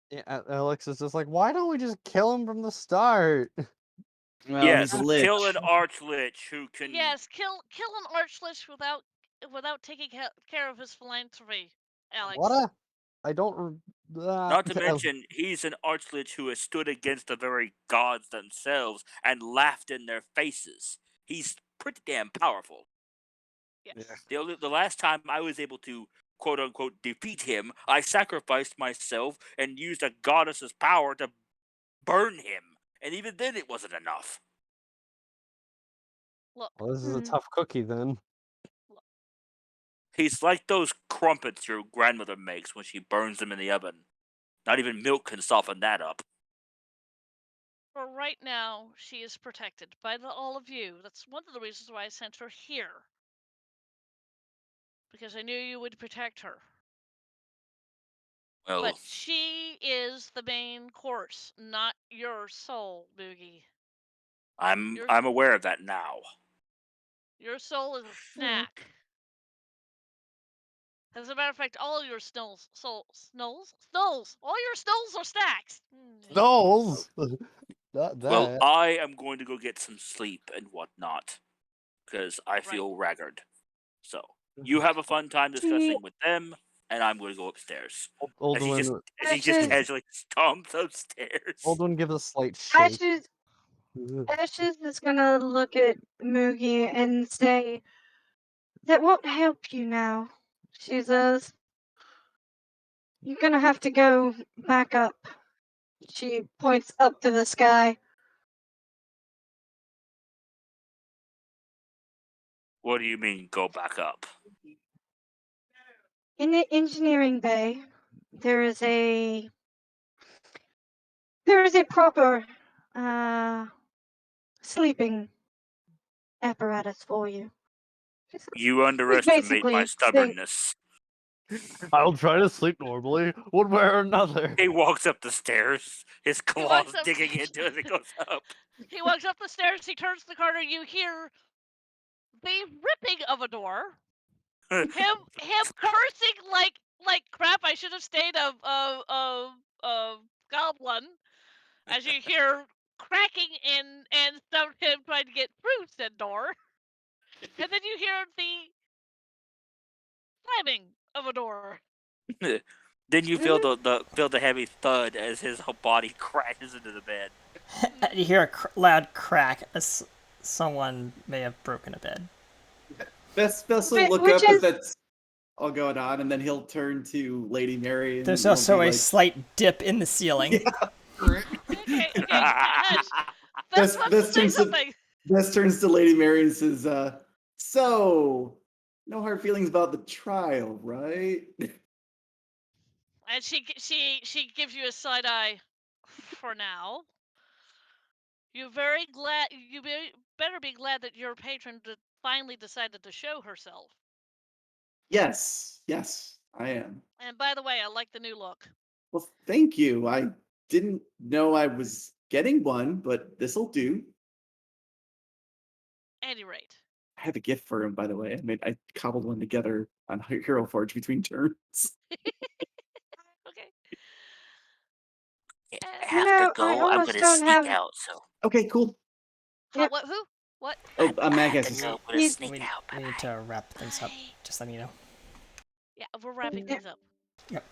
Speaker 5: Yeah, Alex is just like, why don't we just kill him from the start?
Speaker 4: Well, he's
Speaker 8: Yes,
Speaker 4: a lich.
Speaker 8: kill an archlich who can.
Speaker 6: Yes, kill an archlich without taking care of his philanthropy, Alex.
Speaker 5: What? I don't.
Speaker 8: Not to mention, he's an archlich who has stood against the very gods themselves and laughed in their faces. He's pretty damn powerful.
Speaker 6: Yes.
Speaker 8: The last time I was able to quote unquote defeat him, I sacrificed myself and used a goddess's power to burn him. And even then it wasn't enough.
Speaker 6: Look,
Speaker 5: Well, this is a tough cookie then.
Speaker 8: He's like those crumpets your grandmother makes when she burns them in the oven. Not even milk can soften that up.
Speaker 6: for right now, she is protected by all of you. That's one of the reasons why I sent her here. Because I knew you would protect her.
Speaker 8: Well,
Speaker 6: But she is the main course, not your soul, Boogie.
Speaker 8: I'm aware of that now.
Speaker 6: Your soul is a snack. As a matter of fact, all your snolls, all your snolls are snacks.
Speaker 5: Snolls. Not that.
Speaker 8: Well, I am going to go get some sleep and whatnot, because I feel ragged. So you have a fun time discussing with them, and I'm going to go upstairs. As he just casually stomps upstairs.
Speaker 5: Oldwin gives a slight shake.
Speaker 3: Ashes is gonna look at Moogie and say, "That won't help you now." She says, "You're gonna have to go back up." She points up to the sky.
Speaker 8: What do you mean, go back up?
Speaker 3: In the engineering bay, there is a proper sleeping apparatus for you.
Speaker 8: You underestimate my stubbornness.
Speaker 5: I'll try to sleep normally, one way or another.
Speaker 8: He walks up the stairs, his claws digging into it as it goes up.
Speaker 6: He walks up the stairs, he turns the corner, you hear the ripping of a door. him cursing like crap. I should have stayed of goblin. As you hear cracking and stuff him trying to get through said door. And then you hear the slamming of a door.
Speaker 8: Then you feel the heavy thud as his whole body crashes into the bed.
Speaker 2: You hear a loud crack as someone may have broken a bed.
Speaker 4: Bess will look up as that's all going on, and then he'll turn to Lady Mary. And
Speaker 2: there's also a slight dip in the ceiling.
Speaker 4: Yeah,
Speaker 6: okay. Bess
Speaker 4: turns to Lady Mary and says, "So, no hard feelings about the trial, right?"
Speaker 6: And she gives you a side eye. For now, you better be glad that your patron finally decided to show herself.
Speaker 4: Yes, I am.
Speaker 6: And by the way, I like the new look.
Speaker 4: Well, thank you. I didn't know I was getting one, but this'll do.
Speaker 6: Any rate.
Speaker 4: I have a gift for him, by the way. I cobbled one together on Hero Forge between turns.
Speaker 6: Okay.
Speaker 8: I have to go. I'm gonna sneak out. So.
Speaker 4: Okay, cool.
Speaker 6: Yep. What? Who? What?
Speaker 4: Oh, Mag has
Speaker 8: to go. I'm gonna sneak
Speaker 2: we
Speaker 8: out.
Speaker 2: We need to wrap things up. Just let me know.
Speaker 6: Yeah, we're wrapping things up.
Speaker 2: Yep.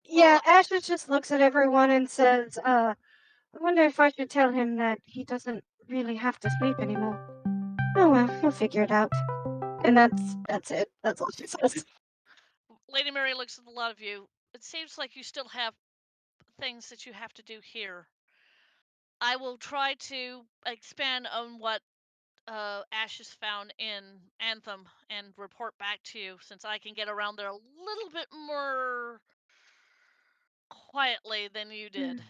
Speaker 3: Yeah, Ashes just looks at everyone and says, "I wonder if I should tell him that he doesn't really have to sleep anymore." "Oh well, he'll figure it out." And that's it. That's all she says.
Speaker 6: Lady Mary looks at a lot of you. It seems like you still have things that you have to do here. I will try to expand on what Ashes found in Anthem and report back to you, since I can get around there a little bit more quietly than you did.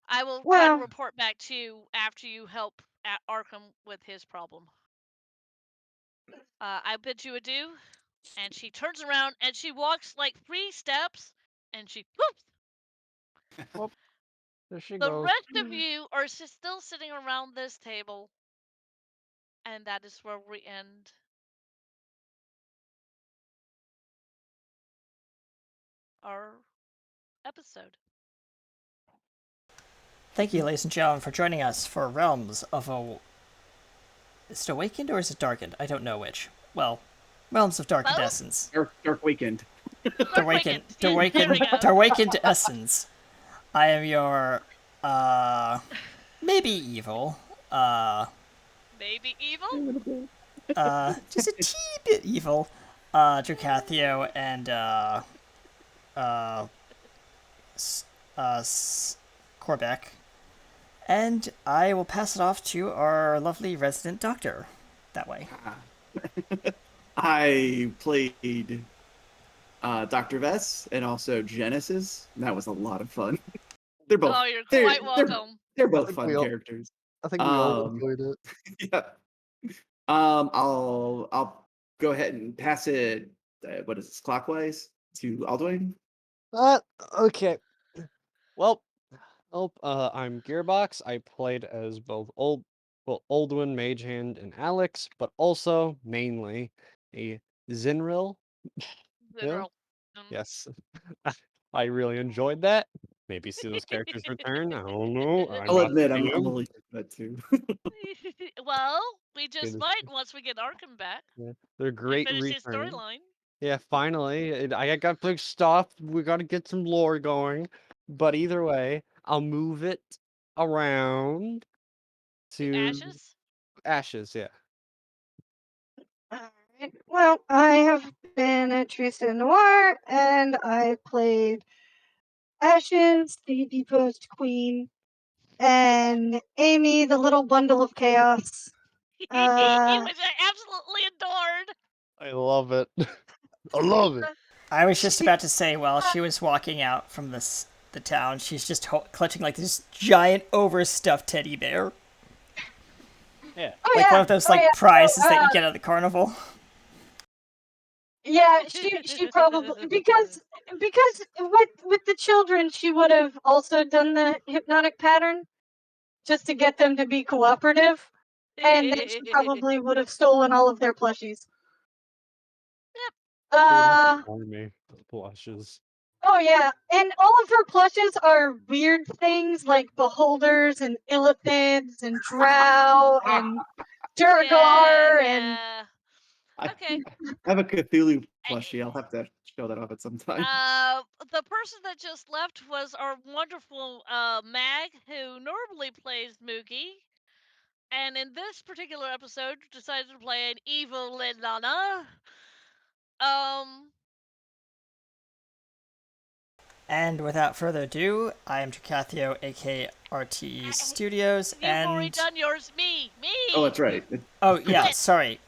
Speaker 6: I will try to report back to you after you help Arkham with his problem. I bid you adieu. And she turns around and she walks like 3 steps and she whoops.
Speaker 5: Whoop. There she
Speaker 6: The
Speaker 5: goes.
Speaker 6: rest of you are still sitting around this table And that is where we end our episode.
Speaker 2: Thank you, ladies and gentlemen, for joining us for Realms of Is it Awakened or is it Darkened? I don't know which. Well, Realms of Darkened
Speaker 6: Both?
Speaker 2: Essence.
Speaker 4: Dark Weekend.
Speaker 6: Awakened. There we go.
Speaker 2: Awakened Essence. I am your, maybe evil,
Speaker 6: Maybe evil?
Speaker 2: just a teeny bit evil, Dracathio and, Corbeck. And I will pass it off to our lovely resident doctor that way.
Speaker 4: I played Dr. Vess and also Genesis. And that was a lot of fun. They're both.
Speaker 6: Oh, you're quite welcome.
Speaker 4: They're both
Speaker 5: think
Speaker 4: fun
Speaker 5: we all-
Speaker 4: characters.
Speaker 5: I think we all enjoyed it.
Speaker 4: Yeah. I'll go ahead and pass it. What is this, clockwise to Alduin?
Speaker 5: Okay. Well, I'm Gearbox. I played as both Oldwin, Magehand, and Alex, but also mainly a Zinril.
Speaker 6: Literal.
Speaker 5: Yes, I really enjoyed that. Maybe see those characters return. I don't know.
Speaker 4: I'll admit, I'm only that too.
Speaker 6: Well, we just
Speaker 5: It
Speaker 6: might once we get Arkham back.
Speaker 5: Yeah, they're
Speaker 6: And
Speaker 5: great
Speaker 6: finish his
Speaker 5: returns.
Speaker 6: storyline.
Speaker 5: Yeah, finally. I got big stuff. We got to get some lore going. But either way, I'll move it around to
Speaker 6: Ashes?
Speaker 5: Ashes, yeah.
Speaker 3: Alright. Well, I have been Teresa Noir, and I played Ashes, the deposed queen, and Amy, the little bundle of chaos.
Speaker 6: Which I absolutely adored.
Speaker 5: I love it. I love it.
Speaker 2: I was just about to say, while she was walking out from the town, she's just clutching like this giant overstuffed teddy bear.
Speaker 5: Yeah.
Speaker 3: Oh,
Speaker 2: Like
Speaker 3: yeah.
Speaker 2: one of those like prizes that you get at the carnival.
Speaker 3: Yeah, she probably because with the children she would have also done the hypnotic pattern just to get them to be cooperative, and then she probably would have stolen all of their plushies.
Speaker 6: Yep.
Speaker 5: Me blushes.
Speaker 3: Oh yeah, and all of her plushes are weird things like beholders and illithids and drow and Durgar and
Speaker 6: Yeah.
Speaker 4: I
Speaker 6: Okay.
Speaker 4: have a Cthulhu plushie. I'll have to show that off at some time.
Speaker 6: The person that just left was our wonderful Mag, who normally plays Mookie, and in this particular episode decided to play an evil Liliana.
Speaker 2: And without further ado, I am Dracathio, aka RTE Studios,
Speaker 6: You've already
Speaker 2: and
Speaker 6: done yours. Me.
Speaker 4: Oh, that's right.
Speaker 2: oh yeah, sorry.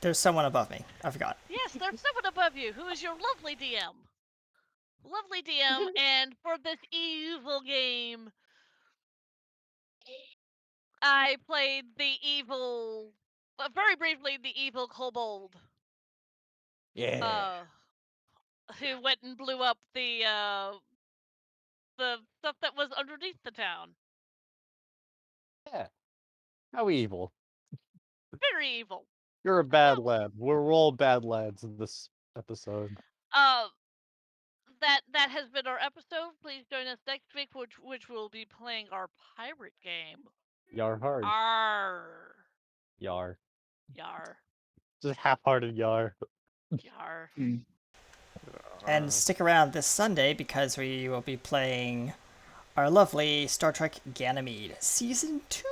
Speaker 2: There's someone above me. I forgot.
Speaker 6: Yes, there's someone above you who is your lovely DM. Lovely DM, and for this evil game, I played the evil, very briefly, the evil kobold.
Speaker 5: Yeah.
Speaker 6: Who went and blew up the stuff that was underneath the town.
Speaker 5: Yeah. How evil.
Speaker 6: Very evil.
Speaker 5: You're a bad lad. We're all bad lads in this episode.
Speaker 6: That has been our episode. Please join us next week, which we'll be playing our pirate game.
Speaker 5: Yar hard.
Speaker 6: Arr.
Speaker 5: Yar.
Speaker 6: Yar.
Speaker 5: Just half-hearted yar.
Speaker 6: Yar.
Speaker 2: And stick around this Sunday because we will be playing our lovely Star Trek Ganymede Season 2.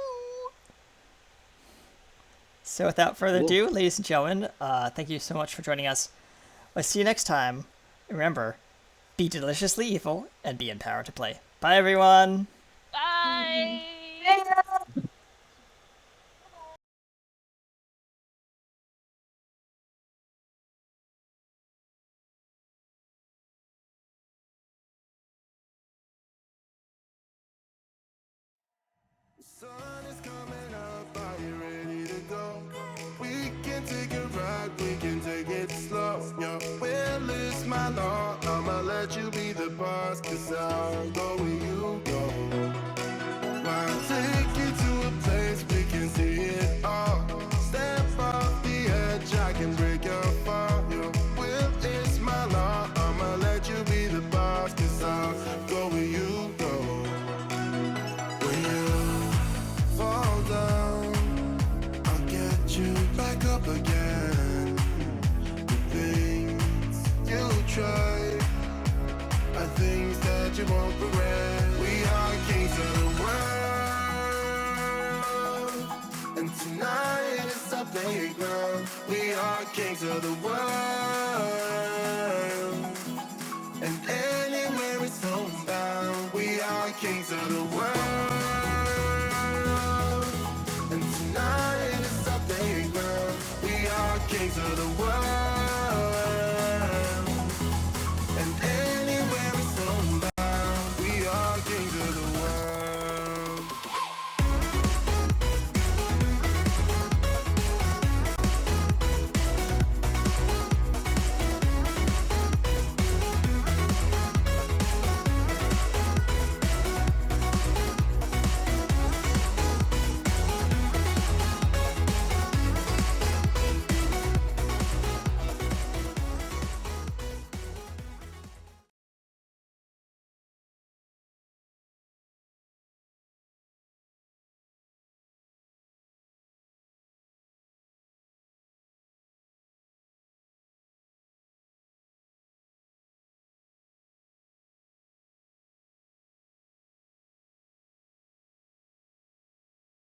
Speaker 2: So without further ado, ladies and gentlemen, thank you so much for joining us. We'll see you next time. Remember, be deliciously evil and be empowered to play. Bye, everyone!
Speaker 6: Bye.
Speaker 7: Sun is coming up, are you ready to go? We can take a ride, we can take it slow. Yo, well, it's my law, I'ma let you be the boss, cause I'll go where you go. I'll take you to a place we can see it all. kings of the world. And anywhere it's homebound, we are kings of the world. And tonight it is our playground. We are kings of the world.